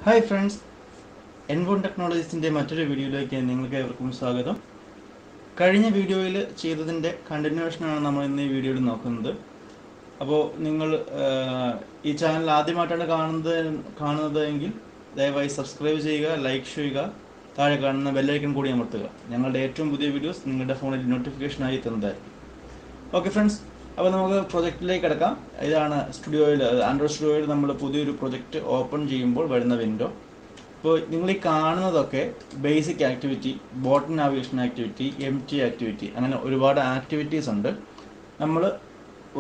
Hi friends, എൻവോൺ ടെക്നോളജീസിൻ്റെ മറ്റൊരു വീഡിയോയിലേക്ക് നിങ്ങൾക്ക് ഏവർക്കും സ്വാഗതം. കഴിഞ്ഞ വീഡിയോയിൽ ചെയ്തതിൻ്റെ കണ്ടിന്യൂഷനാണ് നമ്മൾ ഇന്ന് ഈ വീഡിയോയിൽ നോക്കുന്നത്. അപ്പോൾ നിങ്ങൾ ഈ ചാനൽ ആദ്യമായിട്ടാണ് കാണുന്നത് എങ്കിൽ ദയവായി സബ്സ്ക്രൈബ് ചെയ്യുക, ലൈക്ക് ചെയ്യുക, താഴെ കാണുന്ന ബെല്ലൈക്കൺ കൂടി അമർത്തുക. ഞങ്ങളുടെ ഏറ്റവും പുതിയ വീഡിയോസ് നിങ്ങളുടെ ഫോണിൽ നോട്ടിഫിക്കേഷനായി തന്നതായിരിക്കും. ഓക്കെ ഫ്രണ്ട്സ്, അപ്പോൾ നമുക്ക് പ്രൊജക്റ്റിലേക്ക് കിടക്കാം. ഇതാണ് ആൻഡ്രോയിഡ് സ്റ്റുഡിയോയിൽ നമ്മൾ പുതിയൊരു പ്രൊജക്റ്റ് ഓപ്പൺ ചെയ്യുമ്പോൾ വരുന്ന വിൻഡോ. ഇപ്പോൾ നിങ്ങൾ ഈ കാണുന്നതൊക്കെ basic activity, button navigation activity, MT activity, അങ്ങനെ ഒരുപാട് ആക്ടിവിറ്റീസ് ഉണ്ട്. നമ്മൾ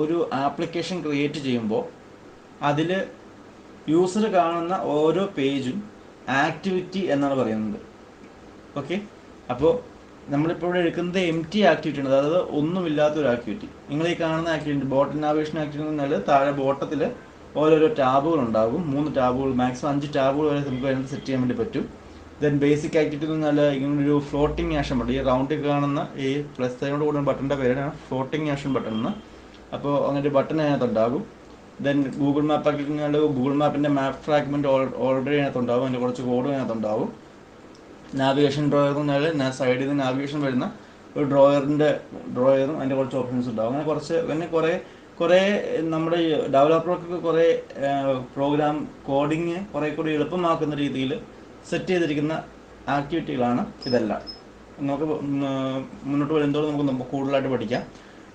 ഒരു ആപ്ലിക്കേഷൻ ക്രിയേറ്റ് ചെയ്യുമ്പോൾ അതിൽ യൂസർ കാണുന്ന ഓരോ പേജും ആക്ടിവിറ്റി എന്നാണ് പറയുന്നത്. ഓക്കെ, അപ്പോൾ നമ്മളിപ്പോൾ ഇവിടെ എടുക്കുന്നത് MT ആക്ടിവിറ്റി ആണ്, അതായത് ഒന്നുമില്ലാത്തൊരു ആക്ടിവിറ്റി. നിങ്ങൾ ഈ കാണുന്ന ആക്ടിവിറ്റി ബോട്ടൺ നാവിഗേഷൻ ആക്ടിവിറ്റി എന്ന് പറഞ്ഞാൽ താഴെ ബോട്ടത്തിൽ ഓരോരോ ടാബുകൾ ഉണ്ടാകും. 3 ടാബുകൾ, മാക്സിമം 5 ടാബുകൾ വരെ നമുക്ക് അതിനകത്ത് സെറ്റ് ചെയ്യാൻ വേണ്ടി പറ്റും. ദെൻ ബേസിക് ആക്ടിവിറ്റി എന്ന് പറഞ്ഞാൽ ഇങ്ങനൊരു ഫ്ലോട്ടിംഗ് ആക്ഷൻ ബട്ടൺ, ഈ റൗണ്ടിൽ കാണുന്ന ഈ പ്ലസ് സൈനോട് കൂടുന്ന ബട്ടൻ്റെ പേരാണ് ഫ്ലോട്ടിംഗ് ആക്ഷൻ ബട്ടൺ എന്ന്. അപ്പോൾ അങ്ങനെ ബട്ടൺ അതിനകത്ത് ഉണ്ടാകും. ദെൻ ഗൂഗിൾ മാപ്പ് ആക്കി കഴിഞ്ഞാൽ ഗൂഗിൾ മാപ്പിൻ്റെ മാപ്പ് ഫ്രാഗ്മെൻറ്റ് ഓൾറെഡി അതിനകത്തുണ്ടാകും, അതിൻ്റെ കുറച്ച് കോഡും അതിനകത്തുണ്ടാകും. നാവിഗേഷൻ ഡ്രോയർ എന്ന് പറഞ്ഞാൽ സൈഡിൽ നിന്ന് നാവിഗേഷൻ വരുന്ന ഒരു ഡ്രോയറും അതിൻ്റെ കുറച്ച് ഓപ്ഷൻസ് ഉണ്ടാകും. അങ്ങനെ കുറേ നമ്മുടെ ഡെവലപ്പർക്ക് കുറേ പ്രോഗ്രാം കോഡിങ് കുറേ കൂടി എളുപ്പമാക്കുന്ന രീതിയിൽ സെറ്റ് ചെയ്തിരിക്കുന്ന ആക്ടിവിറ്റികളാണ് ഇതെല്ലാം. നമുക്ക് മുന്നോട്ട് വരുന്നതോടെ നമുക്ക് കൂടുതലായിട്ട് പഠിക്കാം.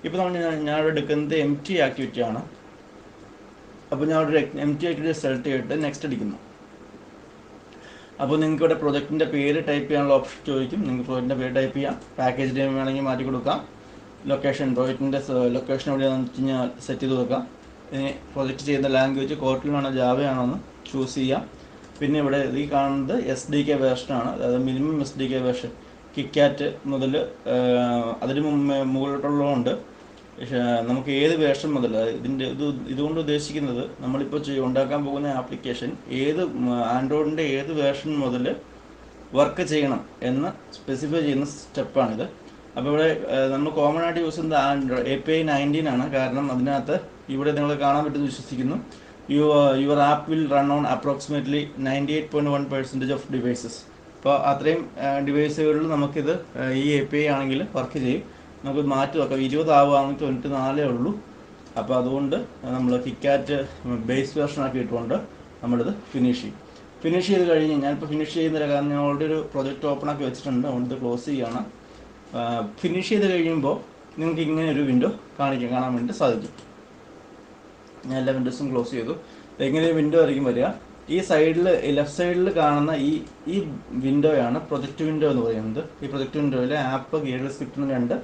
ഇപ്പോൾ ഞാനിവിടെ എടുക്കുന്നത് MT ആക്ടിവിറ്റിയാണ്. അപ്പോൾ ഞാനിവിടെ MT ആക്ടിവിറ്റി സെലക്ട് ചെയ്തിട്ട് നെക്സ്റ്റ് അടിക്കുന്നു. അപ്പോൾ നിങ്ങൾക്ക് ഇവിടെ പ്രൊജക്റ്റിൻ്റെ പേര് ടൈപ്പ് ചെയ്യാനുള്ള ഓപ്ഷൻ ചോദിക്കും. നിങ്ങൾക്ക് പ്രൊജക്റ്റിൻ്റെ പേര് ടൈപ്പ് ചെയ്യാം. പാക്കേജ് നെയിം വേണമെങ്കിൽ മാറ്റി കൊടുക്കാം. ലൊക്കേഷൻ, പ്രൊജക്റ്റിൻ്റെ ലൊക്കേഷൻ എവിടെയാണെന്ന് വെച്ച് കഴിഞ്ഞാൽ സെറ്റ് ചെയ്ത് കൊടുക്കാം. ഇനി പ്രൊജക്റ്റ് ചെയ്യുന്ന ലാംഗ്വേജ് കോട്ട്ലിനാണോ ജാവയാണോ എന്ന് ചൂസ് ചെയ്യാം. പിന്നെ ഇവിടെ ഈ കാണുന്നത് SDK വേർഷനാണ്, അതായത് മിനിമം SDK വേർഷൻ. കിക്കാറ്റ് മുതൽ അതിന് മുകളിലോട്ടുള്ളതുകൊണ്ട് നമുക്ക് ഏത് വേർഷൻ മുതൽ ഇതുകൊണ്ട് ഉദ്ദേശിക്കുന്നത് നമ്മളിപ്പോൾ ഉണ്ടാക്കാൻ പോകുന്ന ആപ്ലിക്കേഷൻ ആൻഡ്രോയിഡിൻ്റെ ഏത് വേർഷൻ മുതൽ വർക്ക് ചെയ്യണം എന്ന് സ്പെസിഫൈ ചെയ്യുന്ന സ്റ്റെപ്പാണിത്. അപ്പോൾ ഇവിടെ നമ്മൾ കോമൺ ആയിട്ട് യൂസ് ചെയ്യുന്നത് API 19 ആണ്. കാരണം അതിനകത്ത് ഇവിടെ നിങ്ങൾ കാണാൻ പറ്റുമെന്ന് വിശ്വസിക്കുന്നു. Your app will run on approximately 98.1% of devices. അപ്പോൾ അത്രയും ഡിവൈസുകളിൽ നമുക്കിത് ഈ API ആണെങ്കിൽ വർക്ക് ചെയ്യും. നമുക്ക് മാറ്റി നോക്കാം. 20 ആവുകയാണെങ്കിൽ 94 ഉള്ളൂ. അപ്പോൾ അതുകൊണ്ട് നമ്മൾ കിക്കാറ്റ് ബേസ് വേർഷൻ ആക്കിയിട്ടുകൊണ്ട് നമ്മളിത് ഫിനിഷ് ചെയ്ത് കഴിഞ്ഞ് ഞാനിപ്പോൾ ഫിനിഷ് ചെയ്യുന്നില്ല, കാരണം ഞാൻ ഓൾറെഡി ഒരു പ്രൊജക്റ്റ് ഓപ്പൺ ആക്കി വെച്ചിട്ടുണ്ട്. അതുകൊണ്ട് ക്ലോസ് ചെയ്യുകയാണ്. ഫിനിഷ് ചെയ്ത് കഴിയുമ്പോൾ നിങ്ങൾക്ക് ഇങ്ങനെ ഒരു വിൻഡോ കാണാൻ വേണ്ടി സാധിക്കും. ഞാൻ എല്ലാ വിൻഡോസും ക്ലോസ് ചെയ്തു. ഇങ്ങനെ ഒരു വിൻഡോ ആയിരിക്കും വരിക. ഈ സൈഡിൽ, ലെഫ്റ്റ് സൈഡിൽ കാണുന്ന ഈ വിൻഡോയാണ് പ്രൊജക്റ്റ് വിൻഡോ എന്ന് പറയുന്നത്. ഈ പ്രൊജക്റ്റ് വിൻഡോയിൽ ആപ്പ്, ഗേഡ് സ്ക്രിപ്റ്റ് എന്ന് 2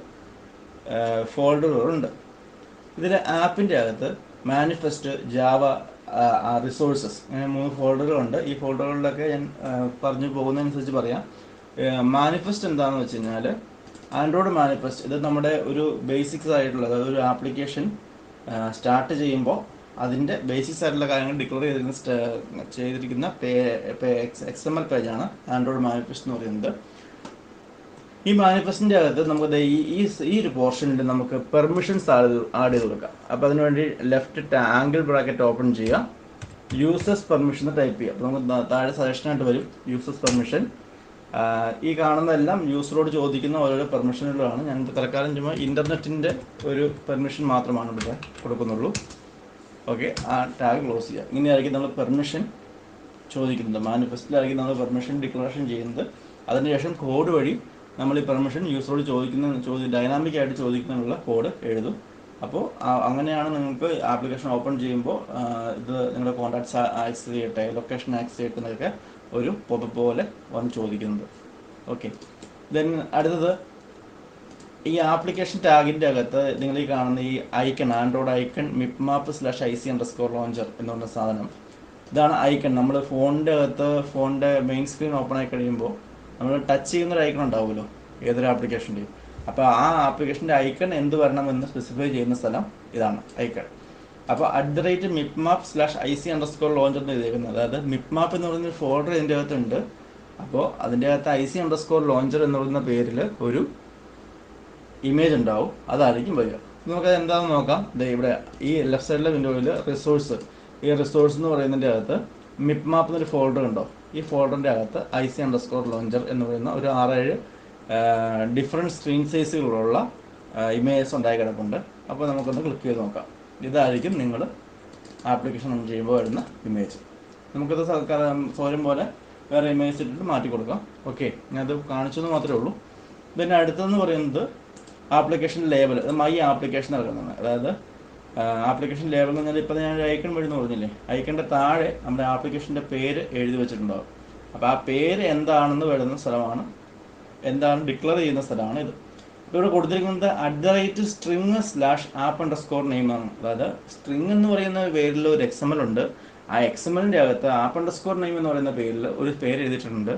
ഫോൾഡറുകളുണ്ട്. ഇതിൽ ആപ്പിൻ്റെ അകത്ത് മാനിഫെസ്റ്റ്, ജാവ, റിസോഴ്സസ്, അങ്ങനെ 3 ഫോൾഡറുകളുണ്ട്. ഈ ഫോൾഡറുകളിലൊക്കെ ഞാൻ പറഞ്ഞു പോകുന്നതനുസരിച്ച് പറയാം. മാനിഫെസ്റ്റ് എന്താണെന്ന് വെച്ച് കഴിഞ്ഞാൽ ആൻഡ്രോയിഡ് മാനിഫെസ്റ്റ്, ഇത് നമ്മുടെ ഒരു ബേസിക്സ് ആയിട്ടുള്ള, അതായത് ഒരു ആപ്ലിക്കേഷൻ സ്റ്റാർട്ട് ചെയ്യുമ്പോൾ അതിൻ്റെ ബേസിക്സ് ആയിട്ടുള്ള കാര്യങ്ങൾ ഡിക്ലെയർ ചെയ്തിരിക്കുന്ന XML പേജാണ് ആൻഡ്രോയിഡ് മാനിഫെസ്റ്റ് എന്ന് പറയുന്നത്. ഈ മാനിഫെസ്റ്റിൻ്റെ അകത്ത് നമുക്ക് ഈ ഒരു പോർഷനിൽ നമുക്ക് പെർമിഷൻസ് ആഡ് ചെയ്ത് കൊടുക്കാം. അപ്പോൾ അതിനുവേണ്ടി ലെഫ്റ്റ് ആംഗിൾ ബ്രാക്കറ്റ് ഓപ്പൺ ചെയ്യുക, യൂസേഴ്സ് പെർമിഷൻ ടൈപ്പ് ചെയ്യുക. അപ്പോൾ നമുക്ക് താഴെ സജഷനായിട്ട് വരും യൂസേഴ്സ് പെർമിഷൻ. ഈ കാണുന്നതെല്ലാം യൂസറോട് ചോദിക്കുന്ന ഓരോരോ പെർമിഷനുകളാണ്. ഞാൻ തൽക്കാലം ചുമ്മാ ഇൻ്റർനെറ്റിൻ്റെ ഒരു പെർമിഷൻ മാത്രമാണ് ഇവിടെ കൊടുക്കുന്നുള്ളൂ. ഓക്കെ, ആ ടാഗ് ക്ലോസ് ചെയ്യുക. ഇങ്ങനെയായിരിക്കും നമ്മൾ പെർമിഷൻ ചോദിക്കുന്നത്. മാനിഫെസ്റ്റിലായിരിക്കും നമ്മൾ പെർമിഷൻ ഡിക്ലറേഷൻ ചെയ്യുന്നത്. അതിനുശേഷം കോഡ് വഴി നമ്മൾ ഈ പെർമിഷൻ യൂസറോട് ഡൈനാമിക് ആയിട്ട് ചോദിക്കുന്നതിനുള്ള കോഡ് എഴുതും. അപ്പോൾ അങ്ങനെയാണ് നിങ്ങൾക്ക് ആപ്ലിക്കേഷൻ ഓപ്പൺ ചെയ്യുമ്പോൾ ഇത് നിങ്ങളുടെ കോൺടാക്ട്സ് ആക്സസ് ചെയ്യട്ടെ, ലൊക്കേഷൻ ആക്സസ് ചെയ്യട്ടെ എന്നൊക്കെ ഒരു പോപ്പ് പോലെ വന്ന് ചോദിക്കുന്നത്. ഓക്കെ, ദെൻ അടുത്തത് ഈ ആപ്ലിക്കേഷൻ ടാഗിൻ്റെ അകത്ത് നിങ്ങൾ ഈ കാണുന്ന ഈ ഐക്കൺ, ആൻഡ്രോയിഡ് ഐക്കൺ mipmap/IC_launcher എന്ന് പറഞ്ഞ സാധനം, ഇതാണ് ഐക്കൺ. നമ്മൾ ഫോണിൻ്റെ മെയിൻ സ്ക്രീൻ ഓപ്പൺ ആയി കഴിയുമ്പോൾ നമ്മൾ ടച്ച് ചെയ്യുന്നൊരു ഐക്കൺ ഉണ്ടാവുമല്ലോ ഏതൊരു ആപ്ലിക്കേഷൻ്റെയും. അപ്പോൾ ആ ആപ്ലിക്കേഷൻ്റെ ഐക്കൺ എന്ത് വരണമെന്ന് സ്പെസിഫൈ ചെയ്യുന്ന സ്ഥലം ഇതാണ് ഐക്കൺ. അപ്പോൾ @mipmap/IC_launcher എന്ന് എഴുതിയിരിക്കുന്നത്, അതായത് മിപ്മാപ്പ് എന്ന് പറയുന്ന ഫോൾഡർ ഇതിൻ്റെ അകത്തുണ്ട്. അപ്പോൾ അതിൻ്റെ അകത്ത് IC_launcher എന്ന് പറയുന്ന പേരിൽ ഒരു ഇമേജ് ഉണ്ടാവും, അതായിരിക്കും വരിക. നമുക്കത് എന്താണെന്ന് നോക്കാം. ഇവിടെ ഈ ലെഫ്റ്റ് സൈഡിലെ വിൻഡോയിൽ റിസോഴ്സ്, ഈ റിസോഴ്സ് എന്ന് പറയുന്നതിൻ്റെ അകത്ത് മിപ്പ് മാപ്പ് എന്നൊരു ഫോൾഡർ ഉണ്ടോ, ഈ ഫോൾഡറിൻ്റെ അകത്ത് IC_launcher എന്ന് പറയുന്ന ഒരു 6-7 ഡിഫറെൻറ്റ് സ്ക്രീൻ സൈസുകളുള്ള ഇമേജസ് ഉണ്ടായി കിടപ്പുണ്ട്. അപ്പോൾ നമുക്കൊന്ന് ക്ലിക്ക് ചെയ്ത് നോക്കാം. ഇതായിരിക്കും നിങ്ങൾ ആപ്ലിക്കേഷൻ ഓൺ ചെയ്യുമ്പോൾ വരുന്ന ഇമേജ്. നമുക്കത് സൗകര്യം പോലെ വേറെ ഇമേജ് ഇട്ടിട്ട് മാറ്റി കൊടുക്കാം. ഓക്കെ, ഞാനത് കാണിച്ചെന്ന് മാത്രമേ ഉള്ളൂ. പിന്നെ അടുത്തതെന്ന് പറയുന്നത് ആപ്ലിക്കേഷൻ ലേബൽ. മൈ ആപ്ലിക്കേഷൻ ഇറങ്ങുന്നതാണ്. അതായത് ആപ്ലിക്കേഷൻ ലേബൽ എന്ന് പറഞ്ഞാൽ ഇപ്പോൾ ഞാൻ ഒരു ഐക്കൺ വഴി എന്ന് പറഞ്ഞില്ലേ, ഐക്കണിൻ്റെ താഴെ നമ്മുടെ ആപ്ലിക്കേഷൻ്റെ പേര് എഴുതി വെച്ചിട്ടുണ്ടാകും. അപ്പോൾ ആ പേര് എന്താണെന്ന് വരുന്ന സ്ഥലമാണ്, എന്താണ് ഡിക്ലെയർ ചെയ്യുന്ന സ്ഥലമാണ് ഇത്. ഇപ്പോൾ ഇവിടെ കൊടുത്തിരിക്കുന്നത് @string/app_name ആണ്. അതായത് സ്ട്രിങ് എന്ന് പറയുന്ന പേരിൽ ഒരു XML ഉണ്ട്. ആ XML-ൻ്റെ അകത്ത് app_name എന്ന് പറയുന്ന പേരിൽ ഒരു പേര് എഴുതിയിട്ടുണ്ട്.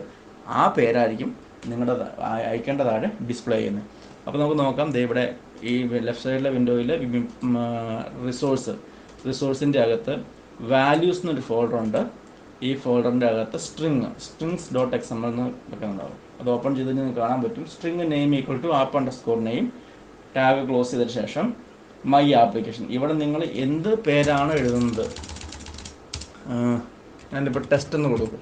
ആ പേരായിരിക്കും നിങ്ങളുടെ ഐക്കണിൻ്റെ താഴെ ഡിസ്പ്ലേ ചെയ്യുന്നത്. അപ്പോൾ നമുക്ക് നോക്കാം. ഇവിടെ ഈ ലെഫ്റ്റ് സൈഡിലെ വിൻഡോയിൽ റിസോഴ്സിൻ്റെ അകത്ത് വാല്യൂസ് എന്നൊരു ഫോൾഡർ ഉണ്ട്. ഈ ഫോൾഡറിൻ്റെ അകത്ത് strings.xml എന്ന് വെക്കുന്നുണ്ടാവും. അത് ഓപ്പൺ ചെയ്ത് നിങ്ങൾക്ക് കാണാൻ പറ്റും. String name = app_name tag close ചെയ്തതിന് ശേഷം മൈ ആപ്ലിക്കേഷൻ. ഇവിടെ നിങ്ങൾ എന്ത് പേരാണ് എഴുതുന്നത്, ഞാനിപ്പോൾ ടെസ്റ്റ് എന്ന് കൊടുക്കും.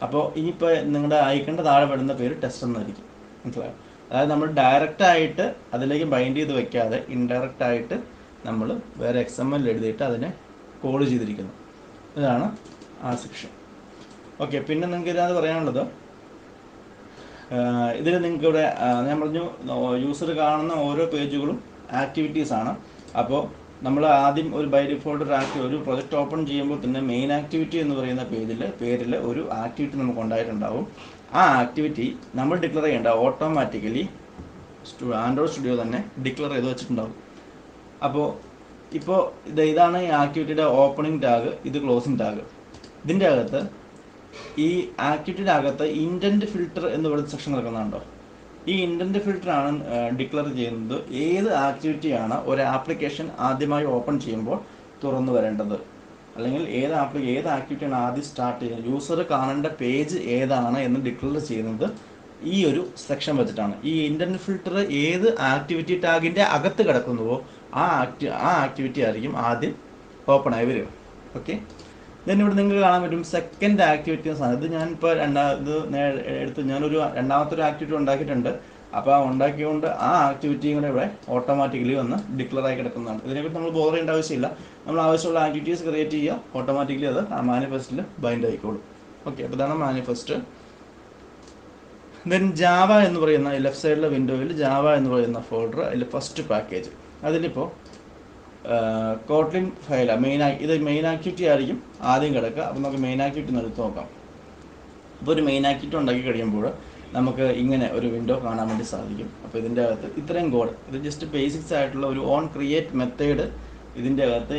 അപ്പോൾ ഇനിയിപ്പോൾ നിങ്ങളുടെ ഐക്കണിൻ്റെ താഴെ വരുന്ന പേര് ടെസ്റ്റ് എന്നായിരിക്കും. മനസ്സിലായോ? അതായത് നമ്മൾ ഡയറക്റ്റായിട്ട് അതിലേക്ക് ബൈൻഡ് ചെയ്ത് വെക്കാതെ ഇൻഡയറക്റ്റായിട്ട് നമ്മൾ വേറെ XML എഴുതിയിട്ട് അതിനെ കോൾ ചെയ്തിരിക്കുന്നു. ഇതാണ് ആ സെക്ഷൻ. ഓക്കെ, പിന്നെ നിങ്ങൾക്ക് ഇതിനകത്ത് പറയാനുള്ളത്, ഇതിൽ നിങ്ങൾക്ക് ഇവിടെ ഞാൻ പറഞ്ഞു യൂസർ കാണുന്ന ഓരോ പേജുകളും ആക്ടിവിറ്റീസാണ്. അപ്പോൾ നമ്മൾ ആദ്യം ഒരു ബൈ ഡിഫോൾട്ട് ഒരു പ്രൊജക്റ്റ് ഓപ്പൺ ചെയ്യുമ്പോൾ തന്നെ മെയിൻ ആക്ടിവിറ്റി എന്ന് പറയുന്ന പേരിൽ ഒരു ആക്ടിവിറ്റി നമുക്ക് ഉണ്ടായിട്ടുണ്ടാവും. ആ ആക്ടിവിറ്റി നമ്മൾ ഡിക്ലെയർ ചെയ്യേണ്ട ഓട്ടോമാറ്റിക്കലി ആൻഡ്രോയിഡ് സ്റ്റുഡിയോ തന്നെ ഡിക്ലെയർ ചെയ്ത് വെച്ചിട്ടുണ്ടാവും. അപ്പോൾ ഇപ്പോൾ ഇതാണ് ഈ ആക്ടിവിറ്റിയുടെ ഓപ്പണിംഗ് ടാഗ്, ഇത് ക്ലോസിംഗ് ടാഗ്. ഇതിൻ്റെ അകത്ത് ഈ ആക്ടിവിറ്റിയുടെ അകത്ത് ഇൻറ്റൻറ്റ് ഫിൽട്ടർ എന്ന് പറയുന്ന സെക്ഷൻ നടക്കുന്നുണ്ടോ? ഈ ഇൻറ്റൻറ്റ് ഫിൽട്ടറാണ് ഡിക്ലെയർ ചെയ്യുന്നത് ഏത് ആക്ടിവിറ്റിയാണ് ഒരു ആപ്ലിക്കേഷൻ ആദ്യമായി ഓപ്പൺ ചെയ്യുമ്പോൾ തുറന്നു വരേണ്ടത്, അല്ലെങ്കിൽ ഏത് ആക്ടിവിറ്റിയാണ് ആദ്യം സ്റ്റാർട്ട് ചെയ്യുന്നത്, യൂസർ കാണേണ്ട പേജ് ഏതാണ് എന്ന് ഡിക്ലെയർ ചെയ്യുന്നത് ഈ ഒരു സെക്ഷൻ വെച്ചിട്ടാണ്. ഈ ഇൻറ്റൻറ്റ് ഫിൽട്ടർ ഏത് ആക്ടിവിറ്റി ടാഗിൻ്റെ അകത്ത് കിടക്കുന്നുവോ ആ ആക്ടിവിറ്റി ആയിരിക്കും ആദ്യം ഓപ്പൺ ആയി വരിക. ഓക്കെ, ദെൻ ഇവിടെ നിങ്ങൾക്ക് കാണാൻ പറ്റും സെക്കൻഡ് ആക്ടിവിറ്റി എന്ന സാധനം. ഇത് ഞാനിപ്പോൾ ഞാനൊരു രണ്ടാമത്തെ ഒരു ആക്ടിവിറ്റി ഉണ്ടാക്കിയിട്ടുണ്ട്. അപ്പോൾ ആ ഉണ്ടാക്കിയതുകൊണ്ട് ആ ആക്ടിവിറ്റിയും കൂടെ ഇവിടെ ഓട്ടോമാറ്റിക്കലി വന്ന് ഡിക്ലെയർ ആയി കിടക്കുന്നതാണ്. ഇതിനെക്കുറിച്ച് നമ്മൾ ബോധർ ചെയ്യേണ്ട ആവശ്യമില്ല. നമ്മൾ ആവശ്യമുള്ള ആക്ടിവിറ്റീസ് ക്രിയേറ്റ് ചെയ്യുക, ഓട്ടോമാറ്റിക്കലി അത് ആ മാനിഫെസ്റ്റിൽ ബൈൻഡ് ആയിക്കോളും. ഓക്കെ, അപ്പോൾ ഇതാണ് മാനിഫെസ്റ്റ്. ദെൻ ജാവ എന്ന് പറയുന്ന ലെഫ്റ്റ് സൈഡിലെ വിൻഡോയിൽ ജാവ എന്ന് പറയുന്ന ഫോൾഡർ, അതിൽ ഫസ്റ്റ് പാക്കേജ്. അതിലിപ്പോൾ കോട്ട്ലിൻ ഫയലാണ് ഇത് മെയിൻ ആക്ടിവിറ്റി ആയിരിക്കും ആദ്യം കിടക്കുക. അപ്പോൾ നമുക്ക് മെയിൻ ആക്ടിവിറ്റി ഒന്ന് എടുത്ത് നോക്കാം. അപ്പോൾ ഒരു മെയിൻ ആക്ടിവിറ്റി ഉണ്ടാക്കി കഴിയുമ്പോൾ നമുക്ക് ഇങ്ങനെ ഒരു വിൻഡോ കാണാൻ വേണ്ടി സാധിക്കും. അപ്പോൾ ഇതിൻ്റെ അകത്ത് ഇത്രയും കോഡ്, ഇത് ജസ്റ്റ് ബേസിക്സ് ആയിട്ടുള്ള ഒരു ഓൺ ക്രിയേറ്റ് മെത്തേഡ് ഇതിൻ്റെ അകത്ത്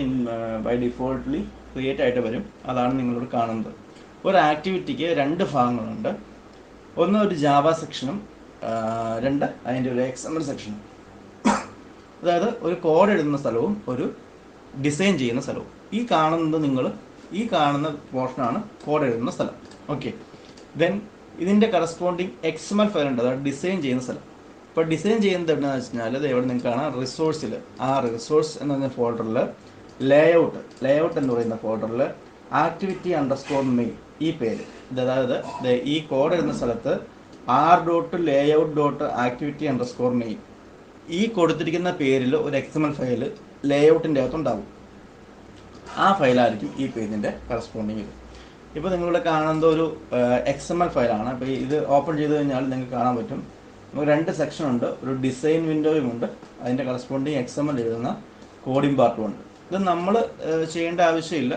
ബൈ ഡിഫോൾട്ട്ലി ക്രിയേറ്റ് ആയിട്ട് വരും. അതാണ് നിങ്ങളോട് കാണുന്നത്. ഒരു ആക്ടിവിറ്റിക്ക് 2 ഭാഗങ്ങളുണ്ട്. ഒന്ന് ഒരു ജാവ സെക്ഷനും 2 അതിൻ്റെ ഒരു XML സെക്ഷനും. അതായത് ഒരു കോഡ് എഴുതുന്ന സ്ഥലവും ഒരു ഡിസൈൻ ചെയ്യുന്ന സ്ഥലവും. ഈ കാണുന്ന പോർഷനാണ് കോഡ് എഴുതുന്ന സ്ഥലം. ഓക്കെ, ദെൻ ഇതിൻ്റെ കറസ്പോണ്ടിങ് XML ഫയൽ ഉണ്ട്, അതായത് ഡിസൈൻ ചെയ്യുന്ന സ്ഥലം. ഇപ്പോൾ ഡിസൈൻ ചെയ്യുന്നത് എന്താണെന്ന് വെച്ച് കഴിഞ്ഞാൽ ഇത് എവിടെ നിങ്ങൾക്ക് കാണാം, റിസോഴ്സിൽ റിസോഴ്സ് എന്ന് പറഞ്ഞ ഫോൾഡറിൽ ലേഔട്ട് എന്ന് പറയുന്ന ഫോൾഡറിൽ activity_main ഈ പേര്, അതായത് ഈ കോഡ് എഴുതുന്ന സ്ഥലത്ത് r.layout.activity_main ഈ കൊടുത്തിരിക്കുന്ന പേരിൽ ഒരു XML ഫയൽ ലേഔട്ടിൻ്റെ അകത്തുണ്ടാവും. ആ ഫയലായിരിക്കും ഈ പേജിൻ്റെ കറസ്പോണ്ടിങ് ഇത്. ഇപ്പോൾ നിങ്ങളിവിടെ കാണുന്നത് ഒരു XML ഫയലാണ്. അപ്പോൾ ഇത് ഓപ്പൺ ചെയ്ത് കഴിഞ്ഞാൽ നിങ്ങൾക്ക് കാണാൻ പറ്റും നമുക്ക് 2 സെക്ഷൻ ഉണ്ട്. ഒരു ഡിസൈൻ വിൻഡോയും ഉണ്ട്, അതിൻ്റെ കറസ്പോണ്ടിങ് XML എഴുതുന്ന കോഡിംഗ് പാർട്ടും ഉണ്ട്. ഇത് നമ്മൾ ചെയ്യേണ്ട ആവശ്യമില്ല.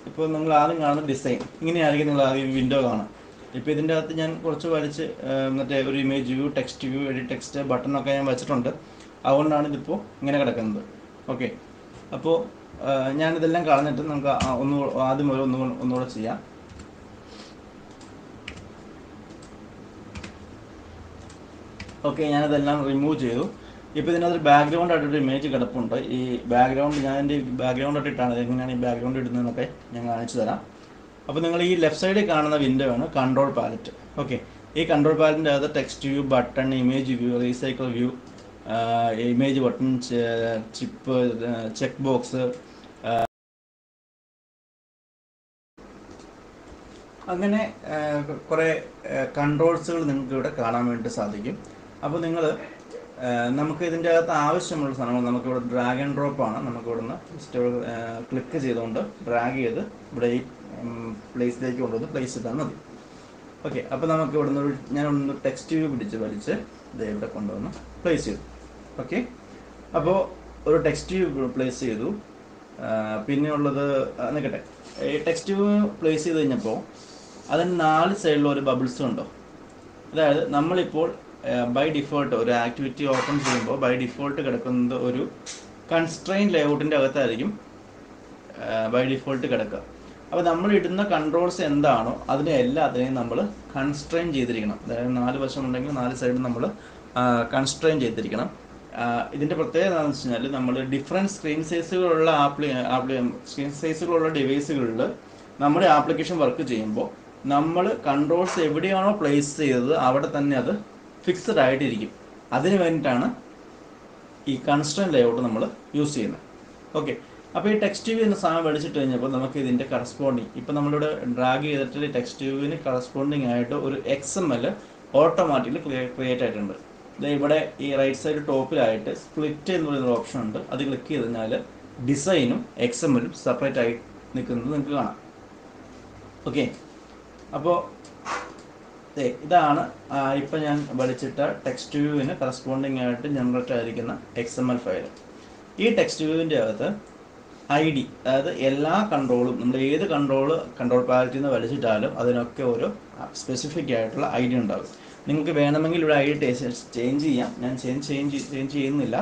ഇപ്പോൾ നിങ്ങൾ ആദ്യം കാണുന്ന ഡിസൈൻ ഇങ്ങനെയായിരിക്കും നിങ്ങൾ ആദ്യം വിൻഡോ കാണാം. ഇപ്പോൾ ഇതിൻ്റെ അകത്ത് ഞാൻ കുറച്ച് വരച്ച് മറ്റേ ഒരു image view, text view, edit text, ബട്ടണൊക്കെ ഞാൻ വെച്ചിട്ടുണ്ട്. അതുകൊണ്ടാണ് ഇതിപ്പോൾ ഇങ്ങനെ കിടക്കുന്നത്. ഓക്കെ, അപ്പോൾ ഞാനിതെല്ലാം കളഞ്ഞിട്ട് നമുക്ക് ആദ്യം ഒന്നുകൂടെ ചെയ്യാം. ഓക്കെ, ഞാനിതെല്ലാം റിമൂവ് ചെയ്തു. ഇപ്പോൾ ഇതിനകത്തൊരു ബാക്ക്ഗ്രൗണ്ട് ആയിട്ടൊരു ഇമേജ് കിടപ്പുണ്ട്. ഈ ബാക്ക്ഗ്രൗണ്ട് ഞാൻ എൻ്റെ ബാക്ക്ഗ്രൗണ്ട് ആയിട്ടാണ് എങ്ങനെയാണ് ഈ ബാക്ക്ഗ്രൗണ്ട് ഇടുന്നതെന്നൊക്കെ ഞാൻ കാണിച്ചു തരാം. അപ്പോൾ നിങ്ങൾ ഈ ലെഫ്റ്റ് സൈഡിൽ കാണുന്ന വിൻഡോ ആണ് കൺട്രോൾ പാലറ്റ്. ഓക്കെ, ഈ കൺട്രോൾ പാലറ്റിൻ്റെ അകത്ത് text view, button, image view, recycle view, image button, chip, check box, അങ്ങനെ കുറേ കൺട്രോൾസുകൾ നിങ്ങൾക്ക് ഇവിടെ കാണാൻ വേണ്ടി സാധിക്കും. അപ്പോൾ നിങ്ങൾ നമുക്ക് ഇതിൻ്റെ അകത്ത് ആവശ്യമുള്ള സാധനങ്ങൾ നമുക്കിവിടെ ഡ്രാഗ് ആൻഡ് ഡ്രോപ്പ് ആണ്. നമുക്കിവിടുന്ന് ജസ്റ്റ് ക്ലിക്ക് ചെയ്തുകൊണ്ട് ഡ്രാഗ് ചെയ്ത് ഇവിടെ ഈ പ്ലേസിലേക്ക് കൊണ്ടുവന്ന് പ്ലേസ് ചെയ്താൽ മതി. ഓക്കെ, അപ്പോൾ നമുക്ക് ഇവിടുന്ന് ഞാനൊന്ന് ടെക്സ്റ്റ് വ്യൂ വലിച്ച് ഇത് ഇവിടെ കൊണ്ടുവന്ന് പ്ലേസ് ചെയ്തു. ഓക്കെ, അപ്പോൾ ഒരു ടെക്സ്റ്റ് വ്യൂ പ്ലേസ് ചെയ്തു. പിന്നെ ഉള്ളത് നിൽക്കട്ടെ, ഈ ടെക്സ്റ്റ് വ്യൂ പ്ലേസ് ചെയ്ത് കഴിഞ്ഞപ്പോൾ അതിന് 4 സൈഡിലും ഒരു ബബിൾസ് ഉണ്ടോ. അതായത് നമ്മളിപ്പോൾ ബൈ ഡിഫോൾട്ട് ഒരു ആക്ടിവിറ്റി ഓപ്പൺ ചെയ്യുമ്പോൾ ബൈ ഡിഫോൾട്ട് കിടക്കുന്നത് ഒരു കൺസ്ട്രെയിൻ ലേഔട്ടിൻ്റെ അകത്തായിരിക്കും ബൈ ഡിഫോൾട്ട് കിടക്കുക. അപ്പോൾ നമ്മൾ ഇടുന്ന കൺട്രോൾസ് എന്താണോ അതിനെ എല്ലാത്തിനെയും നമ്മൾ കൺസ്ട്രെയിൻ ചെയ്തിരിക്കണം. അതായത് 4 വശം ഉണ്ടെങ്കിൽ 4 സൈഡും നമ്മൾ കൺസ്ട്രെയിൻ ചെയ്തിരിക്കണം. ഇതിൻ്റെ പ്രത്യേകത എന്താണെന്ന് വെച്ച് കഴിഞ്ഞാൽ നമ്മൾ ഡിഫറെൻറ്റ് സ്ക്രീൻ സൈസുകളുള്ള ഡിവൈസുകളിൽ നമ്മുടെ ആപ്ലിക്കേഷൻ വർക്ക് ചെയ്യുമ്പോൾ നമ്മൾ കൺട്രോൾസ് എവിടെയാണോ പ്ലേസ് ചെയ്തത് അവിടെ തന്നെ അത് ഫിക്സഡ് ആയിട്ടിരിക്കും. അതിന് വേണ്ടിയിട്ടാണ് ഈ കൺസ്ട്രെയിൻ ലേഔട്ട് നമ്മൾ യൂസ് ചെയ്യുന്നത്. ഓക്കെ, അപ്പോൾ ഈ ടെക്സ്റ്റ് വ്യൂ എന്ന സാധനം വലിച്ചിട്ട് കഴിഞ്ഞപ്പോൾ നമുക്ക് ഇതിൻ്റെ കറസ്പോണ്ടിങ് ഇപ്പോൾ നമ്മളിവിടെ ഡ്രാഗ് ചെയ്തിട്ട് ടെക്സ്റ്റ് വ്യൂവിന് കറസ്പോണ്ടിങ് ആയിട്ട് ഒരു XML ഓട്ടോമാറ്റിക്കലി ക്രിയേറ്റ് ആയിട്ടുണ്ട്. ഇവിടെ ഈ റൈറ്റ് സൈഡ് ടോപ്പിലായിട്ട് സ്പ്ലിറ്റ് എന്ന് പറയുന്ന ഓപ്ഷൻ ഉണ്ട്. അത് ക്ലിക്ക് ചെയ്ത് കഴിഞ്ഞാൽ ഡിസൈനും XMLഉം സെപ്പറേറ്റ് ആയി നിൽക്കുന്നത് നിങ്ങൾക്ക് കാണാം. ഓക്കെ, അപ്പോൾ ഇതാണ് ഇപ്പം ഞാൻ വലിച്ചിട്ട ടെക്സ്റ്റ് വ്യൂവിന് കറസ്പോണ്ടിങ് ആയിട്ട് ജനറേറ്റ് ആയിരിക്കുന്ന XML ഫയൽ. ഈ ടെക്സ്റ്റ് വ്യൂവിൻ്റെ അകത്ത് ID, അതായത് എല്ലാ കൺട്രോളും നമ്മൾ ഏത് കൺട്രോൾ പാലറ്റിൽ നിന്ന് വലിച്ചിട്ടാലും അതിനൊക്കെ ഓരോ സ്പെസിഫിക് ആയിട്ടുള്ള ID ഉണ്ടാകും. നിങ്ങൾക്ക് വേണമെങ്കിൽ ഇവിടെ ID ചേഞ്ച് ചെയ്യാം. ഞാൻ ചേഞ്ച് ചെയ്യുന്നില്ല.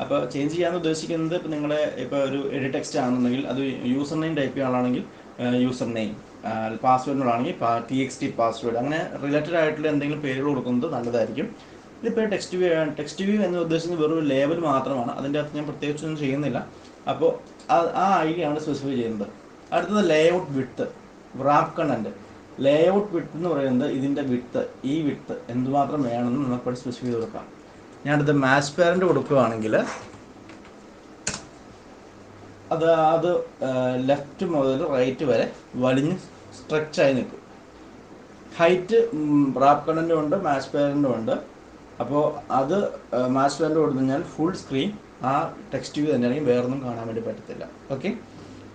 അപ്പോൾ ചേഞ്ച് ചെയ്യാൻ ഉദ്ദേശിക്കുന്നത് ഇപ്പോൾ നിങ്ങളുടെ ഇപ്പോൾ ഒരു എഡിറ്റ് ടെക്സ്റ്റ് ആണെന്നുണ്ടെങ്കിൽ അത് യൂസർ നെയിം ടൈപ്പ് ചെയ്യാനാണെങ്കിൽ യൂസർ നെയിം, പാസ്വേഡിനോടാണെങ്കിൽ TXT പാസ്വേഡ്, അങ്ങനെ റിലേറ്റഡ് ആയിട്ടുള്ള എന്തെങ്കിലും പേരുകൾ കൊടുക്കുന്നത് നല്ലതായിരിക്കും. ഇതിപ്പോൾ ടെക്സ്റ്റ് വ്യൂ എന്ന് ഉദ്ദേശിക്കുന്നത് വെറും ലേബൽ മാത്രമാണ്. അതിൻ്റെ അകത്ത് ഞാൻ പ്രത്യേകിച്ചൊന്നും ചെയ്യുന്നില്ല. അപ്പോൾ ആ ID ആണ് സ്പെസിഫൈ ചെയ്യുന്നത്. അടുത്തത് layout width, wrap content. Layout width എന്ന് പറയുന്നത് ഇതിൻ്റെ ഈ വിഡ്ത്ത് എന്തുമാത്രം വേണമെന്ന് നമുക്ക് സ്പെസിഫൈ ചെയ്ത് കൊടുക്കാം. ഞാനടുത്ത് മാച്ച് പാരന്റ് കൊടുക്കുകയാണെങ്കിൽ അത് ലെഫ്റ്റ് മുതൽ റൈറ്റ് വരെ വലിഞ്ഞ് സ്ട്രെച്ചായി നിൽക്കും. ഹൈറ്റ് റാപ്പ് കണ്ടന്റും ഉണ്ട്, മാച്ച് പാരന്റും ഉണ്ട്. അപ്പോൾ അത് മാച്ച് പാരന്റ് കൊടുത്തു കഴിഞ്ഞാൽ ഫുൾ സ്ക്രീൻ ആ ടെക്സ്റ്റ് വ്യൂ തന്നെയാണെങ്കിൽ വേറൊന്നും കാണാൻ വേണ്ടി പറ്റത്തില്ല. ഓക്കെ,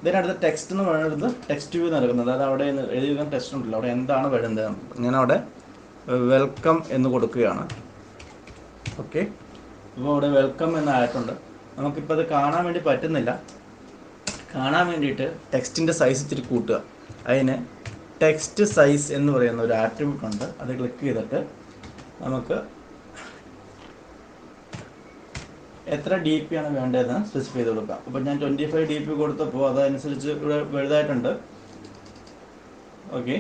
ഇതിനടുത്ത് ടെക്സ്റ്റ് എന്ന് പറയുന്നത് ടെക്സ്റ്റ് വ്യൂ നൽകുന്നത്. അതായത് അവിടെ എഴുതിയിരിക്കുന്ന ടെക്സ്റ്റ് ഉണ്ടല്ലോ, അവിടെ എന്താണ് വരുന്നത്. ഞാനവിടെ വെൽക്കം എന്ന് കൊടുക്കുകയാണ്. ഓക്കെ, അപ്പോൾ അവിടെ വെൽക്കം എന്നായിട്ടുണ്ട്. നമുക്കിപ്പോൾ അത് കാണാൻ വേണ്ടി പറ്റുന്നില്ല. കാണാൻ വേണ്ടിയിട്ട് ടെക്സ്റ്റിൻ്റെ സൈസ് ഇത്തിരി കൂട്ടുക. അതിന് ടെക്സ്റ്റ് സൈസ് എന്ന് പറയുന്ന ഒരു ആട്രിബ്യൂട്ട് ഉണ്ട്. അത് ക്ലിക്ക് ചെയ്തിട്ട് നമുക്ക് എത്ര DP ആണ് വേണ്ടതെന്ന് സ്പെസിഫൈ ചെയ്ത് കൊടുക്കാം. അപ്പോൾ ഞാൻ 25 DP കൊടുത്തപ്പോൾ അതനുസരിച്ച് ഇവിടെ വലുതായിട്ടുണ്ട്. ഓക്കെ,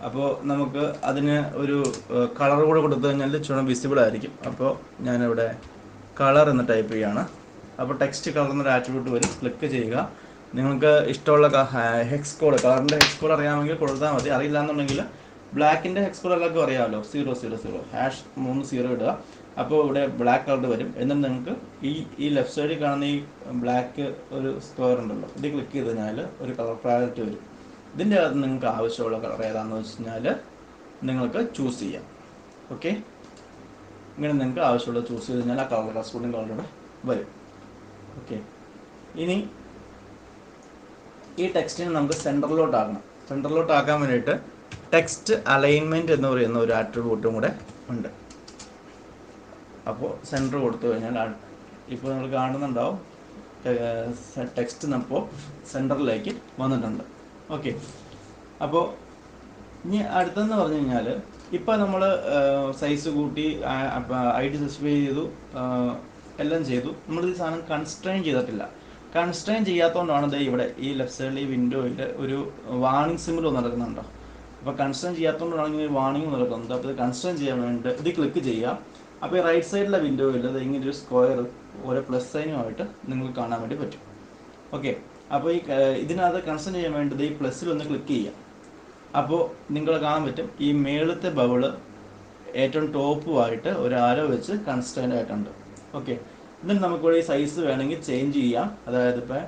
അപ്പോൾ നമുക്ക് അതിന് ഒരു കളർ കൂടെ കൊടുത്തു കഴിഞ്ഞാൽ ചുവന്ന വിസിബിൾ ആയിരിക്കും. അപ്പോൾ ഞാനിവിടെ കളർ എന്ന് ടൈപ്പ് ചെയ്യുകയാണ്. അപ്പോൾ ടെക്സ്റ്റ് കളർ എന്നൊരു ആട്രിബ്യൂട്ട് വരും. ക്ലിക്ക് ചെയ്യുക. നിങ്ങൾക്ക് ഇഷ്ടമുള്ള ഹെക്സ് കോഡ്, കളറിൻ്റെ ഹെക്സ് കോഡ് അറിയാമെങ്കിൽ കൊടുത്താൽ മതി. അറിയില്ല എന്നുണ്ടെങ്കിൽ ബ്ലാക്കിൻ്റെ ഹെക്സ് കോഡ് എല്ലാവർക്കും അറിയാമല്ലോ, 000 #3 ഇടുക. അപ്പോൾ ഇവിടെ ബ്ലാക്ക് കളർ വരും. എന്നിട്ട് നിങ്ങൾക്ക് ഈ ലെഫ്റ്റ് സൈഡിൽ കാണുന്ന ഈ ബ്ലാക്ക് ഒരു സ്ക്വയർ ഉണ്ടല്ലോ, ഇത് ക്ലിക്ക് ചെയ്ത് കഴിഞ്ഞാൽ ഒരു കളർ പാലറ്റ് വരും. ഇതിൻ്റെ അകത്ത് നിങ്ങൾക്ക് ആവശ്യമുള്ള കളർ ഏതാണെന്ന് വെച്ച് കഴിഞ്ഞാൽ നിങ്ങൾക്ക് ചൂസ് ചെയ്യാം. ഓക്കെ, ഇങ്ങനെ നിങ്ങൾക്ക് ആവശ്യമുള്ള ചൂസ് ചെയ്ത് കഴിഞ്ഞാൽ ആ കളർ കറസ്പോണ്ടിങ് കളറിലൂടെ വരും. ഓക്കെ, ഇനി ഈ ടെക്സ്റ്റിനെ നമുക്ക് സെൻറ്ററിലോട്ട് ആക്കാൻ വേണ്ടിയിട്ട് ടെക്സ്റ്റ് അലൈൻമെൻറ്റ് എന്ന് പറയുന്ന ഒരു ആട്രിബ്യൂട്ടും കൂടെ ഉണ്ട്. അപ്പോൾ സെൻറ്റർ കൊടുത്തു കഴിഞ്ഞാൽ ഇപ്പോൾ നിങ്ങൾ കാണുന്നുണ്ടാവും ടെക്സ്റ്റ് അപ്പോൾ സെൻറ്ററിലേക്ക് വന്നിട്ടുണ്ട്. ഓക്കെ, അപ്പോൾ ഇനി അടുത്തെന്ന് പറഞ്ഞു കഴിഞ്ഞാൽ ഇപ്പോൾ നമ്മൾ സൈസ് കൂട്ടി ID സ്പെസിഫൈ ചെയ്തു, എല്ലാം ചെയ്തു. നമ്മൾ ഈ സാധനം കൺസ്ട്രെയിൻ ചെയ്തിട്ടില്ല. കൺസ്ട്രെയിൻ ചെയ്യാത്തതുകൊണ്ടാണ് ഇവിടെ ഈ ലെഫ്റ്റ് സൈഡിൽ ഈ വിൻഡോയിൽ ഒരു വാർണിംഗ് സിമ്പിൾ നടക്കുന്നുണ്ടോ. അപ്പോൾ കൺസ്ട്രെയിൻ ചെയ്യാത്തതുകൊണ്ടാണ് ഇങ്ങനെ വാർണിംഗ് നടക്കുന്നത്. അപ്പോൾ ഇത് കൺസ്ട്രെയിൻ ചെയ്യാൻ വേണ്ടിയിട്ട് ഇത് ക്ലിക്ക് ചെയ്യുക. അപ്പോൾ ഈ റൈറ്റ് സൈഡിലെ വിൻഡോയിൽ ഇങ്ങനെ ഒരു സ്ക്വയർ ഓരോ പ്ലസ് സൈനുമായിട്ട് നിങ്ങൾക്ക് കാണാൻ വേണ്ടി പറ്റും. ഓക്കെ, അപ്പോൾ ഇതിനകത്ത് കൺസ്ട്രെയിൻ ചെയ്യാൻ വേണ്ടത് ഈ പ്ലസ്സിൽ ഒന്ന് ക്ലിക്ക് ചെയ്യുക. അപ്പോൾ നിങ്ങൾ കാണാൻ പറ്റും ഈ മേളത്തെ ബബിള് ഏറ്റവും ടോപ്പുമായിട്ട് ഒരു ആരോ വെച്ച് കൺസ്ട്രെയിൻ ആയിട്ടുണ്ട്. ഓക്കെ, എന്നിട്ട് നമുക്കിവിടെ ഈ സൈസ് വേണമെങ്കിൽ ചേഞ്ച് ചെയ്യാം. അതായത് ഇപ്പോൾ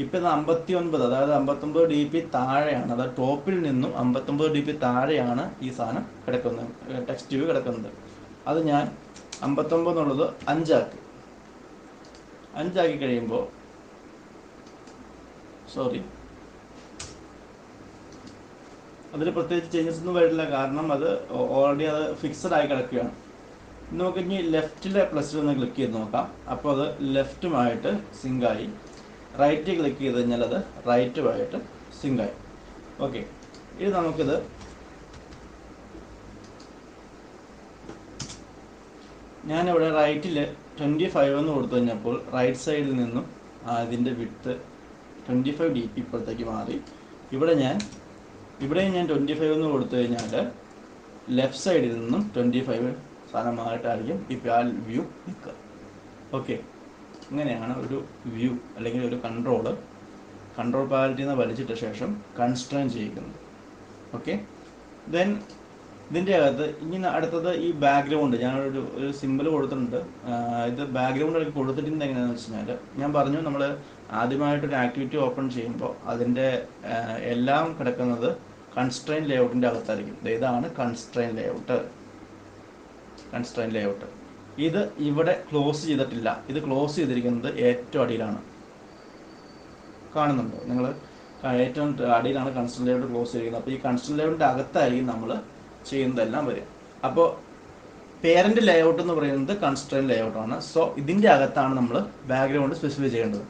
ഇപ്പം ഇത് 59, അതായത് 59 dp താഴെയാണ്, അതായത് ടോപ്പിൽ നിന്നും 59 dp താഴെയാണ് ഈ സാധനം കിടക്കുന്നത്, ടെക്സ്റ്റ് വ്യൂ കിടക്കുന്നത്. അത് ഞാൻ 59 എന്നുള്ളത് 5 കഴിയുമ്പോൾ അതിൽ പ്രത്യേകിച്ച് ചേഞ്ചസ് ഒന്നും വരില്ല, കാരണം അത് ഓൾറെഡി അത് ഫിക്സഡ് ആയി കിടക്കുകയാണ്. നമുക്ക് ഇനി ലെഫ്റ്റിലെ പ്ലസ്സിൽ ഒന്ന് ക്ലിക്ക് ചെയ്ത് നോക്കാം. അപ്പോൾ അത് ലെഫ്റ്റുമായിട്ട് സിങ്കായി. റൈറ്റ് ക്ലിക്ക് ചെയ്ത് കഴിഞ്ഞാൽ അത് റൈറ്റുമായിട്ട് സിങ്കായി. ഓക്കെ, ഇത് നമുക്കിത് ഞാനിവിടെ റൈറ്റിൽ 25 എന്ന് കൊടുത്തു കഴിഞ്ഞപ്പോൾ റൈറ്റ് സൈഡിൽ നിന്നും അതിൻ്റെ വിഡ്ത്ത് 25 dp ഇപ്പോഴത്തേക്ക് മാറി. ഇവിടെയും ഞാൻ 25 എന്ന് കൊടുത്തു കഴിഞ്ഞാൽ ലെഫ്റ്റ് സൈഡിൽ നിന്നും 25 സാധനം മാറിയിട്ടായിരിക്കും ഇപ്പോൾ ആ വ്യൂ നിൽക്കുക. ഓക്കെ, ഇങ്ങനെയാണ് ഒരു വ്യൂ അല്ലെങ്കിൽ ഒരു കൺട്രോൾ പാലറ്റിൽ നിന്ന് വലിച്ചിട്ട ശേഷം കൺസ്ട്രെയിൻ ചെയ്യിക്കുന്നത്. ഓക്കെ, ദെൻ ഇതിൻ്റെ അകത്ത് ഇങ്ങനെ അടുത്തത് ഈ ബാക്ക്ഗ്രൗണ്ട് ഞാനൊരു സിമ്പിൾ കൊടുത്തിട്ടുണ്ട്. ഇത് ബാക്ക്ഗ്രൗണ്ട് ഒക്കെ കൊടുത്തിട്ടുണ്ട്. എങ്ങനെയാണെന്ന് വെച്ച് കഴിഞ്ഞാൽ ഞാൻ പറഞ്ഞു, നമ്മൾ ആദ്യമായിട്ടൊരു ആക്ടിവിറ്റി ഓപ്പൺ ചെയ്യുമ്പോൾ അതിൻ്റെ എല്ലാം കിടക്കുന്നത് കൺസ്ട്രെയിൻ ലേഔട്ടിൻ്റെ അകത്തായിരിക്കും. ഇതാണ് കൺസ്ട്രെയിൻ ലേഔട്ട്. ഇത് ഇവിടെ ക്ലോസ് ചെയ്തിട്ടില്ല, ഇത് ക്ലോസ് ചെയ്തിരിക്കുന്നത് ഏറ്റവും അടിയിലാണ്. കാണുന്നുണ്ടോ നിങ്ങൾ? ഏറ്റവും അടിയിലാണ് കൺസ്ട്രെയിൻ ലേഔട്ട് ക്ലോസ് ചെയ്തിരിക്കുന്നത്. അപ്പോൾ ഈ കൺസ്ട്രെയിൻ ലേഔട്ടിൻ്റെ അകത്തായിരിക്കും നമ്മൾ ചെയ്യുന്നതെല്ലാം വരും. അപ്പോൾ പേരന്റ് ലേഔട്ട് എന്ന് പറയുന്നത് കൺസ്ട്രെയിൻ ലേഔട്ടാണ്. സോ ഇതിൻ്റെ അകത്താണ് നമ്മൾ ബാക്ക്ഗ്രൗണ്ട് സ്പെസിഫൈ ചെയ്യേണ്ടത്.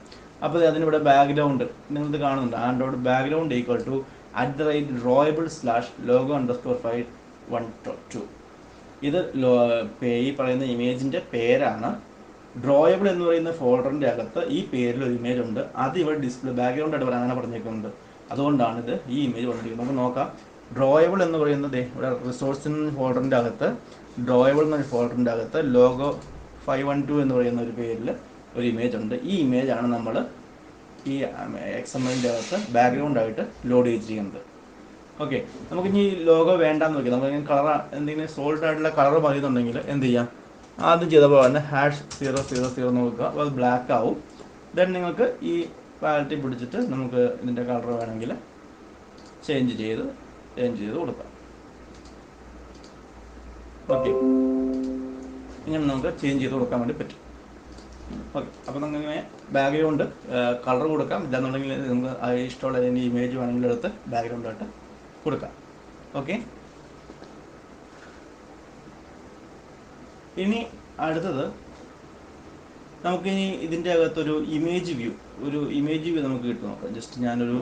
അപ്പോൾ അതിനിവിടെ ബാക്ക്ഗ്രൗണ്ട് നിങ്ങൾക്ക് കാണുന്നുണ്ട്. Android background equal to @drawable/logo_512. ഇത് ഈ പറയുന്ന ഇമേജിൻ്റെ പേരാണ്. ഡ്രോയബിൾ എന്ന് പറയുന്ന ഫോൾഡറിൻ്റെ അകത്ത് ഈ പേരിൽ ഒരു ഇമേജ് ഉണ്ട്. അത് ഇവിടെ ഡിസ്പ്ലേ ബാക്ക്ഗ്രൗണ്ട് ആയിട്ട് അങ്ങനെ പറഞ്ഞേക്കുന്നുണ്ട്. അതുകൊണ്ടാണ് ഇത് ഈ ഇമേജ് വന്നിരിക്കുന്നത്. നമുക്ക് നോക്കാം. ഡ്രോയബിൾ എന്ന് പറയുന്നത് ഇവിടെ റിസോഴ്സ് ഫോൾഡറിൻ്റെ അകത്ത് ഡ്രോയബിൾ എന്നൊരു ഫോൾഡറിൻ്റെ അകത്ത് ലോഗോ 512 എന്ന് പറയുന്ന ഒരു പേരിൽ ഒരു ഇമേജ് ഉണ്ട്. ഈ ഇമേജാണ് നമ്മൾ ഈ XML-ൻ്റെ അകത്ത് ബാക്ക്ഗ്രൗണ്ട് ആയിട്ട് ലോഡ് ചെയ്തിരിക്കുന്നത്. ഓക്കെ, നമുക്കിനി ലോഗോ വേണ്ടാന്ന് നോക്കി. നമുക്ക് കളർ എന്തെങ്കിലും സോൾഡ് ആയിട്ടുള്ള കളർ പറയുന്നുണ്ടെങ്കിൽ എന്ത് ചെയ്യാം? ആദ്യം ചെയ്തപ്പോൾ തന്നെ #000 നോക്കുക. അപ്പോൾ അത് ബ്ലാക്ക് ആവും. ദെൻ നിങ്ങൾക്ക് ഈ പാലറ്റിൽ പിടിച്ചിട്ട് നമുക്ക് ഇതിൻ്റെ കളർ വേണമെങ്കിൽ ചേഞ്ച് ചെയ്ത് കൊടുക്കാം. ഓക്കെ, ഇങ്ങനെ നമുക്ക് ചേഞ്ച് ചെയ്ത് കൊടുക്കാൻ വേണ്ടി പറ്റും. ഓക്കെ, അപ്പോൾ നമുക്കിങ്ങനെ ബാക്ക്ഗ്രൗണ്ട് കളർ കൊടുക്കാം. ഇല്ലാന്നുണ്ടെങ്കിൽ നമുക്ക് ഇഷ്ടമുള്ള ഏതെങ്കിലും ഇമേജ് വേണമെങ്കിൽ എടുത്ത് ബാക്ക്ഗ്രൗണ്ടായിട്ട് കൊടുക്കാം. ഓക്കെ, ഇനി അടുത്തത് നമുക്കിനി ഇതിൻ്റെ അകത്തൊരു ഇമേജ് വ്യൂ നമുക്ക് കിട്ടും. നോക്കാം. ജസ്റ്റ് ഞാനൊരു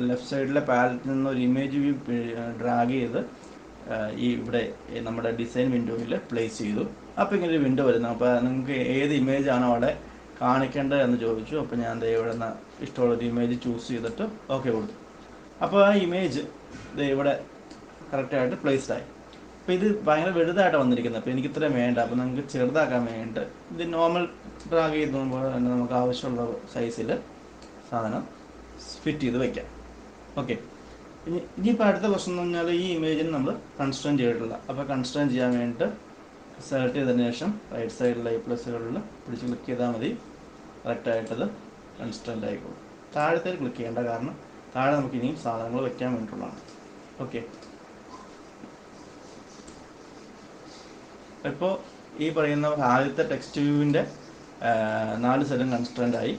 ലെഫ്റ്റ് സൈഡിലെ പാലറ്റിൽ നിന്ന് ഒരു ഇമേജ് വ്യൂ ഡ്രാഗ് ചെയ്ത് ഇവിടെ നമ്മുടെ ഡിസൈൻ വിൻഡോയിൽ പ്ലേസ് ചെയ്തു. അപ്പോൾ ഇങ്ങനെ ഒരു വിൻഡോ വരുന്നു. അപ്പോൾ നിങ്ങൾക്ക് ഏത് ഇമേജാണോ അവിടെ കാണിക്കേണ്ടത് എന്ന് ചോദിച്ചു. അപ്പോൾ ഞാൻ ഇവിടെ നിന്ന് ഇഷ്ടമുള്ളൊരു ഇമേജ് ചൂസ് ചെയ്തിട്ട് ഓക്കെ കൊടുത്തു. അപ്പോൾ ആ ഇമേജ് ഇവിടെ കറക്റ്റായിട്ട് പ്ലേസ്ഡ് ആയി. അപ്പോൾ ഇത് ഭയങ്കര വലുതായിട്ടാണ് വന്നിരിക്കുന്നത്. അപ്പോൾ എനിക്ക് ഇത്രയും വേണ്ട. അപ്പോൾ നമുക്ക് ചെറുതാക്കാൻ വേണ്ടിയിട്ട് ഇത് നോർമൽ ഡ്രാഗ് ചെയ്യുമ്പോൾ തന്നെ നമുക്ക് ആവശ്യമുള്ള സൈസിൽ സാധനം ഫിറ്റ് ചെയ്ത് വയ്ക്കാം. ഓക്കെ, ഇനിയിപ്പോൾ അടുത്ത പ്രശ്നം എന്ന് പറഞ്ഞാൽ ഈ ഇമേജിന് നമ്മൾ കൺസ്ട്രെയിൻ ചെയ്തിട്ടില്ല. അപ്പോൾ കൺസ്ട്രെയിൻ ചെയ്യാൻ വേണ്ടിയിട്ട് സെലക്ട് ചെയ്തതിന് ശേഷം റൈറ്റ് സൈഡിലെ ഈ പ്ലസ്സുകളിൽ പിടിച്ച് ക്ലിക്ക് ചെയ്താൽ മതി. കറക്റ്റായിട്ടത് കൺസ്ട്രെയിൻ്റ് ആയിക്കോളും. താഴത്തേക്ക് ക്ലിക്ക് ചെയ്യേണ്ട, കാരണം താഴെ നമുക്ക് ഇനിയും സാധനങ്ങൾ വയ്ക്കാൻ വേണ്ടിയിട്ടുള്ളതാണ്. ഓക്കെ, ഇപ്പോൾ ഈ പറയുന്ന ആദ്യത്തെ ടെക്സ്റ്റ് വ്യൂവിൻ്റെ 4 സൈഡും കൺസ്ട്രെയിൻ്റ് ആയി.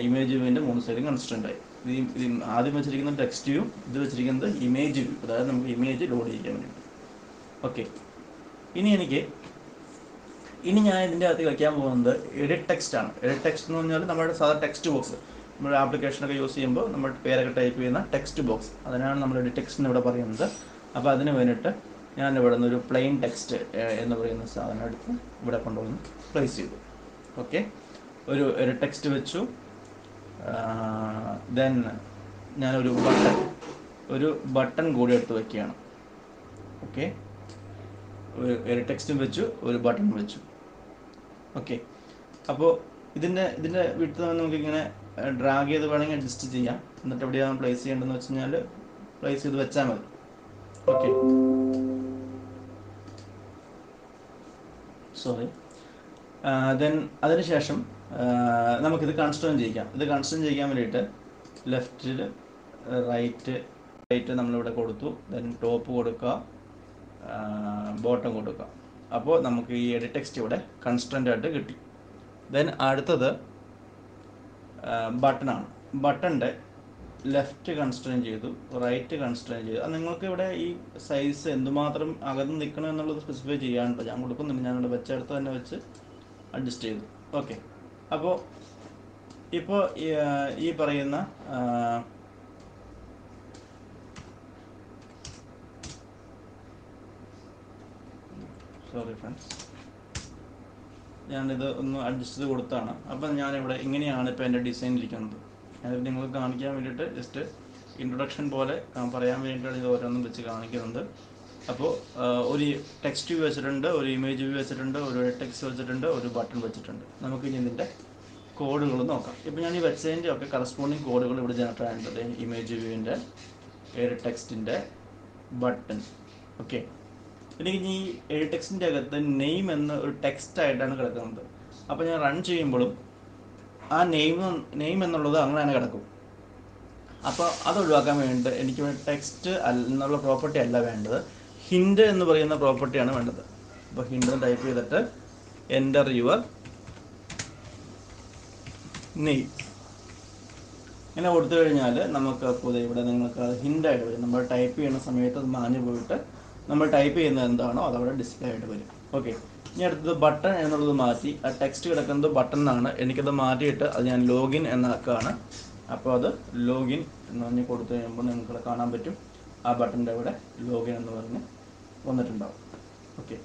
ഇമേജ് വ്യൂവിൻ്റെ 3 സൈഡും കൺസ്ട്രെയിൻ്റ് ആയി. ഇത് ആദ്യം വെച്ചിരിക്കുന്ന ടെക്സ്റ്റ് വ്യൂ, ഇത് വെച്ചിരിക്കുന്നത് ഇമേജ് വ്യൂ, അതായത് നമുക്ക് ഇമേജ് ലോഡ് ചെയ്യാൻ വേണ്ടിയിട്ട്. ഓക്കെ, ഇനി ഞാൻ ഇതിൻ്റെ അകത്ത് വയ്ക്കാൻ പോകുന്നത് എഡിറ്റ് ടെക്സ്റ്റ് ആണ്. എഡിറ്റ് ടെക്സ്റ്റ് എന്ന് പറഞ്ഞാൽ നമ്മുടെ സാധാരണ ടെക്സ്റ്റ് ബോക്സ്, നമ്മുടെ ആപ്ലിക്കേഷനൊക്കെ യൂസ് ചെയ്യുമ്പോൾ നമ്മൾ പേരൊക്കെ ടൈപ്പ് ചെയ്യുന്ന ടെക്സ്റ്റ് ബോക്സ്, അതിനാണ് നമ്മൾ എഡിറ്റ് ടെക്സ്റ്റ് എന്ന് ഇവിടെ പറയുന്നത്. അപ്പോൾ അതിന് വേണ്ടിയിട്ട് ഞാൻ ഇവിടെ നിന്നൊരു പ്ലെയിൻ ടെക്സ്റ്റ് എന്ന് പറയുന്ന സാധനം എടുത്ത് ഇവിടെ കൊണ്ടുവന്ന് പ്ലേസ് ചെയ്തു. ഓക്കെ, ഒരു ടെക്സ്റ്റ് വെച്ചു. ദെൻ ഞാനൊരു ബട്ടൺ കൂടി എടുത്ത് വയ്ക്കുകയാണ്. ഓക്കെ, ഒരു ടെക്സ്റ്റും വെച്ചു, ഒരു ബട്ടൺ വെച്ചു. ഓക്കെ, അപ്പോൾ ഇതിൻ്റെ വിട്ട് നമുക്കിങ്ങനെ ഡ്രാഗ് ചെയ്ത് വേണമെങ്കിൽ അഡ്ജസ്റ്റ് ചെയ്യാം. എന്നിട്ട് എവിടെയാണ് പ്ലേസ് ചെയ്യേണ്ടതെന്ന് വെച്ച് കഴിഞ്ഞാൽ പ്ലേസ് ചെയ്ത് വെച്ചാൽ മതി. ഓക്കെ, ദെൻ അതിനുശേഷം നമുക്കിത് കൺസ്ട്രെയിൻ ചെയ്യിക്കാം. ഇത് കൺസ്ട്രെയിൻ ചെയ്യാൻ വേണ്ടിയിട്ട് ലെഫ്റ്റിൽ റൈറ്റ് നമ്മളിവിടെ കൊടുത്തു. ദെൻ ടോപ്പ് കൊടുക്കുക, ബോട്ടം കൊടുക്കുക. അപ്പോൾ നമുക്ക് ഈ എഡിറ്റ് ടെക്സ്റ്റ് ഇവിടെ കൺസ്ട്രെയിൻ്റ് ആയിട്ട് കിട്ടി. ദെൻ അടുത്തത് ബട്ടണാണ്. ബട്ടൻ്റെ ലെഫ്റ്റ് കൺസ്ട്രെയിൻ ചെയ്തു, റൈറ്റ് കൺസ്ട്രെയിൻ ചെയ്തു. അത് നിങ്ങൾക്ക് ഇവിടെ ഈ സൈസ് എന്തുമാത്രം അകന്ന് നിൽക്കണം എന്നുള്ളത് സ്പെസിഫൈ ചെയ്യാനുണ്ട്. ഞാൻ കൊടുക്കുന്നുണ്ട്, ഞാനിവിടെ വെച്ചെടുത്ത് തന്നെ വെച്ച് അഡ്ജസ്റ്റ് ചെയ്തു. ഓക്കെ, അപ്പോൾ ഇപ്പോൾ ഈ പറയുന്ന സോറി ഫ്രണ്ട്സ്, ഞാനിത് ഒന്ന് അഡ്ജസ്റ്റ് ചെയ്ത് കൊടുത്താണ്. അപ്പം ഞാനിവിടെ ഇങ്ങനെയാണ് ഇപ്പോൾ എൻ്റെ ഡിസൈൻ ഇരിക്കുന്നത്. ഞാനിത് നിങ്ങൾക്ക് കാണിക്കാൻ വേണ്ടിയിട്ട് ജസ്റ്റ് ഇൻട്രൊഡക്ഷൻ പോലെ പറയാൻ വേണ്ടിയിട്ടാണ് ഇത് ഓരോന്നും വെച്ച് കാണിക്കുന്നുണ്ട്. അപ്പോൾ ഒരു ടെക്സ്റ്റ് വ്യൂ വെച്ചിട്ടുണ്ട്, ഒരു ഇമേജ് വ്യൂ വെച്ചിട്ടുണ്ട്, ഒരു ടെക്സ്റ്റ് വെച്ചിട്ടുണ്ട്, ഒരു ബട്ടൺ വെച്ചിട്ടുണ്ട്. നമുക്ക് ഇനി ഇതിൻ്റെ കോഡുകൾ നോക്കാം. ഇപ്പോൾ ഞാൻ ഈ വെച്ചതിൻ്റെ ഒക്കെ കറസ്പോണ്ടിങ് കോഡുകൾ ഇവിടെ ജനറേറ്റ് ആയിട്ടുണ്ട്. ഇമേജ് വ്യൂവിൻ്റെ, എഡിറ്റ് ടെക്സ്റ്റിൻ്റെ, ബട്ടൺ. ഓക്കെ, എനിക്ക് ഈ എഡിറ്റ് ടെക്സ്റ്റിൻ്റെ അകത്ത് നെയിം എന്ന ഒരു ടെക്സ്റ്റ് ആയിട്ടാണ് കിടക്കുന്നത്. അപ്പോൾ ഞാൻ റൺ ചെയ്യുമ്പോഴും ആ നെയിം എന്നുള്ളത് അങ്ങനെ തന്നെ കിടക്കും. അപ്പോൾ അത് ഒഴിവാക്കാൻ വേണ്ടിയിട്ട് എനിക്ക് ടെക്സ്റ്റ് എന്നുള്ള പ്രോപ്പർട്ടി അല്ല വേണ്ടത്, ഹിൻഡ് എന്ന് പറയുന്ന പ്രോപ്പർട്ടിയാണ് വേണ്ടത്. അപ്പോൾ ഹിൻഡ് ടൈപ്പ് ചെയ്തിട്ട് എൻ്റർ യുവർ നെയിം ഇങ്ങനെ കൊടുത്തു കഴിഞ്ഞാൽ നമുക്ക് ഇവിടെ നിങ്ങൾക്ക് ഹിൻഡായിട്ട് വരും. നമ്മൾ ടൈപ്പ് ചെയ്യുന്ന സമയത്ത് അത് മാഞ്ഞു പോയിട്ട് നമ്മൾ ടൈപ്പ് ചെയ്യുന്നത് എന്താണോ അതവിടെ ഡിസ്പ്ലേ ആയിട്ട് വരും. ഓക്കെ, ഇനി അടുത്തത് ബട്ടൺ എന്നുള്ളത് മാറ്റി, ആ ടെക്സ്റ്റ് കിടക്കുന്നത് ബട്ടൺ എന്നാണ്. എനിക്കത് മാറ്റിയിട്ട് അത് ഞാൻ ലോഗിൻ എന്നാക്കുകയാണ്. അപ്പോൾ അത് ലോഗിൻ എന്ന് പറഞ്ഞ് കൊടുത്തു കഴിയുമ്പോൾ നിങ്ങൾക്ക് കാണാൻ പറ്റും ആ ബട്ടൻ്റെ അവിടെ ലോഗിൻ എന്ന് പറഞ്ഞ് വന്നിട്ടുണ്ടാവും. ഓക്കെ,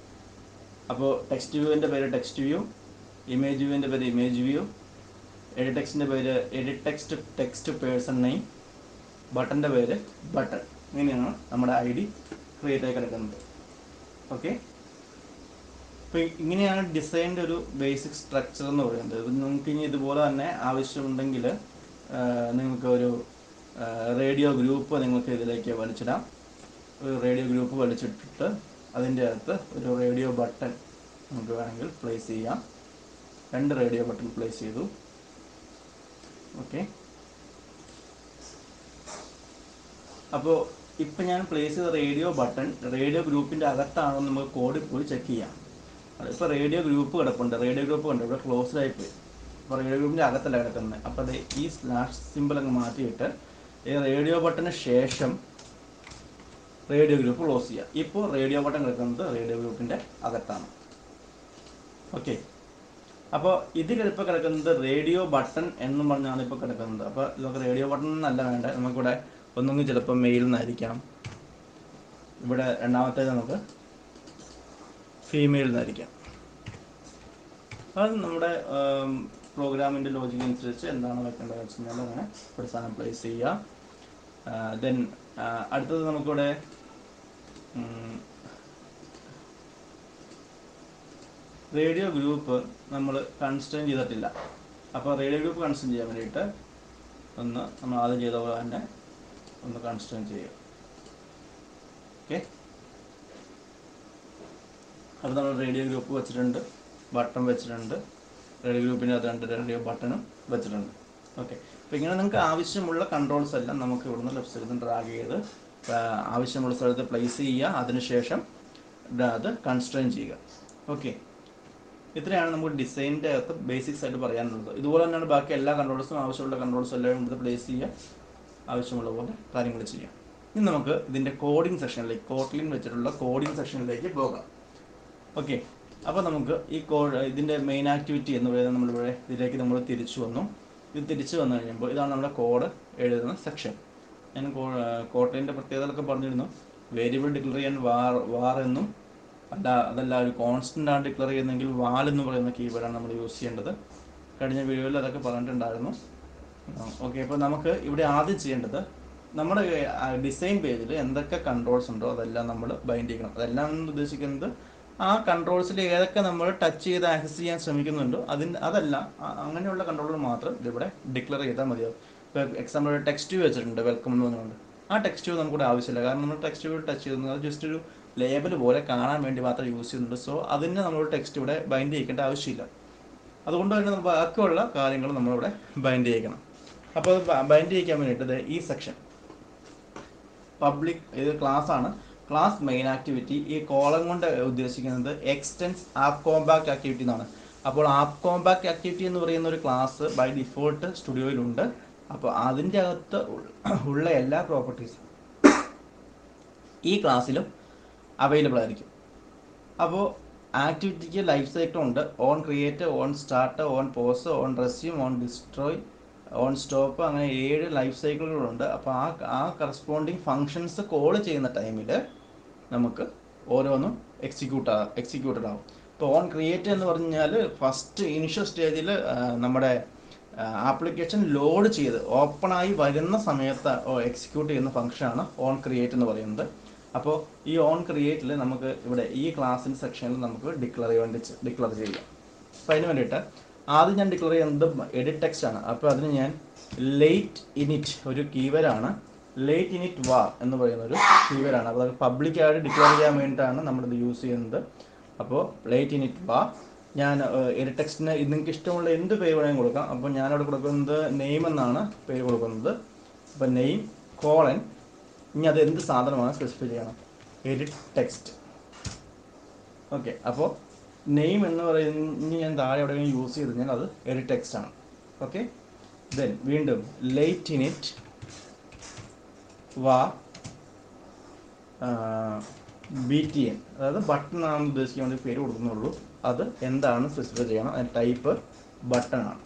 അപ്പോൾ ടെക്സ്റ്റ് വ്യൂവിൻ്റെ പേര് ടെക്സ്റ്റ് വ്യൂ, ഇമേജ് വ്യൂവിൻ്റെ പേര് ഇമേജ് വ്യൂ, എഡിറ്റ് ടെക്സ്റ്റിൻ്റെ പേര് എഡിറ്റ് ടെക്സ്റ്റ് പേഴ്സൺ നെയിം, ബട്ടൻ്റെ പേര് ബട്ടൺ. ഇങ്ങനെയാണ് നമ്മുടെ ഐ ഡി ക്രിയേറ്റ് ആയി കിടക്കുന്നത്. ഓക്കെ, അപ്പോൾ ഇങ്ങനെയാണ് ഡിസൈൻ്റെ ഒരു ബേസിക് സ്ട്രക്ചർ എന്ന് പറയുന്നത്. നിങ്ങൾക്ക് ഇനി ഇതുപോലെ തന്നെ ആവശ്യമുണ്ടെങ്കിൽ നിങ്ങൾക്ക് ഒരു റേഡിയോ ഗ്രൂപ്പ് നിങ്ങൾക്ക് ഇതിലേക്ക് വലിച്ചിടാം. ഒരു റേഡിയോ ഗ്രൂപ്പ് വലിച്ചിട്ടിട്ട് അതിൻ്റെ അകത്ത് ഒരു റേഡിയോ ബട്ടൺ നമുക്ക് വേണമെങ്കിൽ പ്ലേസ് ചെയ്യാം. 2 റേഡിയോ ബട്ടൺ പ്ലേസ് ചെയ്തു. ഓക്കെ, അപ്പോൾ ഇപ്പം ഞാൻ പ്ലേസ് ചെയ്ത റേഡിയോ ബട്ടൺ റേഡിയോ ഗ്രൂപ്പിൻ്റെ അകത്താണോ നമുക്ക് കോഡ് പോയി ചെക്ക് ചെയ്യാം. ഇപ്പോൾ റേഡിയോ ഗ്രൂപ്പ് കിടപ്പുണ്ട്, റേഡിയോ ഗ്രൂപ്പ് കണ്ടു ഇവിടെ ക്ലോസ്ഡ് ആയി പോയി. അപ്പോൾ റേഡിയോ ഗ്രൂപ്പിൻ്റെ അകത്തല്ല കിടക്കുന്നത്. അപ്പോൾ അത് ഈ സ്ലാഷ് സിമ്പിൾ അങ്ങ് മാറ്റിയിട്ട് ഈ റേഡിയോ ബട്ടന് ശേഷം റേഡിയോ ഗ്രൂപ്പ് ക്ലോസ് ചെയ്യുക. ഇപ്പോൾ റേഡിയോ ബട്ടൺ കിടക്കുന്നത് റേഡിയോ ഗ്രൂപ്പിൻ്റെ അകത്താണ്. ഓക്കെ, അപ്പോൾ ഇതിൽ ഇപ്പോൾ കിടക്കുന്നത് റേഡിയോ ബട്ടൺ എന്നും പറഞ്ഞാണ് ഇപ്പോൾ കിടക്കുന്നത്. അപ്പോൾ നമുക്ക് റേഡിയോ ബട്ടൺ എന്നല്ല വേണ്ട, നമുക്കിവിടെ ഒന്നെങ്കിൽ ചിലപ്പോൾ മെയിൽ നിന്നായിരിക്കാം, ഇവിടെ രണ്ടാമത്തേത് നമുക്ക് ഫീമെയിൽ നിന്നായിരിക്കാം. അത് നമ്മുടെ പ്രോഗ്രാമിൻ്റെ ലോജിക് അനുസരിച്ച് എന്താണ് വെക്കേണ്ടത് വെച്ച് കഴിഞ്ഞാൽ അങ്ങനെ ഒരു സാധനം പ്ലേസ് ചെയ്യുക. ദെൻ അടുത്തത് നമുക്കിവിടെ റേഡിയോ ഗ്രൂപ്പ് നമ്മൾ കൺസ്ട്രെയിൻ ചെയ്തിട്ടില്ല. അപ്പോൾ റേഡിയോ ഗ്രൂപ്പ് കൺസ്ട്രെയിൻ ചെയ്യാൻ വേണ്ടിയിട്ട് നമ്മൾ ആദ്യം ചെയ്ത പോലെ തന്നെ ഒന്ന് കൺസ്ട്രെയിൻ ചെയ്യുക. ഓക്കെ, അപ്പോൾ നമ്മൾ റേഡിയോ ഗ്രൂപ്പ് വെച്ചിട്ടുണ്ട്, ബട്ടൺ വെച്ചിട്ടുണ്ട്, റേഡിയോ ഗ്രൂപ്പിൻ്റെ അത് 2 റേഡിയോ ബട്ടണും വെച്ചിട്ടുണ്ട്. ഓക്കെ, അപ്പോൾ ഇങ്ങനെ നിങ്ങൾക്ക് ആവശ്യമുള്ള കൺട്രോൾസ് എല്ലാം നമുക്ക് ഇവിടുന്ന് ലെഫ്റ്റ് സൈഡിൽ നിന്ന് ഡ്രാഗ് ചെയ്ത് ആവശ്യമുള്ള സ്ഥലത്ത് പ്ലേസ് ചെയ്യുക. അതിനുശേഷം അത് കൺസ്ട്രെയിൻ ചെയ്യുക. ഓക്കെ, ഇത്രയാണ് നമുക്ക് ഡിസൈനിൻ്റെ അകത്ത് ബേസിക്സ് ആയിട്ട് പറയാനുള്ളത്. ഇതുപോലെ തന്നെയാണ് ബാക്കി എല്ലാ കൺട്രോൾസും, ആവശ്യമുള്ള കൺട്രോൾസും എല്ലാം ഇവിടുത്തെ പ്ലേസ് ചെയ്യുക, ആവശ്യമുള്ള പോലെ കാര്യങ്ങൾ ചെയ്യാം. ഇനി നമുക്ക് ഇതിൻ്റെ കോഡിംഗ് സെക്ഷനിലേക്ക്, കോട്ട്ലിൻ വെച്ചിട്ടുള്ള കോഡിംഗ് സെക്ഷനിലേക്ക് പോകാം. ഓക്കെ, അപ്പോൾ നമുക്ക് ഈ ഇതിൻ്റെ മെയിൻ ആക്ടിവിറ്റി എന്ന് പറയുന്നത് നമ്മളിവിടെ ഇതിലേക്ക് നമ്മൾ തിരിച്ചു വന്നു. ഇത് തിരിച്ചു വന്നു കഴിയുമ്പോൾ ഇതാണ് നമ്മുടെ കോഡ് എഴുതുന്ന സെക്ഷൻ. ഞാൻ കോട്ട്ലിൻ്റെ പ്രത്യേകതകളൊക്കെ പറഞ്ഞിരുന്നു. വേരിയബിൾ ഡിക്ലെയർ ചെയ്യാൻ വാർ എന്നും അതല്ല ഒരു കോൺസ്റ്റൻ്റ് ആണ് ഡിക്ലെയർ ചെയ്യുന്നതെങ്കിൽ വാൽ എന്ന് പറയുന്ന കീവേഡാണ് നമ്മൾ യൂസ് ചെയ്യേണ്ടത്. കഴിഞ്ഞ വീഡിയോയിൽ അതൊക്കെ പറഞ്ഞിട്ടുണ്ടായിരുന്നു. ഓക്കെ, അപ്പോൾ നമുക്ക് ഇവിടെ ആദ്യം ചെയ്യേണ്ടത് നമ്മുടെ ഡിസൈൻ പേജിൽ എന്തൊക്കെ കൺട്രോൾസ് ഉണ്ടോ അതെല്ലാം നമ്മൾ ബൈൻഡ് ചെയ്യണം. അതെല്ലാം ഉദ്ദേശിക്കുന്നത് ആ കൺട്രോൾസിൽ ഏതൊക്കെ നമ്മൾ ടച്ച് ചെയ്ത് ആക്സസ് ചെയ്യാൻ ശ്രമിക്കുന്നുണ്ടോ അതെല്ലാം അങ്ങനെയുള്ള കൺട്രോളുകൾ മാത്രം ഇതിവിടെ ഡിക്ലെയർ ചെയ്താൽ മതിയാവും. ഇപ്പോൾ എക്സാമ്പിൾ ടെക്സ്റ്റ് വ്യൂ വെച്ചിട്ടുണ്ട് വെൽക്കം എന്ന് പറഞ്ഞുകൊണ്ട്. ആ ടെക്സ്റ്റ് വ്യൂ നമുക്കിവിടെ ആവശ്യമില്ല, കാരണം നമ്മൾ ടെക്സ്റ്റ് വ്യൂ ടച്ച് ചെയ്യുന്നത് അത് ജസ്റ്റ് ഒരു ലേബൽ പോലെ കാണാൻ വേണ്ടി മാത്രം യൂസ് ചെയ്യുന്നുണ്ട്. സോ അതിന് നമ്മളൊരു ടെക്സ്റ്റ് ഇവിടെ ബൈൻഡ് ചെയ്യേണ്ട ആവശ്യമില്ല. അതുകൊണ്ട് തന്നെ ബാക്കിയുള്ള കാര്യങ്ങൾ നമ്മളിവിടെ ബൈൻഡ് ചെയ്യിക്കണം. അപ്പോൾ അത് ബൈൻഡ് ചെയ്യിക്കാൻ വേണ്ടിയിട്ട് ഈ സെക്ഷൻ പബ്ലിക്, ഇത് ക്ലാസ് ആണ്, ക്ലാസ് മെയിൻ ആക്ടിവിറ്റി. ഈ കോളം കൊണ്ട് ഉദ്ദേശിക്കുന്നത് എക്സ്റ്റെൻസ് ആപ്പ് കോമ്പാക്ട് ആക്ടിവിറ്റി എന്നാണ്. അപ്പോൾ ആപ്പ് കോമ്പാക്ട് ആക്ടിവിറ്റി എന്ന് പറയുന്ന ഒരു ക്ലാസ് ബൈ ഡിഫോൾട്ട് സ്റ്റുഡിയോയിലുണ്ട്. അപ്പോൾ അതിൻ്റെ അകത്ത് ഉള്ള എല്ലാ പ്രോപ്പർട്ടീസും ഈ ക്ലാസ്സിലും അവൈലബിൾ ആയിരിക്കും. അപ്പോൾ ആക്ടിവിറ്റിക്ക് ലൈഫ് സൈക്കിൾ ഉണ്ട്. On create, on start, on pause, on resume, on destroy, on stop, അങ്ങനെ 7 ലൈഫ് സൈക്കിളുകളുണ്ട്. അപ്പോൾ ആ കറസ്പോണ്ടിങ് ഫങ്ഷൻസ് കോൾ ചെയ്യുന്ന ടൈമിൽ നമുക്ക് ഓരോന്നും എക്സിക്യൂട്ടഡ് ആവും. ഇപ്പോൾ ഓൺ ക്രിയേറ്റ് എന്ന് പറഞ്ഞാൽ ഫസ്റ്റ് ഇനിഷ്യൽ സ്റ്റേജിൽ നമ്മുടെ ആപ്ലിക്കേഷൻ ലോഡ് ചെയ്ത് ഓപ്പണായി വരുന്ന സമയത്ത് എക്സിക്യൂട്ട് ചെയ്യുന്ന ഫംഗ്ഷനാണ് ഓൺ ക്രിയേറ്റ് എന്ന് പറയുന്നത്. അപ്പോൾ ഈ ഓൺ ക്രിയേറ്റിൽ നമുക്ക് ഇവിടെ ഈ ക്ലാസ്സിൻ്റെ സെക്ഷനിൽ നമുക്ക് ഡിക്ലെയർ ചെയ്യാം. അപ്പോൾ അതിന് വേണ്ടിയിട്ട് ആദ്യം ഞാൻ ഡിക്ലെയർ ചെയ്യുന്നത് എഡിറ്റ് ടെക്സ്റ്റ് ആണ്. അപ്പോൾ അതിന് ഞാൻ ലേറ്റ് ഇനിറ്റ് ഒരു കീവേഡാണ്, ലേറ്റ് ഇനിറ്റ് വാ എന്ന് പറയുന്ന ഒരു കീവേഡാണ്. അപ്പോൾ അത് പബ്ലിക്കായിട്ട് ഡിക്ലെയർ ചെയ്യാൻ വേണ്ടിയിട്ടാണ് നമ്മളിത് യൂസ് ചെയ്യുന്നത്. അപ്പോൾ ലേറ്റ് ഇനിറ്റ് വാ, ഞാൻ എഡിറ്റ് ടെക്സ്റ്റിന് നിങ്ങൾക്ക് ഇഷ്ടമുള്ള എന്ത് പേര് വേണമെങ്കിൽ കൊടുക്കാം. അപ്പോൾ ഞാനവിടെ കൊടുക്കുന്നത് നെയിം എന്നാണ് പേര് കൊടുക്കുന്നത്. അപ്പോൾ നെയിം കോളൻ, ഇനി അത് എന്ത് സാധനമാണ് സ്പെസിഫൈ ചെയ്യണം, എഡിറ്റ് ടെക്സ്റ്റ്. ഓക്കെ, അപ്പോൾ നെയിം എന്ന് പറയുന്ന ഞാൻ താഴെ എവിടെയെങ്കിലും യൂസ് ചെയ്ത് കഴിഞ്ഞാൽ അത് എഡിറ്റ് ടെക്സ്റ്റ് ആണ്. ഓക്കെ, ദെൻ വീണ്ടും ലേറ്റ് ഇനിറ്റ് വാ BTN, അതായത് ബട്ടൺ ആണ് ഉദ്ദേശിക്കാൻ വേണ്ടി പേര് കൊടുക്കുന്നുള്ളൂ. അത് എന്താണ് സ്പെസിഫൈ ചെയ്യണം, അതിൻ്റെ ടൈപ്പ് ബട്ടൺ ആണ്.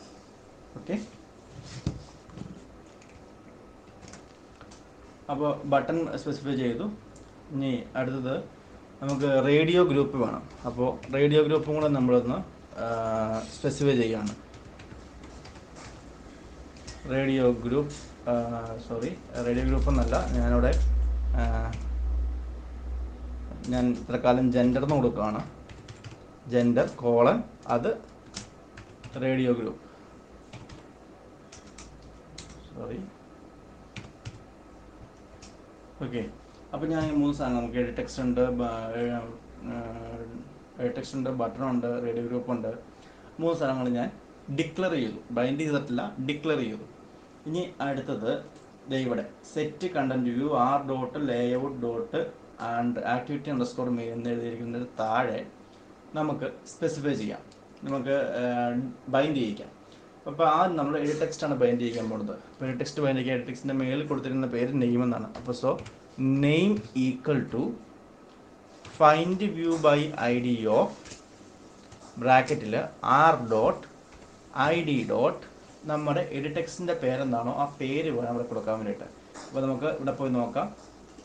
ഓക്കെ, അപ്പോൾ ബട്ടൺ സ്പെസിഫൈ ചെയ്തു. ഇനി അടുത്തത് നമുക്ക് റേഡിയോ ഗ്രൂപ്പ് വേണം. അപ്പോൾ റേഡിയോ ഗ്രൂപ്പും കൂടെ നമ്മളൊന്ന് സ്പെസിഫൈ ചെയ്യുകയാണ്. റേഡിയോ ഗ്രൂപ്പ് എന്നല്ല, ഞാൻ തൽക്കാലം ജെൻഡർ എന്ന് കൊടുക്കുകയാണ്. ജെൻഡർ കോളൻ, അത് റേഡിയോ ഗ്രൂപ്പ്. ഓക്കെ, അപ്പോൾ ഞാൻ 3 സാധനം, നമുക്ക് എഡിറ്റ് ടെക്സ്റ്റ് ഉണ്ട്, ബട്ടൺ ഉണ്ട്, റേഡിയോ ഗ്രൂപ്പ് ഉണ്ട്. 3 സാധനങ്ങൾ ഞാൻ ഡിക്ലെയർ ചെയ്തു, ബൈൻഡ് ചെയ്തിട്ടില്ല, ഡിക്ലെയർ ചെയ്തു. ഇനി അടുത്തത് ഇവിടെ set content view r.layout. And activity underscore main എന്ന് എഴുതിയിരിക്കുന്നതിന് താഴെ നമുക്ക് സ്പെസിഫൈ ചെയ്യാം, നമുക്ക് ബൈൻഡ് ചെയ്യിക്കാം. അപ്പോൾ ആദ്യം നമ്മൾ എഡിറ്റ് ടെക്സ്റ്റാണ് ബൈൻഡ് ചെയ്യാൻ പോകുന്നത്. അപ്പോൾ എഡിറ്റ് ടെക്സ്റ്റ് ബൈൻഡ് ചെയ്യാൻ എഡിറ്റ് ടെക്സ്റ്റിൻ്റെ മേളിൽ കൊടുത്തിരുന്ന പേര് നെയിം എന്നാണ്. അപ്പോൾ name equal to find view by ID of ബ്രാക്കറ്റിൽ r.id. നമ്മുടെ എഡിറ്റ് ടെക്സ്റ്റിൻ്റെ പേരെന്താണോ ആ പേര് വേണം അവിടെ കൊടുക്കാൻ വേണ്ടിയിട്ട്. അപ്പോൾ നമുക്ക് ഇവിടെ പോയി നോക്കാം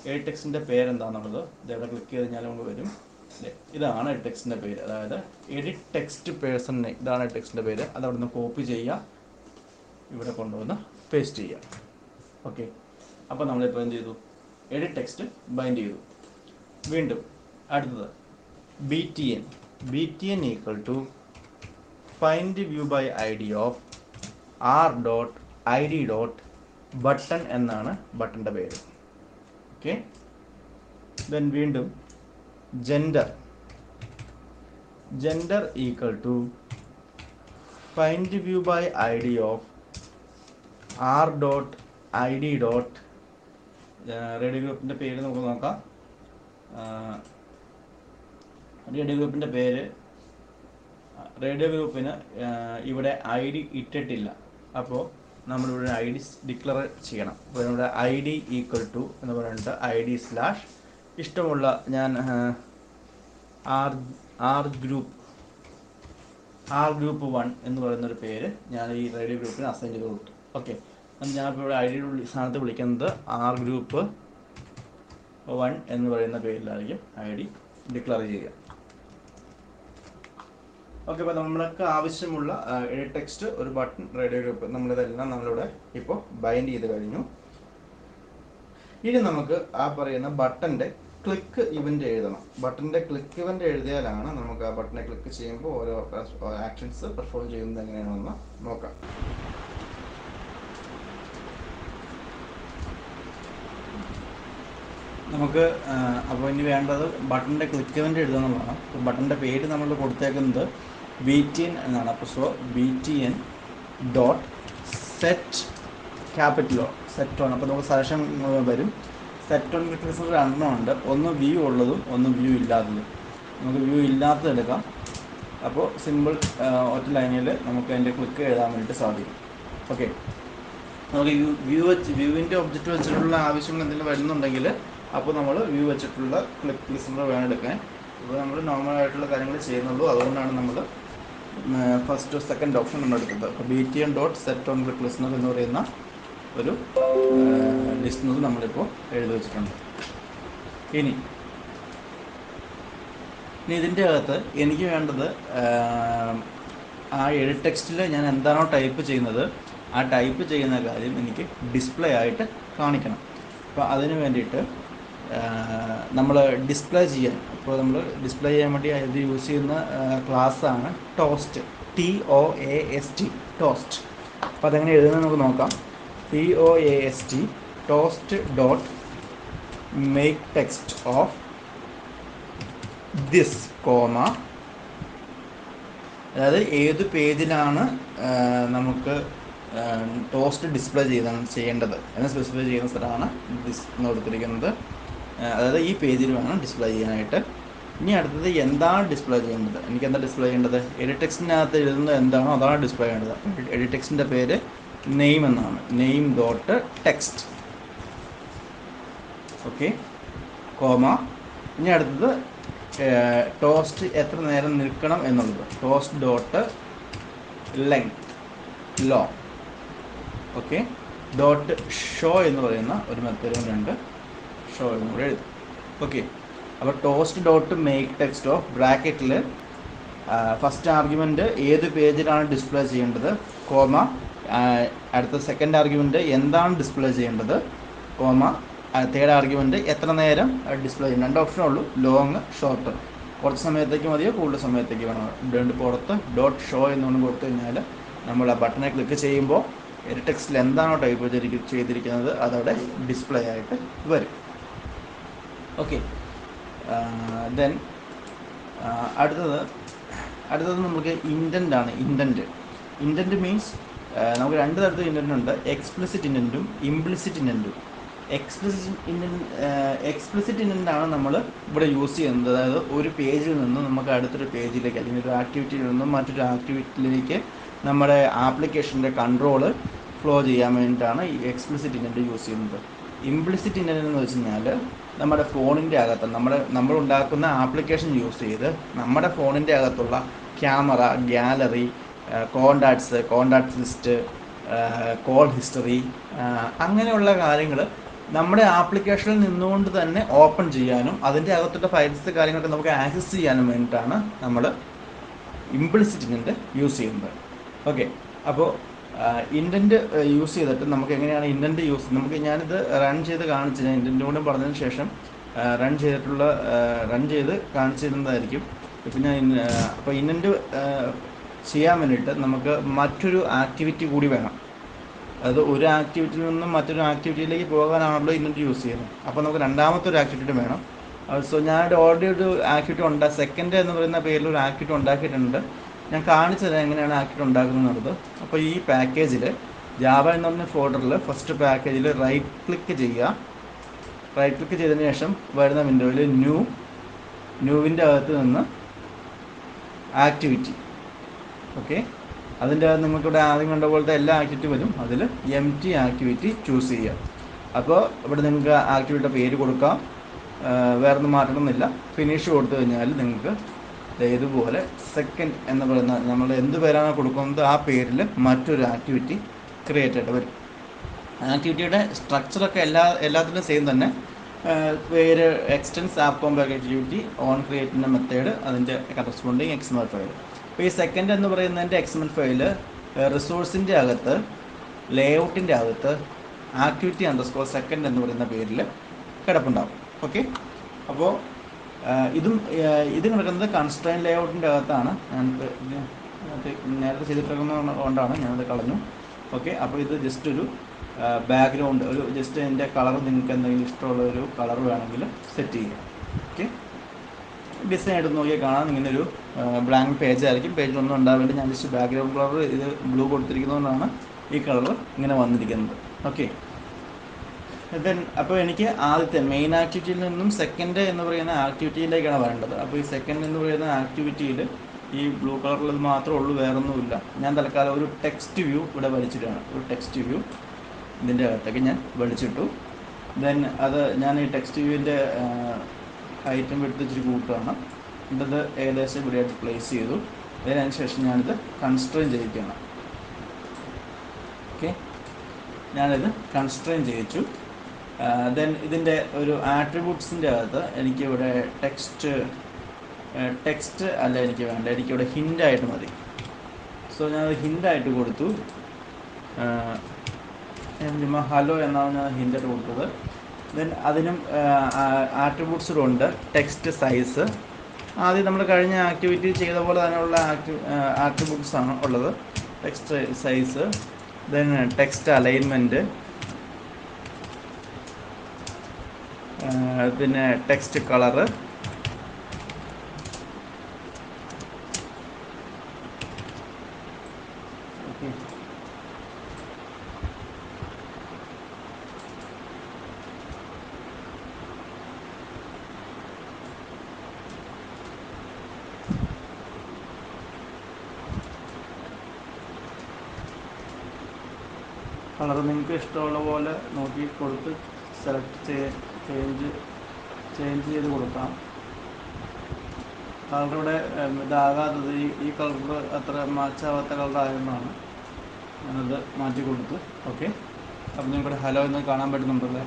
എഡിറ്റ് ടെക്സ്റ്റിൻ്റെ പേരെന്താണെന്നുള്ളത്. ഇതെവിടെ ക്ലിക്ക് ചെയ്ത് കഴിഞ്ഞാൽ നമുക്ക് വരും. ഇതാണ് എഡിറ്റ് ടെക്സ്റ്റിൻ്റെ പേര്, അതായത് എഡിറ്റ് ടെക്സ്റ്റ് പേഴ്സൺ നെയിം, ഇതാണ് എഡിറ്റ് ടെക്സ്റ്റിൻ്റെ പേര്. അത് അവിടെ നിന്ന് കോപ്പി ചെയ്യുക, ഇവിടെ കൊണ്ടുവന്ന് പേസ്റ്റ് ചെയ്യുക. ഓക്കെ, അപ്പോൾ നമ്മളിപ്പോൾ എന്ത് ചെയ്തു, എഡിറ്റ് ടെക്സ്റ്റ് ബൈൻഡ് ചെയ്തു. വീണ്ടും അടുത്തത് BTN equal to find view by ID of r.id. Button എന്നാണ് ബട്ടൻ്റെ പേര്. ഓക്കെ, ദെൻ വീണ്ടും gender equal to find view by ID of r.id. Radio ഗ്രൂപ്പിൻ്റെ പേര് നമുക്ക് നോക്കാം. റേഡിയോ ഗ്രൂപ്പിന് ഇവിടെ ID ഇട്ടിട്ടില്ല. അപ്പോൾ നമ്മളിവിടെ ID ഡിക്ലെയർ ചെയ്യണം. അപ്പോൾ നമ്മുടെ ID ഈക്വൽ ടു എന്ന് പറഞ്ഞിട്ട് ID/ ഇഷ്ടമുള്ള ഞാൻ R ഗ്രൂപ്പ് 1 എന്ന് പറയുന്നൊരു പേര് ഞാൻ ഈ റേഡിയോ ഗ്രൂപ്പിന് അസൈൻ ചെയ്ത് കൊടുത്തു. ഓക്കെ, ഞാനിപ്പോൾ ഇവിടെ ID സ്ഥാനത്ത് വിളിക്കുന്നത് R ഗ്രൂപ്പ് 1 എന്ന് പറയുന്ന പേരിലായിരിക്കും ID ഡിക്ലെയർ ചെയ്യുക. ഓക്കെ, അപ്പോൾ നമ്മൾക്ക് ആവശ്യമുള്ള എഡിറ്റ് ടെക്സ്റ്റ്, ഒരു ബട്ടൺ, റേഡിയോ ഗ്രൂപ്പ്, നമ്മളിതെല്ലാം നമ്മളിവിടെ ഇപ്പോൾ ബൈൻഡ് ചെയ്ത് കഴിഞ്ഞു. ഇനി നമുക്ക് ആ പറയുന്ന ബട്ടൻ്റെ ക്ലിക്ക് ഇവൻ്റ് എഴുതണം. ബട്ടൻ്റെ ക്ലിക്ക് ഇവൻ്റ് എഴുതിയാലാണ് നമുക്ക് ആ ബട്ടനെ ക്ലിക്ക് ചെയ്യുമ്പോൾ ഓരോ ആക്ഷൻസ് പെർഫോം ചെയ്യുന്നത് എങ്ങനെയാണെന്ന് നോക്കാം. നമുക്ക് അപ്പോൾ ഇനി വേണ്ടത് ബട്ടൻ്റെ ക്ലിക്ക് ഇവൻ്റ് എഴുതുന്നതാണ്. ബട്ടൻ്റെ പേര് നമ്മൾ കൊടുത്തേക്കുന്നത് BTN എന്നാണ്. അപ്പോൾ സോ BTN ഡോട്ട് സെറ്റ് ക്യാപിറ്റലോ സെറ്റ് ഓൺ. അപ്പോൾ നമുക്ക് സജഷൻ വരും. സെറ്റ് ഓൺ ക്ലിക്ക് ലിസ്റ്റർ രണ്ടെണ്ണം ഉണ്ട്, ഒന്ന് വ്യൂ ഉള്ളതും ഒന്ന് വ്യൂ ഇല്ലാത്തതും. നമുക്ക് വ്യൂ ഇല്ലാത്തത് എടുക്കാം. അപ്പോൾ സിമ്പിൾ ഒറ്റ ലൈനിൽ നമുക്ക് അതിൻ്റെ ക്ലിക്ക് എഴുതാൻ വേണ്ടിയിട്ട് സാധിക്കും. ഓക്കെ, നമുക്ക് വ്യൂവിൻ്റെ ഒബ്ജക്റ്റ് വെച്ചിട്ടുള്ള ആവശ്യങ്ങൾ എന്തെങ്കിലും വരുന്നുണ്ടെങ്കിൽ അപ്പോൾ നമ്മൾ വ്യൂ വെച്ചിട്ടുള്ള ക്ലിക്ക് ലിസ്റ്റർ വേണം എടുക്കാൻ. ഇപ്പോൾ നമ്മൾ നോർമലായിട്ടുള്ള കാര്യങ്ങൾ ചെയ്യുന്നുള്ളൂ, അതുകൊണ്ടാണ് നമ്മൾ ഫസ്റ്റ് സെക്കൻഡ് ഓപ്ഷൻ നമ്മൾ എടുത്തത്. അപ്പോൾ BTN dot set on click ലിസ്റ്റർ എന്ന് പറയുന്ന ഒരു ലിസ്റ്റർ നമ്മളിപ്പോൾ എഴുതി വെച്ചിട്ടുണ്ട്. ഇനി ഇതിൻ്റെ അകത്ത് എനിക്ക് വേണ്ടത് ആ എഡിറ്റ് ടെക്സ്റ്റിൽ ഞാൻ എന്താണോ ടൈപ്പ് ചെയ്യുന്നത് ആ ടൈപ്പ് ചെയ്യുന്ന കാര്യം എനിക്ക് ഡിസ്പ്ലേ ആയിട്ട് കാണിക്കണം. അപ്പോൾ അതിന് വേണ്ടിയിട്ട് നമ്മൾ ഡിസ്പ്ലേ ചെയ്യാൻ, അപ്പോൾ നമ്മൾ ഡിസ്പ്ലേ ചെയ്യാൻ വേണ്ടി ഇത് യൂസ് ചെയ്യുന്ന ക്ലാസ്സാണ് ടോസ്റ്റ്, TOAST, ടോസ്റ്റ്. അപ്പോൾ അതെങ്ങനെ എഴുതുന്നത് നമുക്ക് നോക്കാം. TOAST toast dot make text of this comma, അതായത് ഏത് പേജിലാണ് നമുക്ക് ടോസ്റ്റ് ഡിസ്പ്ലേ ചെയ്യേണ്ടത് എന്ന് സ്പെസിഫൈ ചെയ്യുന്ന സ്ഥലമാണ് ദിസ് എന്ന് കൊടുത്തിരിക്കുന്നത്. അതായത് ഈ പേജിൽ വേണം ഡിസ്പ്ലേ ചെയ്യാനായിട്ട്. ഇനി അടുത്തത് എന്താണ് ഡിസ്പ്ലേ ചെയ്യേണ്ടത്, എനിക്ക് എന്താ ഡിസ്പ്ലേ ചെയ്യേണ്ടത്, എഡിറ്റ് ടെക്സ്റ്റിനകത്ത് എഴുതുന്നത് എന്താണോ അതാണ് ഡിസ്പ്ലേ ചെയ്യേണ്ടത്. എഡിറ്റ് ടെക്സ്റ്റിൻ്റെ പേര് നെയിം എന്നാണ്, name dot text. Okay, comma. ഇനി അടുത്തത് ടോസ്റ്റ് എത്ര നേരം നിൽക്കണം എന്നുള്ളത്, ടോസ്റ്റ് ഡോട്ട് ലെങ്ത് ലോ. ഓക്കെ, ഡോട്ട് ഷോ എന്ന് പറയുന്ന ഒരു മെത്തേഡ് ഉണ്ട്, ഷോ എന്ന് കൂടെ എഴുതും. ഓക്കെ, അപ്പോൾ toast dot make text of ബ്രാക്കറ്റിൽ ഫസ്റ്റ് ആർഗ്യുമെൻറ്റ് ഏത് പേജിലാണ് ഡിസ്പ്ലേ ചെയ്യേണ്ടത്, കോമ. അടുത്ത സെക്കൻഡ് ആർഗ്യുമെൻറ്റ് എന്താണ് ഡിസ്പ്ലേ ചെയ്യേണ്ടത്, കോമ. തേർഡ് ആർഗ്യുമെൻറ്റ് എത്ര നേരം ഡിസ്പ്ലേ ചെയ്യും. രണ്ട് ഓപ്ഷനേ ഉള്ളൂ, ലോങ് ഷോർട്ട്. കുറച്ച് സമയത്തേക്ക് മതിയോ കൂടുതൽ സമയത്തേക്ക് വേണോ. രണ്ട് പുറത്ത് ഡോട്ട് ഷോ എന്നുകൊണ്ട് കൊടുത്തു കഴിഞ്ഞാൽ നമ്മൾ ആ ബട്ടനെ ക്ലിക്ക് ചെയ്യുമ്പോൾ എഡിറ്റ് ടെക്സ്റ്റിൽ എന്താണോ ടൈപ്പ് ചെയ്തിരിക്കുന്നത് അതവിടെ ഡിസ്പ്ലേ ആയിട്ട് വരും. ഓക്കെ, ദെൻ അടുത്തത് നമുക്ക് ഇൻറ്റൻ്റ് ആണ്. ഇൻറ്റൻറ്റ് മീൻസ് നമുക്ക് രണ്ട് തരത്തിൽ ഇൻറ്റൻ്റ് ഉണ്ട്, എക്സ്പ്ലിസിറ്റ് ഇൻറ്റൻറ്റും ഇംപ്ലിസിറ്റ് ഇൻറ്റൻറ്റും. എക്സ്പ്ലിസിറ്റ് ഇൻറ്റൻ്റ് ആണ് നമ്മൾ ഇവിടെ യൂസ് ചെയ്യുന്നത്. അതായത് ഒരു പേജിൽ നിന്നും നമുക്ക് അടുത്തൊരു പേജിലേക്ക് അല്ലെങ്കിൽ ഒരു ആക്ടിവിറ്റിയിൽ നിന്നും മറ്റൊരു ആക്ടിവിറ്റിയിലേക്ക് നമ്മുടെ ആപ്ലിക്കേഷൻ്റെ കൺട്രോള് ഫ്ലോ ചെയ്യാൻ വേണ്ടിയിട്ടാണ് ഈ എക്സ്പ്ലിസിറ്റ് ഇൻറ്റൻറ്റ് യൂസ് ചെയ്യുന്നത്. ഇംപ്ലിസിറ്റ് ഇൻറ്റൻറ്റ് എന്ന് വെച്ച് കഴിഞ്ഞാൽ നമ്മുടെ ഫോണിൻ്റെ അകത്ത് നമ്മൾ ഉണ്ടാക്കുന്ന ആപ്ലിക്കേഷൻ യൂസ് ചെയ്ത് നമ്മുടെ ഫോണിൻ്റെ അകത്തുള്ള camera, gallery, contacts list, call history, അങ്ങനെയുള്ള കാര്യങ്ങൾ നമ്മുടെ ആപ്ലിക്കേഷനിൽ നിന്നുകൊണ്ട് തന്നെ ഓപ്പൺ ചെയ്യാനും അതിൻ്റെ അകത്തുള്ള ഫയൽസ് കാര്യങ്ങളൊക്കെ നമുക്ക് ആക്സസ് ചെയ്യാനും വേണ്ടിയിട്ടാണ് നമ്മൾ ഇംപ്ലിസിറ്റ് ഇൻറ്റൻറ്റ് യൂസ് ചെയ്യുന്നത്. ഓക്കെ, അപ്പോൾ ഇൻറ്റൻറ്റ് യൂസ് ചെയ്തിട്ട് നമുക്ക് എങ്ങനെയാണ് ഇൻറ്റൻറ്റ് നമുക്ക് ഞാനിത് റൺ ചെയ്ത് കാണിച്ചു, ഞാൻ ഇൻറ്റൻറ്റ് കൂടെ പറഞ്ഞതിന് ശേഷം റൺ ചെയ്ത് കാണിച്ചു തരുന്നതായിരിക്കും. പിന്നെ അപ്പോൾ ഇൻറ്റൻറ്റ് ചെയ്യാൻ വേണ്ടിയിട്ട് നമുക്ക് മറ്റൊരു ആക്ടിവിറ്റി കൂടി വേണം. അത് ഒരു ആക്ടിവിറ്റിയിൽ നിന്നും മറ്റൊരു ആക്ടിവിറ്റിയിലേക്ക് പോകാനാണല്ലോ ഇൻറ്റൻറ്റ് യൂസ് ചെയ്യുന്നത്. അപ്പോൾ നമുക്ക് രണ്ടാമത്തെ ഒരു ആക്ടിവിറ്റി വേണം. സോ ഞാൻ ഓൾറെഡി ഒരു ആക്ടിവിറ്റി സെക്കൻഡ് എന്ന് പറയുന്ന പേരിൽ ഒരു ആക്ടിവിറ്റി ഉണ്ടാക്കിയിട്ടുണ്ട്. ഞാൻ കാണിച്ചു തരാം എങ്ങനെയാണ് ആക്ടിവിറ്റി ഉണ്ടാക്കുന്നത്. അപ്പോൾ ഈ പാക്കേജിൽ ജാവ എന്ന് പറഞ്ഞ ഫോൾഡറിൽ ഫസ്റ്റ് പാക്കേജിൽ റൈറ്റ് ക്ലിക്ക് ചെയ്തതിന് ശേഷം വരുന്ന വിൻഡോയിൽ ന്യൂവിൻ്റെ അകത്ത് നിന്ന് ആക്ടിവിറ്റി. ഓക്കെ, അതിൻ്റെ അകത്ത് നിങ്ങൾക്കിവിടെ ആദ്യം കണ്ട പോലത്തെ എല്ലാ ആക്ടിവിറ്റി വരും. അതിൽ empty ആക്ടിവിറ്റി ചൂസ് ചെയ്യുക. അപ്പോൾ ഇവിടെ നിങ്ങൾക്ക് ആക്ടിവിറ്റിയുടെ പേര് കൊടുക്കാം, വേറൊന്നും മാറ്റണമെന്നില്ല. ഫിനിഷ് കൊടുത്തു കഴിഞ്ഞാൽ നിങ്ങൾക്ക് ഇതുപോലെ സെക്കൻഡ് എന്ന് പറയുന്ന നമ്മൾ എന്ത് പേരാണ് കൊടുക്കുന്നത് ആ പേരിൽ മറ്റൊരു ആക്ടിവിറ്റി ക്രിയേറ്റ് ആയിട്ട് വരും. ആക്ടിവിറ്റിയുടെ സ്ട്രക്ചറൊക്കെ എല്ലാത്തിലും സെയിം തന്നെ. പേര് extends app compat activity, on ക്രിയേറ്റിൻ്റെ മെത്തേഡ്, അതിൻ്റെ കറസ്പോണ്ടിങ് XML ഫയൽ. അപ്പോൾ ഈ സെക്കൻഡ് എന്ന് പറയുന്നതിൻ്റെ XML ഫയൽ റിസോഴ്സിൻ്റെ അകത്ത്, ലേഔട്ടിൻ്റെ അകത്ത് activity_second എന്ന് പറയുന്ന പേരിൽ കിടപ്പുണ്ടാവും. ഓക്കെ, അപ്പോൾ ഇത് കിടക്കുന്നത് കൺസ്ട്രെയിൻ ലേഔട്ടിൻ്റെ അകത്താണ്. ഞാൻ നേരത്തെ ചെയ്തിട്ടിരിക്കുന്നത് കൊണ്ടാണ് ഞാനത് കളഞ്ഞു. ഓക്കെ, അപ്പോൾ ഇത് ജസ്റ്റ് ഒരു ബാക്ക്ഗ്രൗണ്ട്, ഒരു ജസ്റ്റ് അതിൻ്റെ കളർ നിങ്ങൾക്ക് എന്തെങ്കിലും ഇഷ്ടമുള്ള ഒരു കളർ വേണമെങ്കിൽ സെറ്റ് ചെയ്യാം. ഓക്കെ, ഡിസൈൻ എടുത്ത് നോക്കിയാൽ കാണാം ഇങ്ങനെ ഒരു ബ്ലാങ്ക് പേജ് ആയിരിക്കും. പേജിലൊന്നും ഉണ്ടാവേണ്ടി ഞാൻ ജസ്റ്റ് ബാക്ക്ഗ്രൗണ്ട് കളർ ഇത് ബ്ലൂ കൊടുത്തിരിക്കുന്നതുകൊണ്ടാണ് ഈ കളർ ഇങ്ങനെ വന്നിരിക്കുന്നത്. ഓക്കെ, ദെൻ അപ്പോൾ എനിക്ക് ആദ്യത്തെ മെയിൻ ആക്ടിവിറ്റിയിൽ നിന്നും സെക്കൻഡ് എന്ന് പറയുന്ന ആക്ടിവിറ്റിയിലേക്കാണ് വരേണ്ടത്. അപ്പോൾ ഈ സെക്കൻഡ് എന്ന് പറയുന്ന ആക്ടിവിറ്റിയിൽ ഈ ബ്ലൂ കളറിൽ മാത്രമേ ഉള്ളൂ, വേറൊന്നുമില്ല. ഞാൻ തൽക്കാലം ഒരു ടെക്സ്റ്റ് വ്യൂ ഇവിടെ വലിച്ചിട്ടാണ്, ഒരു ടെക്സ്റ്റ് വ്യൂ ഇതിൻ്റെ അകത്തേക്ക് ഞാൻ വലിച്ചിട്ടു. ദെൻ അത് ഞാൻ ഈ ടെക്സ്റ്റ് വ്യൂവിൻ്റെ ഐറ്റം എടുത്ത് ഇച്ചിരി കൂട്ടുകയാണ്. ഇത് ഏകദേശം ഇവിടെയായിട്ട് പ്ലേസ് ചെയ്തു. അതിന് ശേഷം ഞാനിത് കൺസ്ട്രെയിൻ ചെയ്യിക്കുകയാണ്. ഓക്കെ, ഞാനിത് കൺസ്ട്രെയിൻ ചെയ്യിച്ചു. ദെൻ ഇതിൻ്റെ ഒരു ആട്രിബ്യൂട്ട്സിൻ്റെ അകത്ത് എനിക്കിവിടെ ടെക്സ്റ്റ് അല്ല എനിക്ക് വേണ്ട, എനിക്കിവിടെ ഹിൻ്റായിട്ട് മതി. സോ ഞാനത് ഹിൻ്റായിട്ട് കൊടുത്തു. ഹലോ എന്നാണ് ഞാൻ ഹിൻ്റായിട്ട് കൊടുത്തത്. ദെൻ അതിനും ആട്രിബ്യൂട്ട്സിലുണ്ട് ടെക്സ്റ്റ് സൈസ്. ആദ്യം നമ്മൾ കഴിഞ്ഞ ആക്ടിവിറ്റി ചെയ്ത പോലെ തന്നെയുള്ള ആട്രിബ്യൂട്ട്സ് ആണ് ഉള്ളത്. Text size, then text alignment, പിന്നെ ടെക്സ്റ്റ് കളറ്, കളർ നിങ്ങൾക്ക് ഇഷ്ടമുള്ള പോലെ നോക്കി കൊടുത്ത് സെലക്ട് ചേഞ്ച് ചെയ്ത് കൊടുക്കാം. കളറിവിടെ ഇതാകാത്തത് ഈ കളർ അത്ര മാച്ചാവാത്ത കളറായതുകൊണ്ടാണ് ഞാനത് മാറ്റി കൊടുത്ത്. ഓക്കെ, അപ്പോൾ നിങ്ങൾക്കിവിടെ ഹലോ എന്ന് കാണാൻ പറ്റുന്നുണ്ടല്ലേ.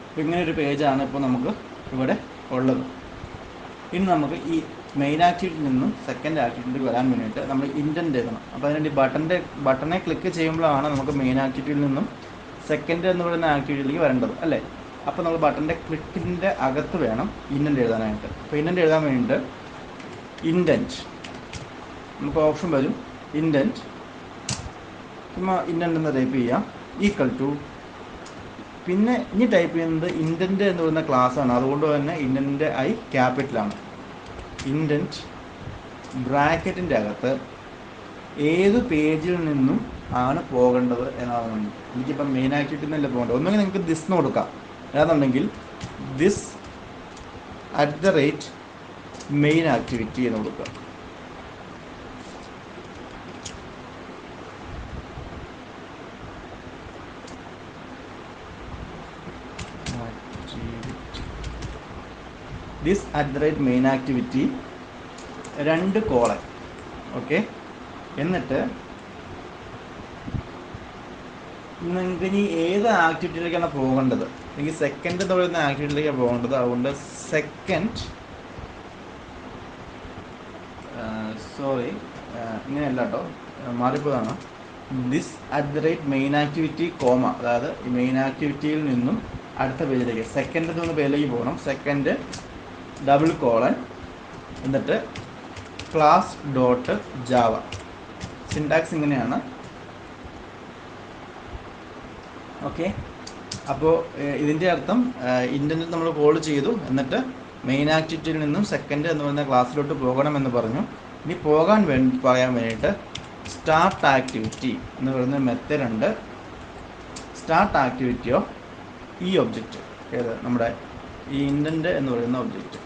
അപ്പോൾ ഇങ്ങനെ ഒരു പേജാണ് ഇപ്പോൾ നമുക്ക് ഇവിടെ ഉള്ളത്. ഇനി നമുക്ക് ഈ മെയിൻ ആക്ടിവിറ്റിയിൽ നിന്നും സെക്കൻഡ് ആക്ടിവിറ്റിയിലേക്ക് വരാൻ വേണ്ടിയിട്ട് നമ്മൾ ഇൻറ്റൻറ്റ് എഴുതണം. അപ്പോൾ അതിനുവേണ്ടി ബട്ടനെ ക്ലിക്ക് ചെയ്യുമ്പോഴാണ് നമുക്ക് മെയിൻ ആക്ടിവിറ്റിയിൽ നിന്നും സെക്കൻഡ് എന്ന് പറയുന്ന ആക്ടിവിറ്റിയിലേക്ക് വരേണ്ടത് അല്ലേ. അപ്പോൾ നമ്മൾ ബട്ടൻ്റെ ക്ലിക്കിൻ്റെ അകത്ത് വേണം ഇൻറ്റൻറ്റ് എഴുതാനായിട്ട്. അപ്പോൾ ഇൻറ്റൻറ്റ് എഴുതാൻ വേണ്ടിയിട്ട് ഇൻറ്റൻറ്റ് നമുക്ക് ഓപ്ഷൻ വരും, ഇൻറ്റൻറ്റ് ചുമ്മാ ഇൻറ്റൻറ്റ് എന്ന് ടൈപ്പ് ചെയ്യാം, ഈക്വൽ ടു, പിന്നെ ഇനി ടൈപ്പ് ചെയ്യുന്നത് ഇൻറ്റൻറ്റ് എന്ന് പറയുന്ന ക്ലാസ്സാണ്, അതുകൊണ്ട് തന്നെ ഇൻറ്റൻറ്റിൻ്റെ ഐ ക്യാപിറ്റലാണ്. ഇൻറ്റൻറ്റ് ബ്രാക്കറ്റിൻ്റെ അകത്ത് ഏത് പേജിൽ നിന്നും ആണ് പോകേണ്ടത് എന്നാണ്. എനിക്കിപ്പം മെയിൻ ആക്ടിവിറ്റി എന്നല്ല പോകേണ്ടത്. ഒന്നുകിൽ നിങ്ങൾക്ക് ദിസ് എന്ന് കൊടുക്കാം, അല്ലാന്നുണ്ടെങ്കിൽ ദിസ് @ മെയിൻ ആക്ടിവിറ്റി എന്ന് കൊടുക്കുക. This @ main activity 2 colon. Okay, എന്നിട്ട് നിങ്ങൾക്ക് ഇനി ഏത് ആക്ടിവിറ്റിയിലേക്കാണ് പോകേണ്ടത്, എനിക്ക് സെക്കൻഡ് എന്ന് പറയുന്ന ആക്ടിവിറ്റിയിലേക്കാണ് പോകേണ്ടത്. അതുകൊണ്ട് സെക്കൻഡ് ഇങ്ങനെയല്ല കേട്ടോ, മാറിപ്പോയതാണ്. ദിസ് @ മെയിൻ ആക്ടിവിറ്റി കോമ, അതായത് ഈ മെയിൻ ആക്ടിവിറ്റിയിൽ നിന്നും അടുത്ത പേജിലേക്ക് സെക്കൻഡ് എന്ന് പറയുന്ന പേജിലേക്ക് പോകണം. സെക്കൻഡ് ഡബിൾ കോളൻ എന്നിട്ട് ക്ലാസ് ഡോട്ട് ജാവ. സിൻടാക്സ് ഇങ്ങനെയാണ്. ഓക്കെ, അപ്പോൾ ഇതിൻ്റെ അർത്ഥം ഇൻറ്റൻറ്റ് നമ്മൾ കോൾ ചെയ്തു, എന്നിട്ട് മെയിൻ ആക്ടിവിറ്റിയിൽ നിന്നും സെക്കൻഡ് എന്ന് പറയുന്ന ക്ലാസ്സിലോട്ട് പോകണമെന്ന് പറഞ്ഞു. ഇനി പോകാൻ പറയാൻ വേണ്ടിയിട്ട് സ്റ്റാർട്ട് ആക്ടിവിറ്റി എന്ന് പറയുന്ന മെത്തേഡ് ഉണ്ട്. സ്റ്റാർട്ട് ആക്ടിവിറ്റിയോ ഈ ഒബ്ജക്റ്റ്, ഏത് നമ്മുടെ ഈ ഇൻറ്റൻറ്റ് എന്ന് പറയുന്ന ഒബ്ജക്റ്റ്.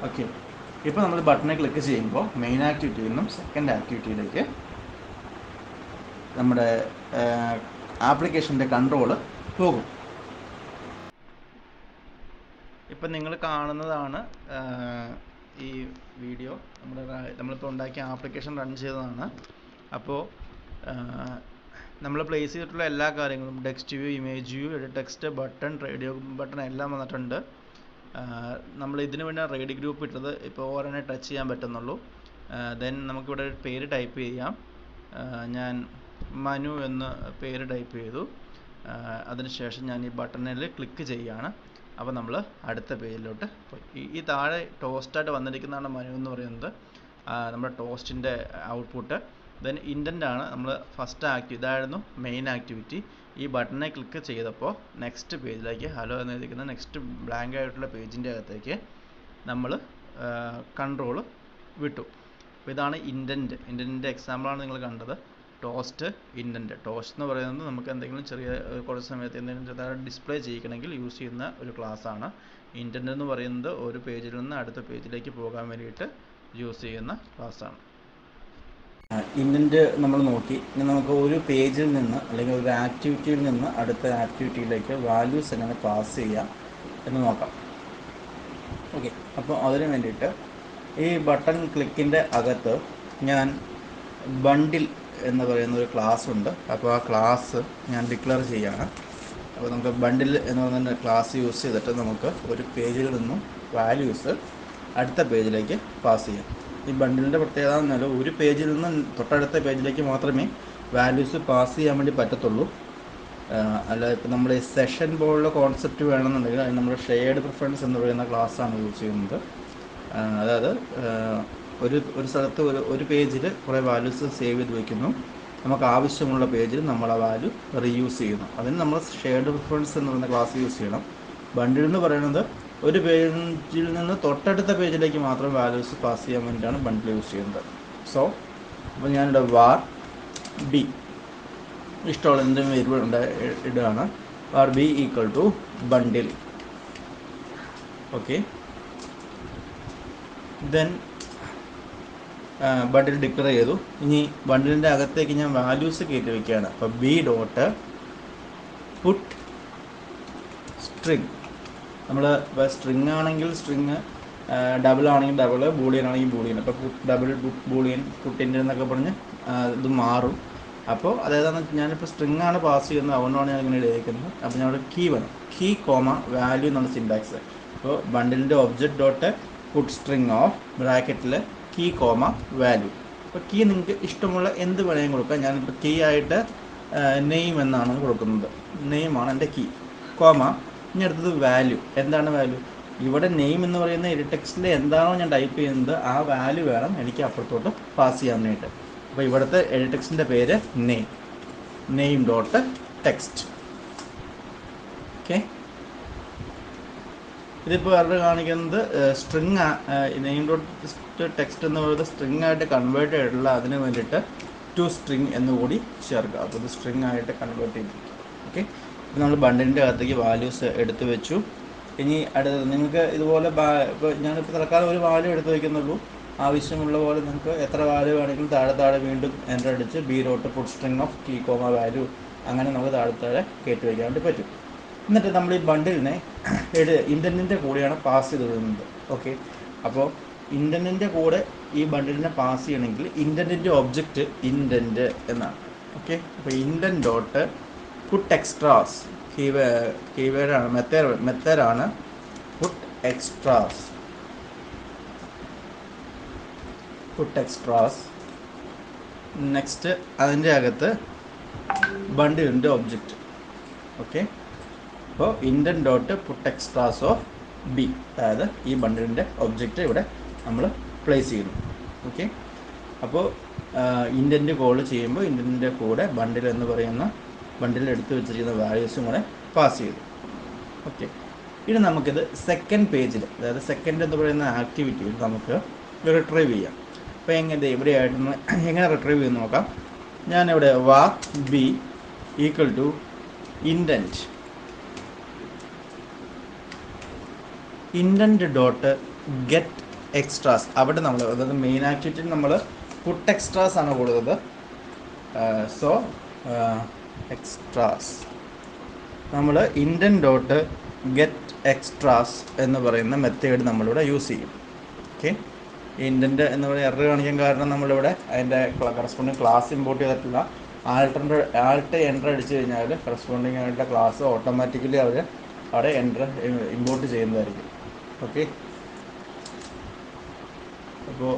ഓക്കെ, ഇപ്പോൾ നമ്മൾ ബട്ടനെ ക്ലിക്ക് ചെയ്യുമ്പോൾ മെയിൻ ആക്ടിവിറ്റിയിൽ നിന്നും സെക്കൻഡ് ആക്ടിവിറ്റിയിലേക്ക് നമ്മുടെ ആപ്ലിക്കേഷൻ്റെ കൺട്രോള് പോകും. ഇപ്പം നിങ്ങൾ കാണുന്നതാണ് ഈ വീഡിയോ. നമ്മളിപ്പോൾ ഉണ്ടാക്കിയ ആപ്ലിക്കേഷൻ റൺ ചെയ്തതാണ്. അപ്പോൾ നമ്മൾ പ്ലേസ് ചെയ്തിട്ടുള്ള എല്ലാ കാര്യങ്ങളും text view, image view, text button, radio button എല്ലാം വന്നിട്ടുണ്ട്. നമ്മൾ ഇതിന് വേണ്ടി റേഡിയോ ഗ്രൂപ്പ് ഇട്ടത്. ഇപ്പോൾ ഓരോന്നെ ടച്ച് ചെയ്യാൻ പറ്റുന്നുള്ളൂ. ദെൻ നമുക്കിവിടെ ഒരു പേര് ടൈപ്പ് ചെയ്യാം. ഞാൻ മനു എന്ന് പേര് ടൈപ്പ് ചെയ്തു. അതിനുശേഷം ഞാൻ ഈ ബട്ടണിൽ ക്ലിക്ക് ചെയ്യുകയാണ്. അപ്പോൾ നമ്മൾ അടുത്ത പേജിലോട്ട് പോയി. ഈ താഴെ ടോസ്റ്റായിട്ട് വന്നിരിക്കുന്നതാണ് മനു എന്ന് പറയുന്നത്, നമ്മുടെ ടോസ്റ്റിൻ്റെ ഔട്ട്പുട്ട്. ദെൻ ഇൻഡൻ്റ് ആണ് നമ്മൾ ഫസ്റ്റ് ആക്ടിവിറ്റി, ഇതായിരുന്നു മെയിൻ ആക്ടിവിറ്റി. ഈ ബട്ടണെ ക്ലിക്ക് ചെയ്തപ്പോൾ നെക്സ്റ്റ് പേജിലേക്ക് ഹലോ എന്ന് എഴുതിക്കുന്ന നെക്സ്റ്റ് ബ്ലാങ്ക് ആയിട്ടുള്ള പേജിൻ്റെ അകത്തേക്ക് നമ്മൾ കൺട്രോൾ വിട്ടു. അപ്പോൾ ഇതാണ് ഇൻഡൻറ്റ്. ഇൻഡൻറ്റിൻ്റെ എക്സാമ്പിളാണ് നിങ്ങൾ കണ്ടത്. Toast indent. ടോസ്റ്റ് എന്ന് പറയുന്നത് നമുക്ക് എന്തെങ്കിലും ചെറിയ കുറച്ച് സമയത്ത് എന്തെങ്കിലും ചെറുതായിട്ട് ഡിസ്പ്ലേ ചെയ്യിക്കണമെങ്കിൽ യൂസ് ചെയ്യുന്ന ഒരു ക്ലാസ്സാണ്. ഇൻഡൻറ്റ് എന്ന് പറയുന്നത് ഒരു പേജിൽ നിന്ന് അടുത്ത പേജിലേക്ക് പോകാൻ വേണ്ടിയിട്ട് യൂസ് ചെയ്യുന്ന ക്ലാസ്സാണ്. ഇൻഡൻറ്റ് നമ്മൾ നോക്കി. ഇനി നമുക്ക് ഒരു പേജിൽ നിന്ന് അല്ലെങ്കിൽ ഒരു ആക്ടിവിറ്റിയിൽ നിന്ന് അടുത്ത ആക്ടിവിറ്റിയിലേക്ക് വാല്യൂസ് എങ്ങനെ പാസ് ചെയ്യാം എന്ന് നോക്കാം. ഓക്കെ, അപ്പോൾ അതിന് വേണ്ടിയിട്ട് ഈ ബട്ടൺ ക്ലിക്കിൻ്റെ അകത്ത് ഞാൻ ബണ്ടിൽ എന്ന് പറയുന്ന ഒരു ക്ലാസ് ഉണ്ട്. അപ്പോൾ ആ ക്ലാസ് ഞാൻ ഡിക്ലെയർ ചെയ്യുകയാണ്. അപ്പോൾ നമുക്ക് ബണ്ടിൽ എന്ന് പറയുന്ന ക്ലാസ് യൂസ് ചെയ്തിട്ട് നമുക്ക് ഒരു പേജിൽ നിന്നും വാല്യൂസ് അടുത്ത പേജിലേക്ക് പാസ് ചെയ്യാം. ഈ ബണ്ടിലിൻ്റെ പ്രത്യേകത എന്നാൽ ഒരു പേജിൽ നിന്ന് തൊട്ടടുത്ത പേജിലേക്ക് മാത്രമേ വാല്യൂസ് പാസ് ചെയ്യാൻ വേണ്ടി പറ്റത്തുള്ളൂ. അല്ല, ഇപ്പോൾ നമ്മൾ ഈ സെഷൻ പോലുള്ള കോൺസെപ്റ്റ് വേണമെന്നുണ്ടെങ്കിൽ അത് നമ്മൾ ഷെയർഡ് പ്രിഫറൻസ് എന്ന് പറയുന്ന ക്ലാസ്സാണ് യൂസ് ചെയ്യുന്നത്. അതായത് ഒരു സ്ഥലത്ത് ഒരു പേജിൽ കുറേ വാല്യൂസ് സേവ് ചെയ്ത് വയ്ക്കുന്നു. നമുക്ക് ആവശ്യമുള്ള പേജിൽ നമ്മൾ ആ വാല്യൂ റീയൂസ് ചെയ്യുന്നു. അതിന് നമ്മൾ ഷെയർഡ് പ്രിഫറൻസ് എന്ന് പറയുന്ന ക്ലാസ് യൂസ് ചെയ്യണം. ബണ്ടിൽ എന്ന് പറയുന്നത് ഒരു പേജിൽ നിന്ന് തൊട്ടടുത്ത പേജിലേക്ക് മാത്രം വാല്യൂസ് പാസ് ചെയ്യാൻ വേണ്ടിയിട്ടാണ് ബണ്ടിൽ യൂസ് ചെയ്യുന്നത്. സോ അപ്പോൾ ഞാനിവിടെ var b ഇഷ്ടമുള്ള എന്തെങ്കിലും വേരിയബിൾ ഇടുകയാണ്. var b equal to bundle. Okay, then bundle declare ചെയ്തു. ഇനി ബണ്ടിലിൻ്റെ അകത്തേക്ക് ഞാൻ വാല്യൂസ് കയറ്റി വയ്ക്കുകയാണ്. അപ്പോൾ b ഡോട്ട് പുട്ട് സ്ട്രിങ്. നമ്മൾ ഇപ്പോൾ സ്ട്രിങ് ആണെങ്കിൽ സ്ട്രിങ്, ഡബിൾ ആണെങ്കിൽ ഡബിൾ, ബൂളിയൻ ആണെങ്കിൽ ബൂളിയൻ. അപ്പോൾ ഡബിൾ ബൂളിയൻ പുട്ടിൻ്റെ എന്നൊക്കെ പറഞ്ഞ് ഇത് മാറും. അപ്പോൾ അതായത് ഞാനിപ്പോൾ സ്ട്രിങ് ആണ് പാസ് ചെയ്യുന്നത്, അതുകൊണ്ടാണ് ഞാൻ ഇങ്ങനെ എഴുതിയിരിക്കുന്നത്. അപ്പോൾ ഞാൻ ഇവിടെ കീ വേണം. കീ കോമ വാല്യൂ എന്നാണ് സിൻടാക്സ്. അപ്പോൾ ബണ്ടിലിൻ്റെ object dot put string of ബ്രാക്കറ്റിൽ കീ കോമ വാല്യൂ. അപ്പോൾ കീ നിങ്ങൾക്ക് ഇഷ്ടമുള്ള എന്ത് വേണമെങ്കിലും കൊടുക്കാം. ഞാനിപ്പോൾ കീ ആയിട്ട് നെയിം എന്നാണ് കൊടുക്കുന്നത്. നെയിമാണ് എൻ്റെ കീ. കോമ ഇനി അടുത്തത് വാല്യൂ. എന്താണ് വാല്യൂ? ഇവിടെ നെയിം എന്ന് പറയുന്ന എഡിറ്റ് ടെക്സ്റ്റിൽ എന്താണോ ഞാൻ ടൈപ്പ് ചെയ്യുന്നത് ആ വാല്യൂ വേണം എനിക്ക് അപ്പുറത്തോട്ട് പാസ് ചെയ്യാനായിട്ട്. അപ്പോൾ ഇവിടുത്തെ എഡിറ്റ് ടെക്സ്റ്റിൻ്റെ പേര് നെയിം ഡോട്ട് ടെക്സ്റ്റ്. ഓക്കെ, ഇതിപ്പോൾ വേറെ കാണിക്കുന്നത് സ്ട്രിങ് നെയിം ഡോട്ട് ടെക്സ്റ്റ് എന്ന് പറയുന്നത് സ്ട്രിങ് ആയിട്ട് കൺവേർട്ട് ചെയ്തിട്ടുള്ള അതിന് വേണ്ടിയിട്ട് ടു സ്ട്രിങ് എന്നുകൂടി ചേർക്കുക. അപ്പോൾ ഇത് സ്ട്രിങ് ആയിട്ട് കൺവേർട്ട് ചെയ്തിരിക്കും. ഓക്കെ, ഇപ്പോൾ നമ്മൾ ബണ്ടിലിൻ്റെ അകത്തേക്ക് വാല്യൂസ് എടുത്തു വെച്ചു. ഇനി അടുത്തത് നിങ്ങൾക്ക് ഇതുപോലെ ഇപ്പോൾ ഞാനിപ്പോൾ തൽക്കാലം ഒരു വാല്യൂ എടുത്ത് വയ്ക്കുന്നുള്ളൂ. ആവശ്യമുള്ള പോലെ നിങ്ങൾക്ക് എത്ര വാല്യൂ വേണമെങ്കിലും താഴെ വീണ്ടും എൻ്റർ അടിച്ച് B dot put string of key comma value അങ്ങനെ നമുക്ക് താഴെ കയറ്റി വയ്ക്കാൻ വേണ്ടി പറ്റും. എന്നിട്ട് നമ്മൾ ഈ ബണ്ടിലിനെ ഇൻഡൻറ്റിൻ്റെ കൂടെയാണ് പാസ് ചെയ്ത് വിടുന്നത്. ഓക്കെ, അപ്പോൾ ഇൻഡൻറ്റിൻ്റെ കൂടെ ഈ ബണ്ടിലിനെ പാസ് ചെയ്യണമെങ്കിൽ ഇൻഡൻറ്റിൻ്റെ ഒബ്ജക്റ്റ് ഇൻഡൻറ്റ് എന്നാണ്. ഓക്കെ, അപ്പോൾ ഇൻഡൻറ്റ് ഡോട്ട് പുട്ട് എക്സ്ട്രാസ് കീവേഡാണ്, മെത്തേഡാണ് പുട്ട് എക്സ്ട്രാസ്. നെക്സ്റ്റ് അതിൻ്റെ അകത്ത് ബണ്ടിലിൻ്റെ ഒബ്ജക്റ്റ്. ഓക്കെ, അപ്പോൾ intent dot put extras of B, അതായത് ഈ ബണ്ടിലിൻ്റെ ഒബ്ജക്റ്റ് ഇവിടെ നമ്മൾ പ്ലേസ് ചെയ്യുന്നു. ഓക്കെ, അപ്പോൾ ഇൻഡൻറ്റ് കോൾ ചെയ്യുമ്പോൾ ഇൻഡൻറ്റിൻ്റെ കൂടെ ബണ്ടിൽ എന്ന് പറയുന്ന ബണ്ടിൽ എടുത്ത് വെച്ചിരിക്കുന്ന വാല്യൂസും കൂടെ പാസ് ചെയ്തു. ഓക്കെ, ഇനി നമുക്കിത് സെക്കൻഡ് പേജിൽ, അതായത് സെക്കൻഡ് എന്ന് പറയുന്ന ആക്ടിവിറ്റിയിൽ നമുക്ക് റിട്രീവ് ചെയ്യാം. അപ്പോൾ ഇവിടെയായിട്ട് എങ്ങനെ റിട്രീവ് ചെയ്യുന്ന നോക്കാം. ഞാനിവിടെ var b equal to intent dot get extras. അവിടെ നമ്മൾ അതായത് മെയിൻ ആക്ടിവിറ്റിയിൽ നമ്മൾ പുട്ട് എക്സ്ട്രാസ് ആണ് കൊടുത്തത്. സോ എക്സ്ട്രാസ് നമ്മൾ ഇൻഡൻറ്റ് ഡോട്ട് ഗെറ്റ് എക്സ്ട്രാസ് എന്ന് പറയുന്ന മെത്തേഡ് നമ്മളിവിടെ യൂസ് ചെയ്യും. ഓക്കെ, ഇൻഡൻറ്റ് എന്ന് പറയുന്ന എറർ കാണിക്കാൻ കാരണം നമ്മളിവിടെ അതിൻ്റെ കറസ്പോണ്ടിങ് ക്ലാസ് ഇമ്പോർട്ട് ചെയ്തിട്ടില്ല. ആൾട്ട് എൻ്റർ അടിച്ചു കഴിഞ്ഞാൽ കറസ്പോണ്ടിങ് ആയിട്ടുള്ള ക്ലാസ് ഓട്ടോമാറ്റിക്കലി അവർ അവിടെ ഇമ്പോർട്ട് ചെയ്യുന്നതായിരിക്കും. ഓക്കെ, അപ്പോൾ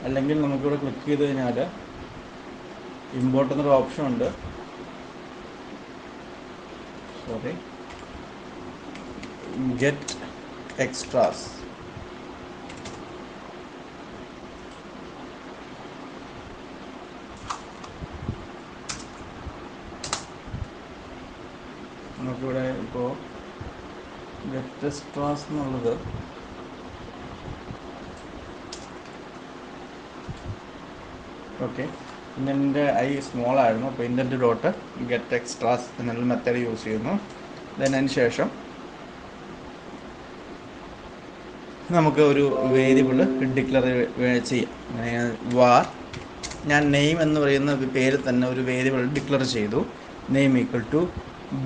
അല്ലെങ്കിൽ നമുക്കിവിടെ ക്ലിക്ക് ചെയ്ത് കഴിഞ്ഞാൽ ഇമ്പോർട്ട് എന്നൊരു ഓപ്ഷൻ ഉണ്ട്. Get extras. നമുക്കിവിടെ ഇപ്പോൾ ഗെറ്റ് സ്ട്രാസ് എന്നുള്ളത് ഓക്കെ, ഇൻഡൻറ്റിൻ്റെ ഐ സ്മോൾ ആയിരുന്നു. അപ്പോൾ ഇൻഡൻറ്റ് ഡോട്ട് ഗെറ്റ് എക്സ്ട്രാസ് എന്നുള്ള മെത്തേഡ് യൂസ് ചെയ്യുന്നു. അതിന് ശേഷം നമുക്ക് ഒരു വേരിയബിൾ ഡിക്ലെയർ ചെയ്യാം. വാർ ഞാൻ നെയിം എന്ന് പറയുന്ന പേര് തന്നെ ഒരു വേരിയബിൾ ഡിക്ലെയർ ചെയ്തു. Name equal to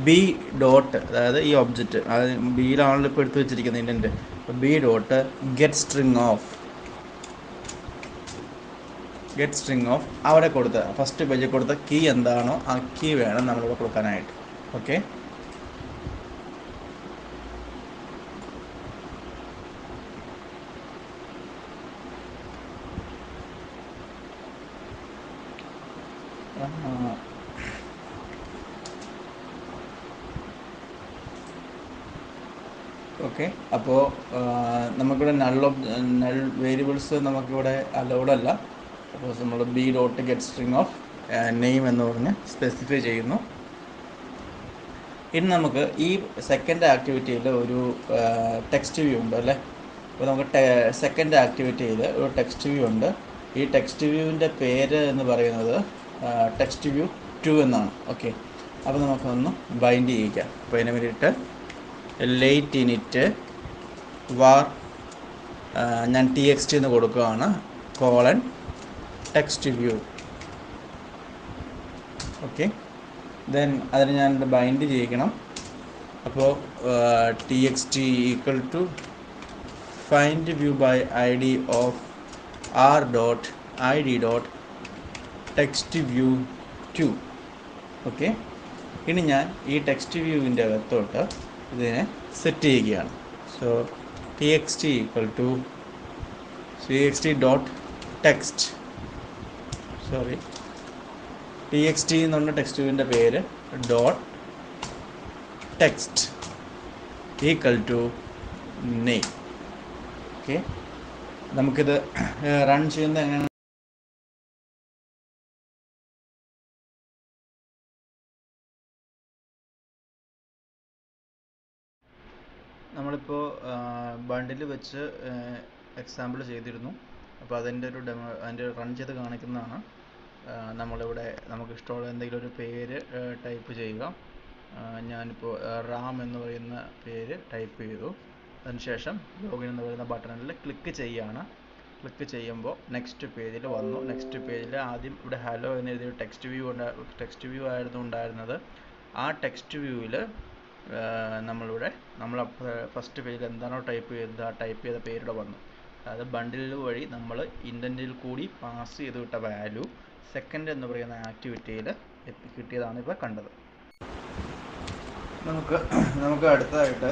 B dot, അതായത് ഈ ഒബ്ജക്റ്റ് അതായത് ബിയിലാണല്ലോ ഇപ്പോൾ എടുത്ത് വെച്ചിരിക്കുന്നത് ഇൻഡൻറ്റ്. അപ്പോൾ B dot get string of അവിടെ കൊടുത്ത ഫസ്റ്റ് പേജിൽ കൊടുത്ത കീ എന്താണോ ആ കീ വേണം നമ്മളിവിടെ കൊടുക്കാനായിട്ട്. Okay, okay. അപ്പോൾ നമുക്കിവിടെ നൾ വേരിയബിൾസ് നമുക്കിവിടെ അലൗഡ് അല്ല. അപ്പോൾ നമ്മൾ B dot get string of name എന്ന് പറഞ്ഞ് സ്പെസിഫൈ ചെയ്യുന്നു. ഇനി നമുക്ക് ഈ സെക്കൻഡ് ആക്ടിവിറ്റിയിൽ ഒരു ടെക്സ്റ്റ് വ്യൂ ഉണ്ട് അല്ലേ. അപ്പോൾ നമുക്ക് സെക്കൻഡ് ആക്ടിവിറ്റിയിൽ ഒരു ടെക്സ്റ്റ് വ്യൂ ഉണ്ട്. ഈ ടെക്സ്റ്റ് വ്യൂവിൻ്റെ പേര് എന്ന് പറയുന്നത് ടെക്സ്റ്റ് വ്യൂ 2 എന്നാണ്. ഓക്കെ, അപ്പോൾ നമുക്കൊന്ന് ബൈൻഡ് ചെയ്യിക്കാം. അപ്പോൾ അതിന് വേണ്ടിയിട്ട് ലേറ്റ് ഇനിറ്റ് വാർ ഞാൻ txt എന്ന് കൊടുക്കുകയാണ് colon text view. Okay, then അതിന് ഞാൻ ബൈൻഡ് ചെയ്യിക്കണം. അപ്പോൾ txt equal to find view by id of r.id.textView2. ഓക്കെ, ഇനി ഞാൻ ഈ ടെക്സ്റ്റ് വ്യൂവിൻ്റെ അകത്തോട്ട് ഇതിനെ സെറ്റ് ചെയ്യുകയാണ്. So txt equal to txt എന്ന് പറഞ്ഞ ടെക്സ്റ്റ് വ്യൂവിൻ്റെ പേര് dot text equal to name. Okay, നമുക്കിത് റൺ ചെയ്യുന്നത് എങ്ങനെ? നമ്മളിപ്പോൾ ബണ്ടിൽ വെച്ച് എക്സാമ്പിൾ ചെയ്തിരുന്നു. അപ്പോൾ അതിൻ്റെ ഒരു ഡെമോ അതിൻ്റെ റൺ ചെയ്ത് കാണിക്കുന്നതാണ്. നമ്മളിവിടെ നമുക്ക് ഇഷ്ടമുള്ള എന്തെങ്കിലും ഒരു പേര് ടൈപ്പ് ചെയ്യുക. ഞാനിപ്പോൾ റാം എന്ന് പറയുന്ന പേര് ടൈപ്പ് ചെയ്തു. അതിനുശേഷം ലോഗിൻ എന്ന് പറയുന്ന ബട്ടണിൽ ക്ലിക്ക് ചെയ്യുകയാണ്. ക്ലിക്ക് ചെയ്യുമ്പോൾ നെക്സ്റ്റ് പേജിൽ വന്നു. നെക്സ്റ്റ് പേജിൽ ആദ്യം ഇവിടെ ഹലോ എന്ന് എഴുതിയ ടെക്സ്റ്റ് വ്യൂ ആയിരുന്നു ഉണ്ടായിരുന്നത്. ആ ടെക്സ്റ്റ് വ്യൂവിൽ നമ്മൾ ഫസ്റ്റ് പേജിൽ എന്താണോ ടൈപ്പ് ചെയ്തത് ആ ടൈപ്പ് ചെയ്ത പേരിവിടെ വന്നു. അതായത് ബണ്ടിൽ വഴി നമ്മൾ ഇൻഡൻറ്റിൽ കൂടി പാസ് ചെയ്ത് വിട്ട വാല്യൂ സെക്കൻഡ് എന്ന് പറയുന്ന ആക്ടിവിറ്റിയിൽ കിട്ടിയതാണ് ഇപ്പോൾ കണ്ടത്. നമുക്ക് അടുത്തതായിട്ട്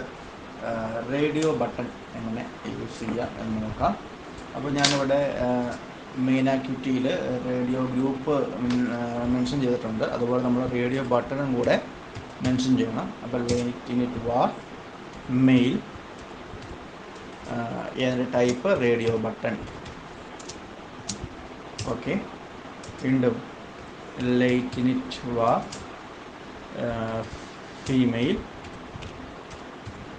റേഡിയോ ബട്ടൺ എങ്ങനെ യൂസ് ചെയ്യാം എന്ന് നോക്കാം. അപ്പോൾ ഞാനിവിടെ മെയിൻ ആക്ടിവിറ്റിയിൽ റേഡിയോ ഗ്രൂപ്പ് മെൻഷൻ ചെയ്തിട്ടുണ്ട്. അതുപോലെ നമ്മൾ റേഡിയോ ബട്ടണും കൂടെ മെൻഷൻ ചെയ്യണം. അപ്പോൾ ലേറ്റ് വാർ മെയിൽ ഏതൊരു ടൈപ്പ് റേഡിയോ ബട്ടൺ. ഓക്കെ, വീണ്ടും ലേറ്റ് വാർ ഫീമെയിൽ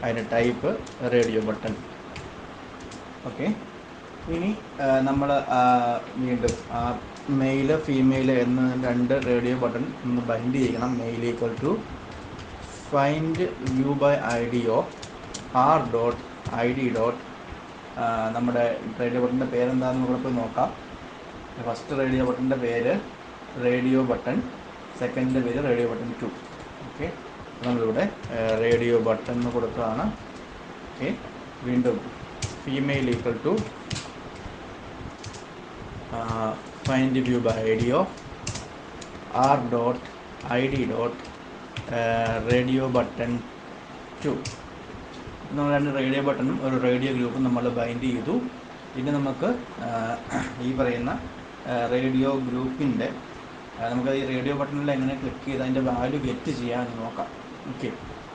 അതിൻ്റെ ടൈപ്പ് റേഡിയോ ബട്ടൺ. ഓക്കെ, ഇനി നമ്മൾ വീണ്ടും മെയിൽ ഫീമെയിൽ എന്ന രണ്ട് റേഡിയോ ബട്ടൺ ഒന്ന് ബൈൻഡ് ചെയ്യണം. Male equal to find view by id of r.id. നമ്മുടെ റേഡിയോ ബട്ടൻ്റെ പേരെന്താണെന്ന് നമുക്ക് പോയി നോക്കാം. ഫസ്റ്റ് റേഡിയോ ബട്ടൻ്റെ പേര് റേഡിയോ ബട്ടൺ, സെക്കൻഡിൻ്റെ പേര് റേഡിയോ ബട്ടൺ 2. ഓക്കെ, നമ്മളിവിടെ റേഡിയോ ബട്ടൺ എന്ന് കൊടുക്കുകയാണ്. ഓക്കെ, വീണ്ടും female equal to find view by id of r.id. Radio button 2. നമ്മൾ രണ്ട് റേഡിയോ ബട്ടണും ഒരു റേഡിയോ ഗ്രൂപ്പും നമ്മൾ ബൈൻഡ് ചെയ്തു. പിന്നെ നമുക്ക് ഈ പറയുന്ന റേഡിയോ ഗ്രൂപ്പിൻ്റെ നമുക്ക് ഈ റേഡിയോ ബട്ടണിൽ എങ്ങനെ ക്ലിക്ക് ചെയ്ത് അതിൻ്റെ വാല്യൂ ഗെറ്റ് ചെയ്യാമെന്ന് നോക്കാം. ഓക്കെ,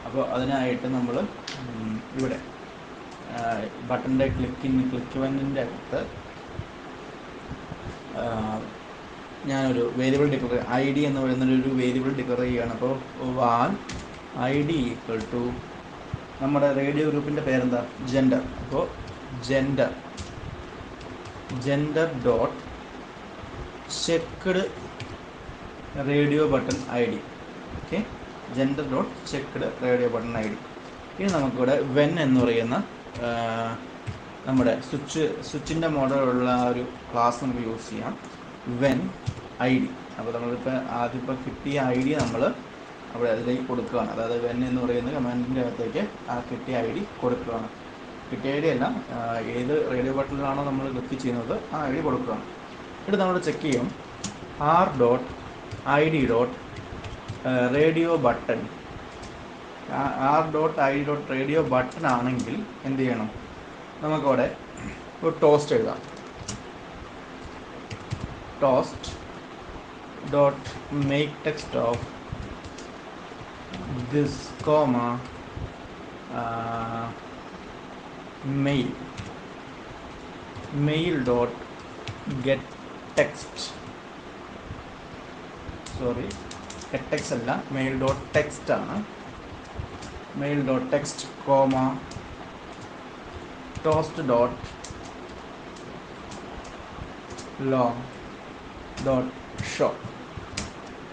അപ്പോൾ അതിനായിട്ട് നമ്മൾ ഇവിടെ ബട്ടൻ്റെ ക്ലിക്ക് അകത്ത് ഞാനൊരു വേരിയബിൾ ഡിക്ലെയർ id എന്ന് പറയുന്നൊരു വേരിയബിൾ ഡിക്ലെയർ ചെയ്യുകയാണ്. അപ്പോൾ വാൽ ID ഈക്വൽ ടു നമ്മുടെ റേഡിയോ ഗ്രൂപ്പിൻ്റെ പേരെന്താ, ജെൻഡർ. അപ്പോൾ gender dot checked radio button ID. Okay, gender dot checked radio button ID. ഇനി നമുക്കിവിടെ വെൻ എന്ന് പറയുന്ന നമ്മുടെ സ്വിച്ചിൻ്റെ മോഡലുള്ള ഒരു ക്ലാസ് നമുക്ക് യൂസ് ചെയ്യാം. When ID. അപ്പോൾ നമ്മളിപ്പോൾ ആദ്യം കിട്ടിയ ID നമ്മൾ അവിടെ അതിലേക്ക് കൊടുക്കുകയാണ്. അതായത് വെൻ എന്ന് പറയുന്ന കമാൻഡിൻ്റെ അകത്തേക്ക് ആ കിട്ടിയ ID കൊടുക്കുകയാണ്. കിട്ടിയ ID അല്ല, ഏത് റേഡിയോ ബട്ടണിലാണോ നമ്മൾ ക്ലിക്ക് ചെയ്യുന്നത് ആ ID കൊടുക്കുകയാണ്. എന്നിട്ട് നമ്മൾ ചെക്ക് ചെയ്യും r.id.radio ബട്ടൺ. r.id.radio ബട്ടൺ ആണെങ്കിൽ എന്ത് ചെയ്യണം, നമുക്കവിടെ ഒരു ടോസ്റ്റ് എഴുതാം. Toast dot make text of this comma male dot get text. Sorry, get text അല്ല, മെയിൽ ഡോട്ട് ടെക്സ്റ്റ് ആണ്. Male dot text comma toast dot long dot show.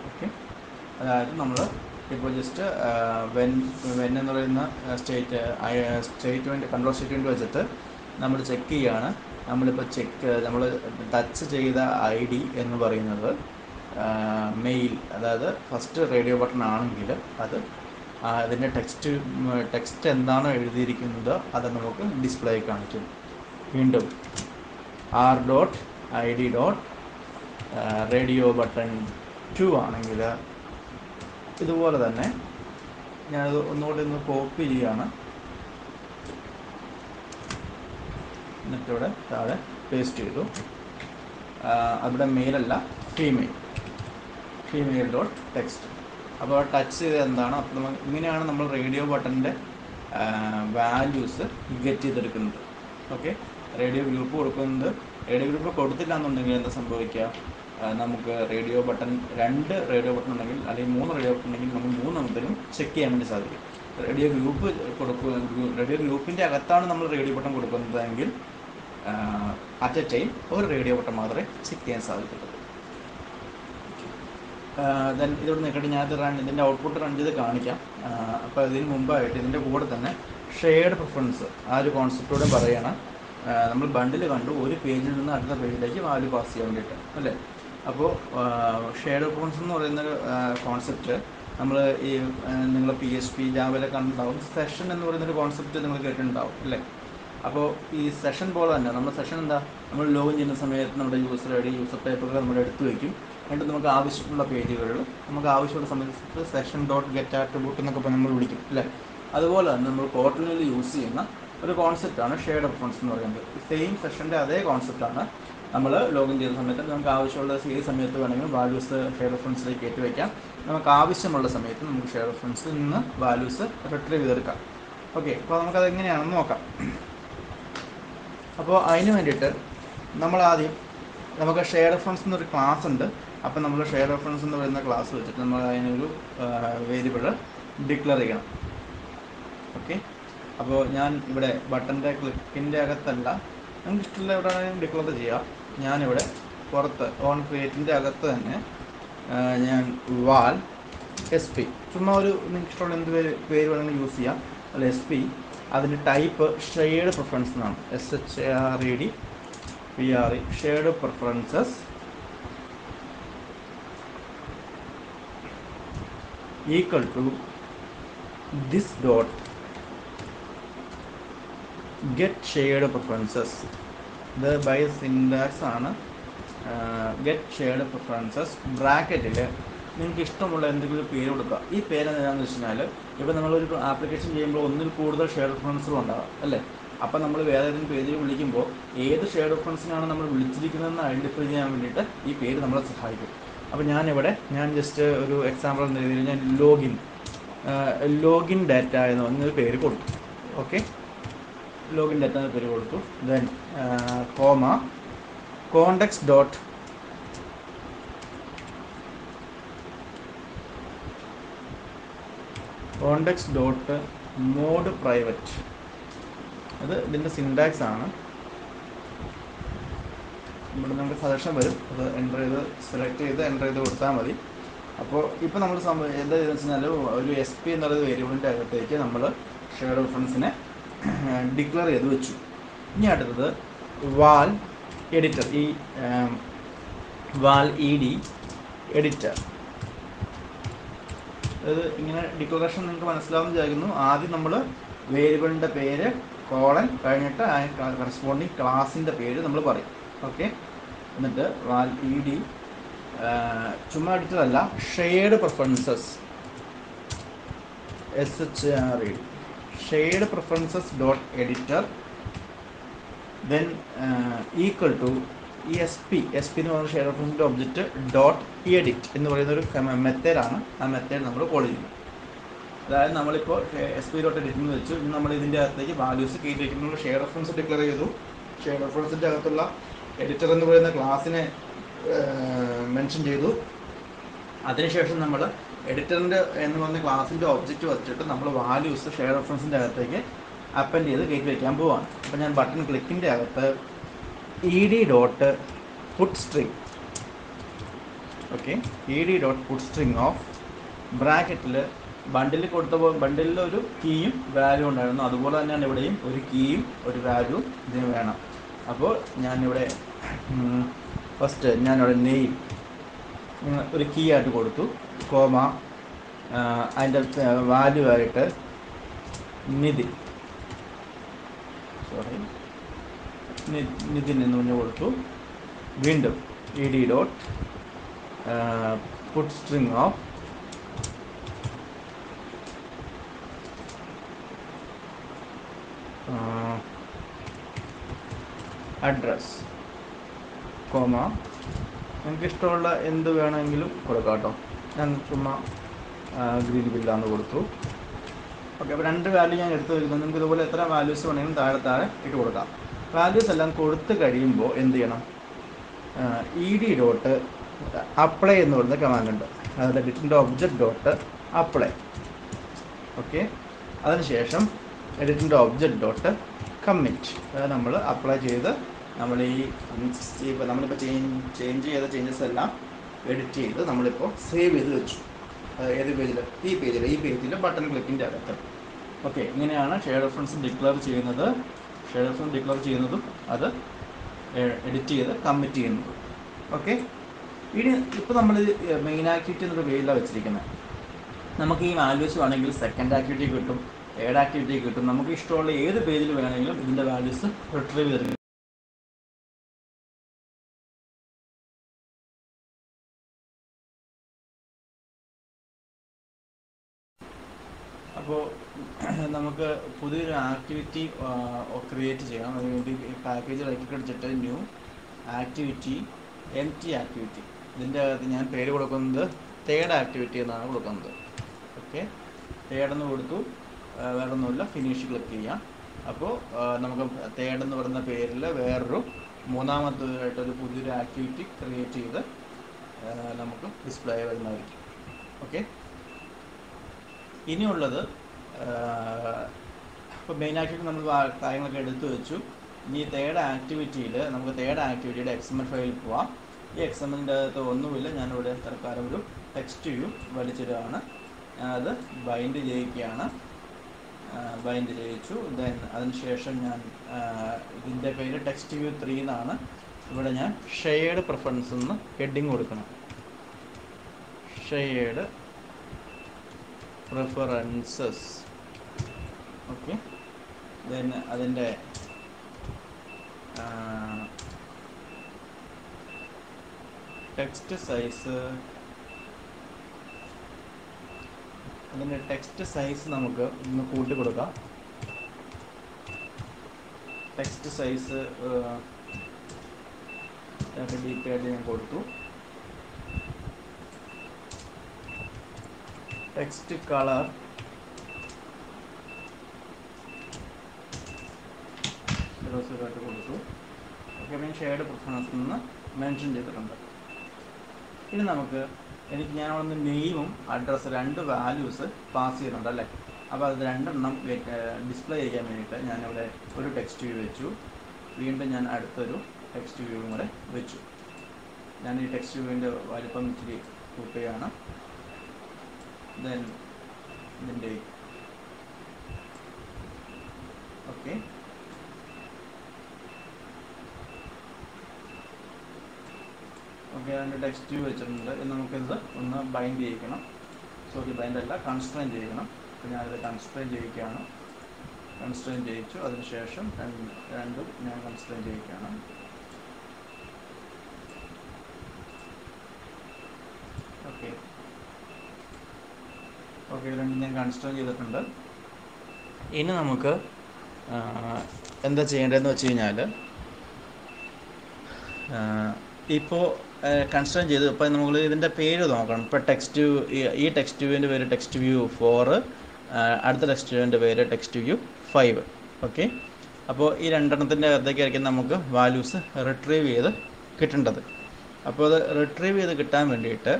Okay, അതായത് നമ്മൾ ഇപ്പോൾ ജസ്റ്റ് വെൻ എന്ന് പറയുന്ന സ്റ്റേറ്റ്മെൻറ്റ് കൺട്രോൾ സ്റ്റേറ്റ്മെൻറ്റ് വെച്ചിട്ട് നമ്മൾ check ചെയ്യുകയാണ്. നമ്മൾ ടച്ച് ചെയ്ത ID എന്ന് പറയുന്നത് മെയിൽ, അതായത് ഫസ്റ്റ് റേഡിയോ ബട്ടൺ ആണെങ്കിൽ അത് അതിൻ്റെ ടെക്സ്റ്റ് എന്താണോ എഴുതിയിരിക്കുന്നത് അത് നമുക്ക് ഡിസ്പ്ലേ കാണിക്കും. വീണ്ടും r.id.radio ബട്ടൺ 2 ആണെങ്കിൽ ഇതുപോലെ തന്നെ ഞാനത് ഒന്നുകൂടി കോപ്പി ചെയ്യുകയാണ്. എന്നിട്ടിവിടെ താഴെ പേസ്റ്റ് ചെയ്തു. അവിടെ മെയിലല്ല, ഫീമെയിൽ ഡോട്ട് ടെക്സ്റ്റ്. അപ്പോൾ ടച്ച് ചെയ്ത് എന്താണ്, അപ്പോൾ ഇങ്ങനെയാണ് നമ്മൾ റേഡിയോ ബട്ടണിൻ്റെ വാല്യൂസ് ഗെറ്റ് ചെയ്തെടുക്കുന്നത്. ഓക്കെ, റേഡിയോ ഗ്രൂപ്പ് കൊടുക്കുന്നത്, റേഡിയോ ഗ്രൂപ്പ് കൊടുത്തില്ല എന്നുണ്ടെങ്കിൽ എന്താ സംഭവിക്കുക, നമുക്ക് റേഡിയോ ബട്ടൺ 2 റേഡിയോ ബട്ടൺ ഉണ്ടെങ്കിൽ അല്ലെങ്കിൽ 3 റേഡിയോ ബട്ടൺ ഉണ്ടെങ്കിൽ നമുക്ക് 3 എണ്ണത്തിലും ചെക്ക് ചെയ്യാൻ വേണ്ടി സാധിക്കും. റേഡിയോ ഗ്രൂപ്പിൻ്റെ അകത്താണ് നമ്മൾ റേഡിയോ ബട്ടൺ കൊടുക്കുന്നതെങ്കിൽ അറ്റ് എ ടൈം ഒരു റേഡിയോ ബട്ടൺ മാത്രമേ ചെക്ക് ചെയ്യാൻ സാധിക്കത്തുള്ളൂ. ദെൻ ഇതോട് നിൽക്കട്ടെ, ഇതിൻ്റെ ഔട്ട്പുട്ട് റൺ ചെയ്ത് കാണിക്കാം. അപ്പോൾ ഇതിന് മുമ്പായിട്ട് ഇതിൻ്റെ കൂടെ തന്നെ ഷെയർഡ് പ്രിഫറൻസ് ആ ഒരു കോൺസെപ്റ്റോടെ പറയുകയാണ്. നമ്മൾ ബണ്ടിൽ കണ്ടു ഒരു പേജിൽ നിന്ന് അടുത്ത പേജിലേക്ക് വാല്യൂ പാസ് ചെയ്യാൻ വേണ്ടിയിട്ട് അല്ലേ. അപ്പോൾ ഷെയർഡ് പ്രിഫറൻസ് എന്ന് പറയുന്നൊരു കോൺസെപ്റ്റ് നമ്മൾ ഈ നിങ്ങൾ PHP ജാവയിലൊക്കെ കണ്ടിട്ടുണ്ടാവും. സെഷൻ എന്ന് പറയുന്നൊരു കോൺസെപ്റ്റ് നിങ്ങൾ കേട്ടിട്ടുണ്ടാവും അല്ലേ. അപ്പോൾ ഈ സെഷൻ പോലെ തന്നെ നമ്മൾ സെഷൻ എന്താ, നമ്മൾ ലോഗിൻ ചെയ്യുന്ന സമയത്ത് നമ്മുടെ യൂസർ ID, യൂസർ ടൈപ്പൊക്കെ നമ്മൾ എടുത്തു വയ്ക്കും. എന്നിട്ട് നമുക്ക് ആവശ്യമുള്ള പേജുകളിൽ നമുക്ക് ആവശ്യമുള്ള സമയത്ത് സെഷൻ ഡോട്ട് ഗെറ്റ് ആട്രിബ്യൂട്ട് എന്നൊക്കെ നമ്മൾ വിളിക്കും അല്ലേ. അതുപോലെ തന്നെ നമ്മൾ പോർട്ടലിൽ യൂസ് ചെയ്യുന്ന ഒരു കോൺസെപ്റ്റാണ് ഷെയർഡ് പ്രിഫറൻസ് എന്ന് പറയുന്നത്. സെയിം സെഷൻ്റെ അതേ കോൺസെപ്റ്റാണ് നമ്മൾ ലോഗിൻ ചെയ്യുന്ന സമയത്ത് നമുക്ക് ആവശ്യമുള്ള ഏത് സമയത്ത് വേണമെങ്കിലും വാല്യൂസ് ഷെയർ റെഫറൻസിലേക്ക് കയറ്റി വയ്ക്കാം. നമുക്ക് ആവശ്യമുള്ള സമയത്ത് നമുക്ക് ഷെയർ റെഫറൻസിൽ നിന്ന് വാല്യൂസ് റിട്രീവ് ചെയ്തെടുക്കാം. ഓക്കെ, അപ്പോൾ നമുക്കതെങ്ങനെയാണെന്ന് നോക്കാം. അപ്പോൾ അതിന് വേണ്ടിയിട്ട് നമുക്ക് ഷെയർ റെഫറൻസ് എന്നൊരു ക്ലാസ് ഉണ്ട്. അപ്പോൾ നമ്മൾ ഷെയർ റെഫറൻസ് എന്ന് പറയുന്ന ക്ലാസ് വെച്ചിട്ട് നമ്മൾ അതിനൊരു വേരിയബിൾ ഡിക്ലെയർ ചെയ്യണം. ഓക്കെ, അപ്പോൾ ഞാൻ ഇവിടെ ബട്ടൻ്റെ ക്ലിക്കിൻ്റെ അകത്തല്ല, നമുക്ക് ഇഷ്ടമുള്ള എവിടെ വേണമെങ്കിലും ഡിക്ലെയർ ചെയ്യാം. ഞാനിവിടെ പുറത്ത് ഓൺ ക്രിയേറ്റിൻ്റെ അകത്ത് തന്നെ ഞാൻ വാൽ SP ചുമ്മാ ഒരു നിങ്ങൾക്ക് ഇഷ്ടമുള്ള എന്ത് പേര് വേണമെങ്കിലും യൂസ് ചെയ്യാം. അല്ല SP, അതിൻ്റെ ടൈപ്പ് ഷെയർഡ് പ്രിഫറൻസ് എന്നാണ്. SHARED shared preferences equal to this dot get shared preferences. ഇത് ബൈ സിൻടാക്സ് ആണ്. ഗെറ്റ് ഷെയർഡ് പ്രിഫറൻസസ് ബ്രാക്കറ്റിൽ നിങ്ങൾക്ക് ഇഷ്ടമുള്ള എന്തെങ്കിലും പേര് കൊടുക്കുക. ഈ പേര് എന്താണെന്ന് വെച്ച് കഴിഞ്ഞാൽ ഇപ്പോൾ നമ്മളൊരു ആപ്ലിക്കേഷൻ ചെയ്യുമ്പോൾ ഒന്നിൽ കൂടുതൽ ഷെയർ റെഫറൻസുകൾ ഉണ്ടാകാം അല്ലേ. അപ്പോൾ നമ്മൾ വേറെ ഏതെങ്കിലും പേജിൽ വിളിക്കുമ്പോൾ ഏത് ഷെയർ റെഫറൻസിനാണ് നമ്മൾ വിളിച്ചിരിക്കുന്നതെന്ന് ഐഡൻറ്റിഫൈ ചെയ്യാൻ വേണ്ടിയിട്ട് ഈ പേര് നമ്മളെ സഹായിക്കും. അപ്പോൾ ഞാൻ ജസ്റ്റ് ഒരു എക്സാമ്പിൾ എന്ന രീതിയിൽ ഞാൻ ലോഗിൻ ഡാറ്റ എന്നൊരു പേര് കൊടുത്തു. ഓക്കെ, ലോഗിൻ ഡാറ്റ എന്ന പേര് കൊടുത്തു. Then comma context dot context dot mode private. അത് ഇതിൻ്റെ സിൻടാക്സ് ആണ്. ഇവിടെ നമുക്ക് സജഷൻ വരും, അത് എൻ്റർ ചെയ്ത് സെലക്ട് ചെയ്ത് എൻ്റർ ചെയ്ത് കൊടുത്താൽ മതി. അപ്പോൾ ഇപ്പോൾ നമ്മൾ എന്താ ചെയ്തെന്ന് വെച്ച് കഴിഞ്ഞാൽ ഒരു SP എന്നുള്ളത് വേരിയബിളിൻ്റെ അകത്തേക്ക് നമ്മൾ ഷെയർഡ് റെഫറൻസിനെ ഡിക്ലെയർ ചെയ്ത് വെച്ചു. ഇനി അടുത്തത് വാൽ എഡിറ്റർ, ഈ വാൽ ED എഡിറ്റർ. അത് ഇങ്ങനെ ഡിക്ലറേഷൻ നിങ്ങൾക്ക് മനസ്സിലാവുമെന്ന് വിചാരിക്കുന്നു. ആദ്യം നമ്മൾ വേരിയബിളിൻ്റെ പേര് കോളൻ കഴിഞ്ഞിട്ട് ആ കറസ്പോണ്ടിങ് ക്ലാസിൻ്റെ പേര് നമ്മൾ പറയും. ഓക്കെ, എന്നിട്ട് വാൽ ED ചുമ്മാ എഡിറ്റർ അല്ല, shared preferences SHRED, shared preferences dot editor, then equal to SP എന്ന് പറയുന്ന ഷെയർ റെഫറൻസിൻ്റെ ഒബ്ജക്റ്റ് ഡോട്ട് എഡിറ്റ് എന്ന് പറയുന്ന ഒരു മെത്തേഡാണ്. ആ മെത്തേഡ് നമ്മൾ കോൾ ചെയ്യുന്നു. അതായത് നമ്മളിപ്പോൾ SP ഡോട്ട് എഡിറ്റ് എന്ന് വെച്ചു. ഇന്ന് നമ്മൾ ഇതിൻ്റെ അകത്തേക്ക് വാല്യൂസ് കയറ്റി വയ്ക്കുന്നു. ഷെയർ റെഫറൻസ് ഡിക്ലെയർ ചെയ്തു. ഷെയർ റെഫറൻസിൻ്റെ അകത്തുള്ള എഡിറ്റർ എന്ന് പറയുന്ന ക്ലാസ്സിനെ മെൻഷൻ ചെയ്തു. അതിനുശേഷം നമ്മൾ എഡിറ്ററിൻ്റെ എന്ന് പറയുന്ന ക്ലാസ്സിൻ്റെ ഒബ്ജക്റ്റ് വെച്ചിട്ട് നമ്മൾ വാല്യൂസ് ഷെയർ റെഫറൻസിൻ്റെ അകത്തേക്ക് അപ്പൻഡ് ചെയ്ത് കയറ്റി വയ്ക്കാൻ പോവാണ്. അപ്പോൾ ഞാൻ ബട്ടൺ ക്ലിക്കിൻ്റെ അകത്ത് ED dot put string, okay, ED dot put string of ബ്രാക്കറ്റിൽ ബണ്ടിൽ കൊടുത്തപ്പോൾ ബണ്ടിലിൽ ഒരു കീയും വാല്യൂ ഉണ്ടായിരുന്നു. അതുപോലെ തന്നെയാണ് ഇവിടെയും ഒരു കീയും ഒരു വാല്യൂ ഇതിന് വേണം. അപ്പോൾ ഞാനിവിടെ ഫസ്റ്റ് ഞാനിവിടെ നെയിം ഒരു കീ ആയിട്ട് കൊടുത്തു, കോമ അതിൻ്റെ വാല്യൂ ആയിട്ട് നിതിൻ, നിതിൻ എന്ന് പറഞ്ഞ് കൊടുത്തു. വീണ്ടും ED dot put string of address, comma നിങ്ങൾക്ക് ഇഷ്ടമുള്ള എന്ത് വേണമെങ്കിലും കൊടുക്കാം കേട്ടോ. ഞാൻ ചുമ്മാ ഗ്രീൻ ബില്ലാന്ന് കൊടുത്തു. ഓക്കെ, അപ്പോൾ 2 വാല്യൂ ഞാൻ എടുത്ത് വയ്ക്കുന്നു. നിങ്ങൾക്ക് ഇതുപോലെ എത്ര വാല്യൂസ് വേണമെങ്കിലും താഴെ ഇട്ട് കൊടുക്കാം. വാല്യൂസ് എല്ലാം കൊടുത്ത് കഴിയുമ്പോൾ എന്ത് ചെയ്യണം, ED ഡോട്ട് അപ്ലൈ എന്ന് പറയുന്ന കമാൻഡ് ഉണ്ട്. അതായത് എഡിറ്റിൻ്റെ ഒബ്ജക്റ്റ് ഡോട്ട് അപ്ലൈ. ഓക്കെ, അതിനുശേഷം എഡിറ്റിൻ്റെ ഒബ്ജക്റ്റ് ഡോട്ട് കമ്മിറ്റ്. അതായത് നമ്മൾ അപ്ലൈ ചെയ്ത് നമ്മൾ നമ്മളിപ്പോൾ ചേഞ്ച് ചെയ്ത ചേഞ്ചസ് എല്ലാം എഡിറ്റ് ചെയ്ത് നമ്മളിപ്പോൾ സേവ് ചെയ്ത് വെച്ചു. ഏത് പേജിൽ? ഈ പേജിൽ ബട്ടൺ ക്ലിക്കിൻ്റെ അകത്ത്. ഓക്കെ, ഇങ്ങനെയാണ് ഷെയർ റെഫറൻസ് ഡിക്ലെയർ ചെയ്യുന്നത്. ഷെയർ റെഫറൻസ് ഡിക്ലെയർ ചെയ്യുന്നതും അത് എഡിറ്റ് ചെയ്ത് കമ്മിറ്റ് ചെയ്യുന്നതും. ഓക്കെ, ഇനി ഇപ്പോൾ നമ്മൾ മെയിൻ ആക്ടിവിറ്റി എന്നൊരു പേജിലാണ് വെച്ചിരിക്കുന്നത്. നമുക്ക് ഈ വാല്യൂസ് വേണമെങ്കിൽ സെക്കൻഡ് ആക്ടിവിറ്റി കിട്ടും, തേർഡ് ആക്ടിവിറ്റി കിട്ടും. നമുക്ക് ഇഷ്ടമുള്ള ഏത് പേജിൽ വേണമെങ്കിലും ഇതിൻ്റെ വാല്യൂസ് റിട്രീവ് ചെയ്ത്. അപ്പോൾ നമുക്ക് പുതിയൊരു ആക്ടിവിറ്റി ക്രിയേറ്റ് ചെയ്യാം. അതിനുവേണ്ടി പാക്കേജ് റൈറ്റ് അടിച്ചിട്ട് ന്യൂ ആക്ടിവിറ്റി, empty ആക്ടിവിറ്റി. ഇതിൻ്റെ അകത്ത് ഞാൻ പേര് കൊടുക്കുന്നത് തേർഡ് ആക്ടിവിറ്റി എന്നാണ് കൊടുക്കുന്നത്. ഓക്കെ, തേർഡ് എന്ന് കൊടുത്തു. വേറെ ഒന്നുമില്ല, ഫിനിഷ് ക്ലിക്ക് ചെയ്യാം. അപ്പോൾ നമുക്ക് തേർഡ് എന്ന് പറയുന്ന പേരിൽ വേറൊരു മൂന്നാമത്തേതായിട്ടൊരു പുതിയൊരു ആക്ടിവിറ്റി ക്രിയേറ്റ് ചെയ്ത് നമുക്ക് ഡിസ്പ്ലേ വരുന്നതായിരിക്കും. ഓക്കെ, ഇനിയുള്ളത് ഇപ്പോൾ മെയിൻ ആക്ടിവിറ്റി നമ്മൾ കാര്യങ്ങളൊക്കെ എടുത്തു വെച്ചു. ഇനി തേർഡ് ആക്ടിവിറ്റിയിൽ നമുക്ക് തേർഡ് ആക്ടിവിറ്റിയുടെ XML ഫയലിൽ പോവാം. ഈ XMLൻ്റെ അകത്ത് ഒന്നുമില്ല, ഞാനിവിടെ തൽക്കാലം ഒരു ടെക്സ്റ്റ് വ്യൂ വലിച്ചിടുകയാണ്. ഞാനത് ബൈൻഡ് ചെയ്യിക്കുകയാണ്. ബൈൻഡ് ചെയ്യിച്ചു. ദെൻ അതിനുശേഷം ഞാൻ ഇതിൻ്റെ പേര് ടെക്സ്റ്റ് വ്യൂ 3 എന്നാണ്. ഇവിടെ ഞാൻ ഷെയർഡ് പ്രിഫറൻസ് എന്ന് ഹെഡിങ് കൊടുക്കണം. Shared preferences. ഓക്കെ, ദെൻ അതിൻ്റെ ടെക്സ്റ്റ് സൈസ്, അതിൻ്റെ ടെക്സ്റ്റ് സൈസ് നമുക്ക് ഒന്ന് കൂട്ടി കൊടുക്കാം. ടെക്സ്റ്റ് സൈസ് DP ആയിട്ട് ഞാൻ കൊടുത്തു. ടെക്സ്റ്റ് കളർ ആയിട്ട് കൊടുത്തു. ഓക്കെ, ഞാൻ ഷെയർഡ് പ്രിഫറൻസിൽ നിന്ന് മെൻഷൻ ചെയ്തിട്ടുണ്ട്. ഇനി നമുക്ക് എനിക്ക് ഞാൻ അവിടെ നിന്ന് നെയിമും അഡ്രസ്സ് 2 വാല്യൂസ് പാസ് ചെയ്യുന്നുണ്ട് അല്ലേ. അപ്പോൾ അത് 2 ഡിസ്പ്ലേ ചെയ്യാൻ വേണ്ടിയിട്ട് ഞാനിവിടെ ഒരു ടെക്സ്റ്റ് വ്യൂ വെച്ചു. വീണ്ടും ഞാൻ അടുത്തൊരു ടെക്സ്റ്റ് വ്യൂവും കൂടെ വെച്ചു. ഞാൻ ഈ ടെക്സ്റ്റ് വ്യൂവിൻ്റെ വലിപ്പം ഇച്ചിരി കൂട്ടുകയാണ്. ദെൻ ഇതിൻ്റെ ഓക്കെ ഓക്കെ 2 ടെക്സ്റ്റ് വ്യൂ വെച്ചിട്ടുണ്ട്. നമുക്കിത് ഒന്ന് ബൈൻഡ് ചെയ്യിക്കണം. സോറി, ബൈൻഡ് അല്ല, കൺസ്ട്രെയിൻ ചെയ്യിക്കണം. അപ്പോൾ ഞാനിത് കൺസ്ട്രെയിൻ ചെയ്യിക്കുകയാണ്. കൺസ്ട്രെയിൻ ചെയ്യിച്ചു. അതിനുശേഷം രണ്ടും ഞാൻ കൺസ്ട്രെയിൻ ചെയ്യിക്കുകയാണ്. ഓക്കെ ഓക്കെ ഇത് രണ്ടും ഞാൻ കൺസ്ട്രെയിൻ ചെയ്തിട്ടുണ്ട്. ഇനി നമുക്ക് എന്താ ചെയ്യേണ്ടതെന്ന് വെച്ച് കഴിഞ്ഞാൽ, ഇപ്പോൾ കൺസ്ട്രെയിൻ ചെയ്ത് ഇപ്പോൾ നമ്മൾ ഇതിൻ്റെ പേര് നോക്കണം. ഇപ്പോൾ ഈ ടെക്സ്റ്റ് വ്യൂവിൻ്റെ പേര് ടെക്സ്റ്റ് വ്യൂ 4, അടുത്ത ടെക്സ്റ്റ് വ്യൂവിൻ്റെ പേര് ടെക്സ്റ്റ് വ്യൂ 5. ഓക്കെ, അപ്പോൾ ഈ 2 അകത്തേക്കായിരിക്കും നമുക്ക് വാല്യൂസ് റിട്രീവ് ചെയ്ത് കിട്ടേണ്ടത്. അപ്പോൾ അത് റിട്രീവ് ചെയ്ത് കിട്ടാൻ വേണ്ടിയിട്ട്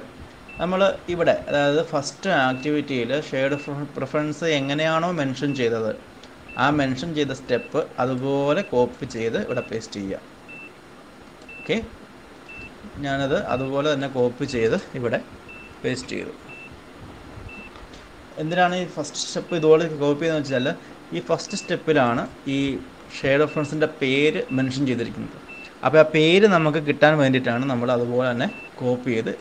നമ്മൾ ഇവിടെ, അതായത് ഫസ്റ്റ് ആക്ടിവിറ്റിയിൽ ഷെയർഡ് പ്രിഫറൻസ് എങ്ങനെയാണോ മെൻഷൻ ചെയ്തത്, ആ മെൻഷൻ ചെയ്ത സ്റ്റെപ്പ് അതുപോലെ കോപ്പി ചെയ്ത് ഇവിടെ പേസ്റ്റ് ചെയ്യുക. ഓക്കെ, ഞാനത് അതുപോലെ തന്നെ കോപ്പി ചെയ്ത് ഇവിടെ പേസ്റ്റ് ചെയ്തു. എന്തിനാണ് ഈ ഫസ്റ്റ് സ്റ്റെപ്പ് ഇതുപോലെ കോപ്പി ചെയ്തെന്ന് വെച്ചാൽ, ഈ ഫസ്റ്റ് സ്റ്റെപ്പിലാണ് ഈ ഷെയർഡ് റെഫറൻസിൻ്റെ പേര് മെൻഷൻ ചെയ്തിരിക്കുന്നത്. അപ്പോൾ ആ പേര് നമുക്ക് കിട്ടാൻ വേണ്ടിയിട്ടാണ് നമ്മൾ അതുപോലെ തന്നെ കോപ്പി ചെയ്ത്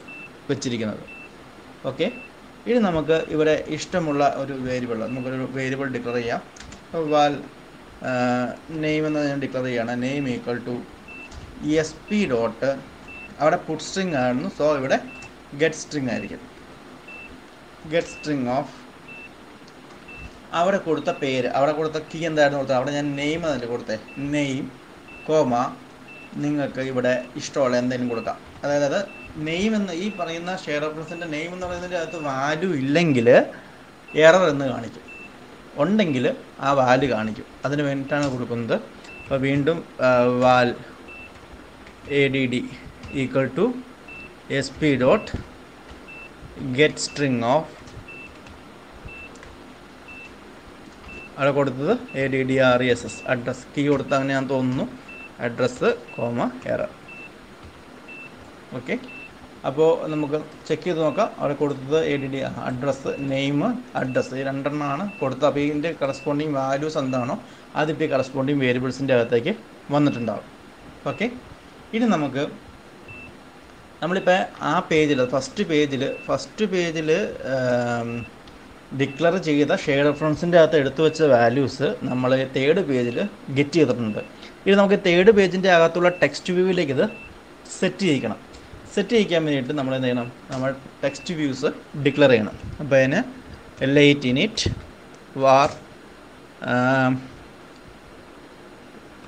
വെച്ചിരിക്കുന്നത്. ഓക്കെ, ഇനി നമുക്ക് ഇവിടെ ഇഷ്ടമുള്ള ഒരു വേരിയബിൾ, നമുക്കൊരു വേരിയബിൾ ഡിക്ലെയർ ചെയ്യാം. വാൽ നെയിം എന്ന് ഞാൻ ഡിക്ലെയർ ചെയ്യുകയാണ്. Name equal to SP dot, അവിടെ പുട്ട് സ്ട്രിങ് ആയിരുന്നു, സോ ഇവിടെ ഗെറ്റ് സ്ട്രിങ് ആയിരിക്കും. ഗെറ്റ് സ്ട്രിങ് ഓഫ്, അവിടെ കൊടുത്ത പേര്, അവിടെ കൊടുത്ത കീ എന്തായിരുന്നു കൊടുത്തത്, അവിടെ ഞാൻ നെയിം എന്നല്ലേ കൊടുത്തേ, നെയിം കോമ നിങ്ങൾക്ക് ഇവിടെ ഇഷ്ടമുള്ള എന്തെങ്കിലും കൊടുക്കാം. അതായത് നെയിം എന്ന് ഈ പറയുന്ന ഷെയർ റെഫറൻസിൻ്റെ നെയിം എന്ന് പറയുന്നതിൻ്റെ അകത്ത് വാല്യൂ ഇല്ലെങ്കിൽ എറർ എന്ന് കാണിക്കും, ഉണ്ടെങ്കിൽ ആ വാല്യൂ കാണിക്കും. അതിന് വേണ്ടിയിട്ടാണ് കൊടുക്കുന്നത്. അപ്പോൾ വീണ്ടും val add equal to SP dot get string of, അവിടെ കൊടുത്തത് ADDRESS, അഡ്രസ് കീ കൊടുത്ത അങ്ങനെ ഞാൻ തോന്നുന്നു, അഡ്രസ്സ് കോമ എറർ. ഓക്കെ, അപ്പോൾ നമുക്ക് ചെക്ക് ചെയ്ത് നോക്കാം. അവിടെ കൊടുത്തത് അഡ്രസ്സ്, നെയിം, അഡ്രസ്സ്, ഈ 2 കൊടുത്തത്. അപ്പോൾ ഇതിൻ്റെ കറസ്പോണ്ടിങ് വാല്യൂസ് എന്താണോ അതിപ്പോൾ കറസ്പോണ്ടിങ് വേരിയബിൾസിൻ്റെ അകത്തേക്ക് വന്നിട്ടുണ്ടാവും. ഓക്കെ, ഇനി നമുക്ക് നമ്മളിപ്പോൾ ആ പേജിൽ ഫസ്റ്റ് പേജിൽ ഡിക്ലെയർ ചെയ്ത ഷെയർ റെഫറൻസിൻ്റെ അകത്ത് എടുത്തു വെച്ച വാല്യൂസ് നമ്മൾ 3rd പേജിൽ ഗെറ്റ് ചെയ്തിട്ടുണ്ട്. ഇനി നമുക്ക് 3rd പേജിൻ്റെ അകത്തുള്ള ടെക്സ്റ്റ് വ്യൂവിലേക്ക് ഇത് സെറ്റ് ചെയ്യിക്കണം. സെറ്റ് ചെയ്യിക്കാൻ വേണ്ടിയിട്ട് നമ്മൾ എന്ത് ചെയ്യണം, നമ്മൾ ടെക്സ്റ്റ് വ്യൂസ് ഡിക്ലെയർ ചെയ്യണം. അപ്പോൾ അതിന് late init var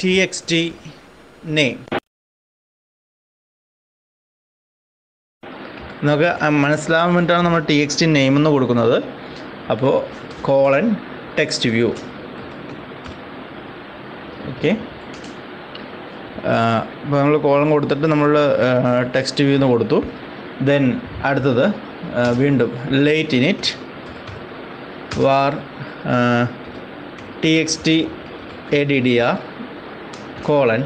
txt name, നമുക്ക് മനസ്സിലാവാൻ വേണ്ടിയിട്ടാണ് നമ്മൾ TXT നെയിം എന്ന് കൊടുക്കുന്നത്. അപ്പോൾ കോളൻ ടെക്സ്റ്റ് വ്യൂ. ഓക്കെ, അപ്പോൾ നമ്മൾ കോളം കൊടുത്തിട്ട് നമ്മൾ ടെക്സ്റ്റ് വ്യൂ എന്ന് കൊടുത്തു. ദെൻ അടുത്തത് വീണ്ടും late init var txt addr colon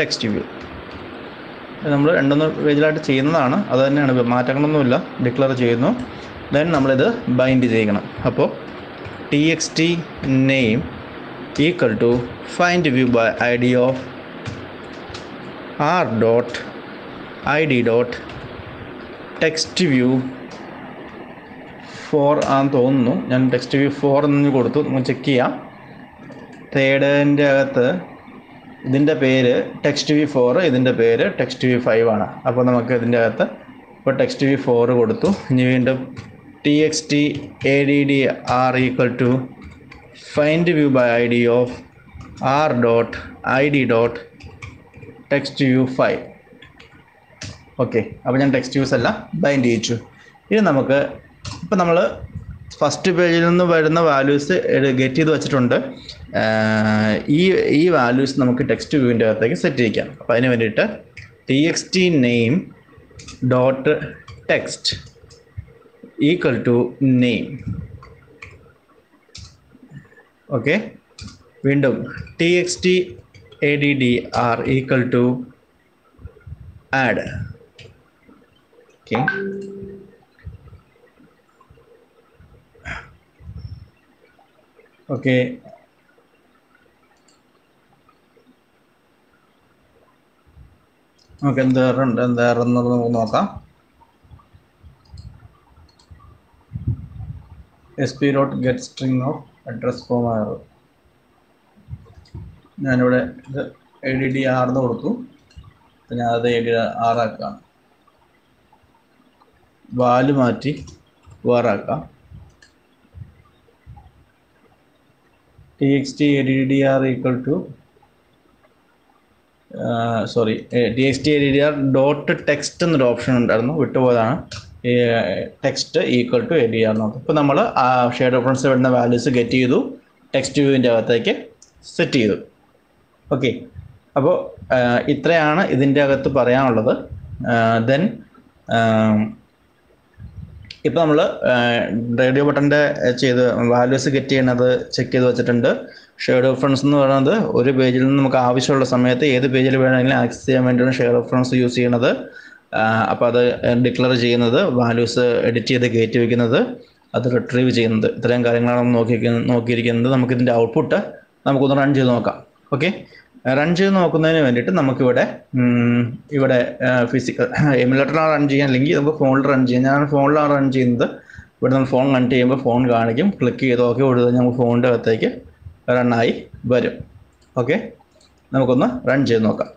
text view. നമ്മൾ 2 പേജിലായിട്ട് ചെയ്യുന്നതാണ്, അത് തന്നെയാണ്, മാറ്റങ്ങളൊന്നുമില്ല, ഡിക്ലെയർ ചെയ്യുന്നു. ദെൻ നമ്മളിത് ബൈൻഡ് ചെയ്യണം. അപ്പോൾ TXT name equal to find view by ID of r dot ID dot text view 4 ആണെന്ന് തോന്നുന്നു. ഞാൻ ടെക്സ്റ്റ് വ്യൂ 4 എന്ന് കൊടുത്തു. നമുക്ക് ചെക്ക് ചെയ്യാം. 3ൻ്റെ അകത്ത് ഇതിൻ്റെ പേര് ടെക്സ്റ്റ് വ്യൂ 4, ഇതിൻ്റെ പേര് ടെക്സ്റ്റ് വ്യൂ 5 ആണ്. അപ്പോൾ നമുക്ക് ഇതിൻ്റെ അകത്ത് ഇപ്പോൾ ടെക്സ്റ്റ് വ്യൂ 4 കൊടുത്തു. ഇനി വീണ്ടും TXT addr equal to find view by ID of r dot ID dot text view 5. Okay, അപ്പോൾ ഞാൻ ടെക്സ്റ്റ് വ്യൂസ് എല്ലാം ബൈൻഡ് ചെയ്യിച്ചു. ഇനി നമുക്ക് ഇപ്പോൾ നമ്മൾ ഫസ്റ്റ് പേജിൽ നിന്ന് വരുന്ന വാല്യൂസ് ഗെറ്റ് ചെയ്ത് വെച്ചിട്ടുണ്ട്. ഈ വാല്യൂസ് നമുക്ക് ടെക്സ്റ്റ് വ്യൂവിൻ്റെ അകത്തേക്ക് സെറ്റ് ചെയ്യിക്കാം. അപ്പോൾ അതിന് വേണ്ടിയിട്ട് TXT name dot text equal to name. Okay, വീണ്ടും txt addr equal to add. Okay, okay, നമുക്ക് എന്താണെന്നുള്ളത് നമുക്ക് നോക്കാം. sp.getString of address form error. ഞാനിവിടെ ഇത് addr എന്ന് കൊടുത്തു. ഞാൻ അത് addr ആക്കാം. വാല്യൂ മാറ്റി വേറാക്കാം. txt addr equal to txt addr dot text എന്നൊരു ഓപ്ഷൻ ഉണ്ടായിരുന്നു, വിട്ടുപോയതാണ്. ടെക്സ്റ്റ് ഈക്വൽ ടു addr നോക്കാം. ഇപ്പോൾ നമ്മൾ ആ ഷെയ്ഡ് റെഫറൻസ് വരുന്ന വാല്യൂസ് ഗെറ്റ് ചെയ്തു, ടെക്സ്റ്റ് വ്യൂവിൻ്റെ അകത്തേക്ക് സെറ്റ് ചെയ്തു. ഓക്കെ, അപ്പോൾ ഇത്രയാണ് ഇതിൻ്റെ അകത്ത് പറയാനുള്ളത്. ദെൻ ഇപ്പോൾ നമ്മൾ റേഡിയോ ബട്ടൻ്റെ ചെയ്ത് വാല്യൂസ് ഗെറ്റ് ചെയ്യുന്നത് ചെക്ക് ചെയ്ത് വെച്ചിട്ടുണ്ട്. ഷെയ്ഡ് റെഫറൻസ് എന്ന് പറയുന്നത് ഒരു പേജിൽ നിന്ന് നമുക്ക് ആവശ്യമുള്ള സമയത്ത് ഏത് പേജിൽ വേണമെങ്കിലും ആക്സസ് ചെയ്യാൻ വേണ്ടിയാണ് ഷെയ്ഡ് റെഫറൻസ് യൂസ് ചെയ്യുന്നത്. അപ്പോൾ അത് ഡിക്ലെയർ ചെയ്യുന്നത്, വാല്യൂസ് എഡിറ്റ് ചെയ്ത് കയറ്റി വയ്ക്കുന്നത്, അത് റിട്രീവ് ചെയ്യുന്നത്, ഇത്രയും കാര്യങ്ങളാണ് നോക്കിയിരിക്കുന്നത്. നമുക്കിതിൻ്റെ ഔട്ട്പുട്ട് നമുക്കൊന്ന് റൺ ചെയ്ത് നോക്കാം. ഓക്കെ, റൺ ചെയ്ത് നോക്കുന്നതിന് വേണ്ടിയിട്ട് നമുക്കിവിടെ ഫിസിക്കൽ എമുലേറ്ററിലാണ് റൺ ചെയ്യാൻ, അല്ലെങ്കിൽ നമുക്ക് ഫോണിൽ റൺ ചെയ്യാം. ഞാൻ ഫോണിലാണ് റൺ ചെയ്യുന്നത്. ഇവിടെ നമ്മൾ ഫോൺ കണക്ട് ചെയ്യുമ്പോൾ ഫോൺ കാണിക്കും. ക്ലിക്ക് ചെയ്ത് ഓക്കെ കൊടുത്ത് നമുക്ക് ഫോണിൻ്റെ അകത്തേക്ക് റണ്ണായി വരും. ഓക്കെ, നമുക്കൊന്ന് റൺ ചെയ്ത് നോക്കാം.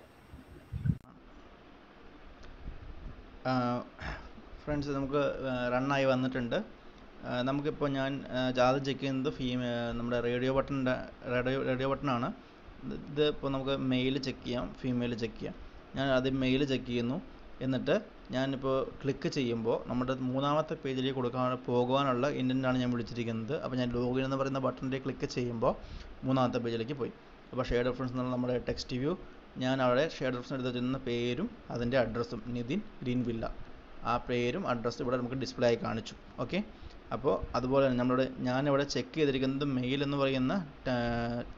ഫ്രണ്ട്സ്, നമുക്ക് റണ്ണായി വന്നിട്ടുണ്ട്. നമുക്കിപ്പോൾ ഞാൻ ആദ്യം ചെക്ക് ചെയ്യുന്നത് നമ്മുടെ റേഡിയോ ബട്ടണാണ്. ഇത് ഇപ്പോൾ നമുക്ക് മെയിൽ ചെക്ക് ചെയ്യാം, ഫീമെയിൽ ചെക്ക് ചെയ്യാം. ഞാൻ ആദ്യം മെയിൽ ചെക്ക് ചെയ്യുന്നു. എന്നിട്ട് ഞാനിപ്പോൾ ക്ലിക്ക് ചെയ്യുമ്പോൾ നമ്മുടെ മൂന്നാമത്തെ പേജിലേക്ക് പോകുവാനുള്ള ഇൻറ്റൻ്റാണ് ഞാൻ വിളിച്ചിരിക്കുന്നത്. അപ്പോൾ ഞാൻ ലോഗിൻ എന്ന് പറയുന്ന ബട്ടണിലേക്ക് ക്ലിക്ക് ചെയ്യുമ്പോൾ മൂന്നാമത്തെ പേജിലേക്ക് പോയി. അപ്പോൾ ഷെയ്ഡ് റെഫറൻസ് എന്നുള്ള നമ്മുടെ ടെക്സ്റ്റ് വ്യൂ, ഞാൻ അവിടെ ഷെയ്ഡ് റെഫറൻസ് എടുത്ത് വെച്ചിരുന്ന പേരും അതിൻ്റെ അഡ്രസ്സും നിതിൻ ഗ്രീൻ വില്ല, ആ പേരും അഡ്രസ്സും ഇവിടെ നമുക്ക് ഡിസ്പ്ലേ ആയി കാണിച്ചു. ഓക്കെ, അപ്പോൾ അതുപോലെ തന്നെ ഞാനിവിടെ ചെക്ക് ചെയ്തിരിക്കുന്നത് മെയിൽ എന്ന് പറയുന്ന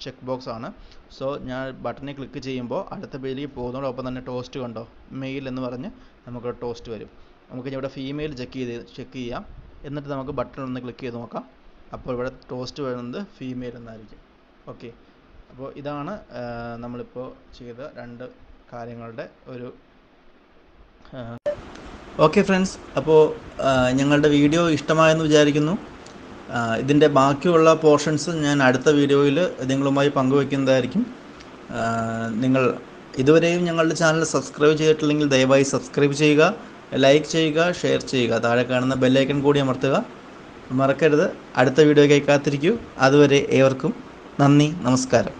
ചെക്ക് ബോക്സ് ആണ്. സോ ഞാൻ ബട്ടണിൽ ക്ലിക്ക് ചെയ്യുമ്പോൾ അടുത്ത പേജിലേക്ക് പോകുന്നതോടൊപ്പം തന്നെ ടോസ്റ്റ് കണ്ടോ, മെയിൽ എന്ന് പറഞ്ഞ് നമുക്ക് ടോസ്റ്റ് വരും. നമുക്ക് ഇവിടെ ഫീമെയിൽ ചെക്ക് ചെയ്യാം. എന്നിട്ട് നമുക്ക് ബട്ടൺ ഒന്ന് ക്ലിക്ക് ചെയ്ത് നോക്കാം. അപ്പോൾ ഇവിടെ ടോസ്റ്റ് വരുന്നത് ഫീമെയിൽ എന്നായിരിക്കും. ഓക്കെ, അപ്പോൾ ഇതാണ് നമ്മളിപ്പോൾ ചെയ്ത രണ്ട് കാര്യങ്ങളുടെ ഒരു. ഓക്കെ ഫ്രണ്ട്സ്, അപ്പോൾ ഞങ്ങളുടെ വീഡിയോ ഇഷ്ടമായെന്ന് വിചാരിക്കുന്നു. ഇതിൻ്റെ ബാക്കിയുള്ള പോർഷൻസ് ഞാൻ അടുത്ത വീഡിയോയിൽ നിങ്ങളുമായി പങ്കുവയ്ക്കുന്നതായിരിക്കും. നിങ്ങൾ ഇതുവരെയും ഞങ്ങളുടെ ചാനൽ സബ്സ്ക്രൈബ് ചെയ്തിട്ടില്ലെങ്കിൽ ദയവായി സബ്സ്ക്രൈബ് ചെയ്യുക, ലൈക്ക് ചെയ്യുക, ഷെയർ ചെയ്യുക, താഴെ കാണുന്ന ബെല്ലൈക്കൺ കൂടി അമർത്തുക. മറക്കരുത്. അടുത്ത വീഡിയോയ്ക്കായി കാത്തിരിക്കൂ. അതുവരെ ഏവർക്കും നന്ദി, നമസ്കാരം.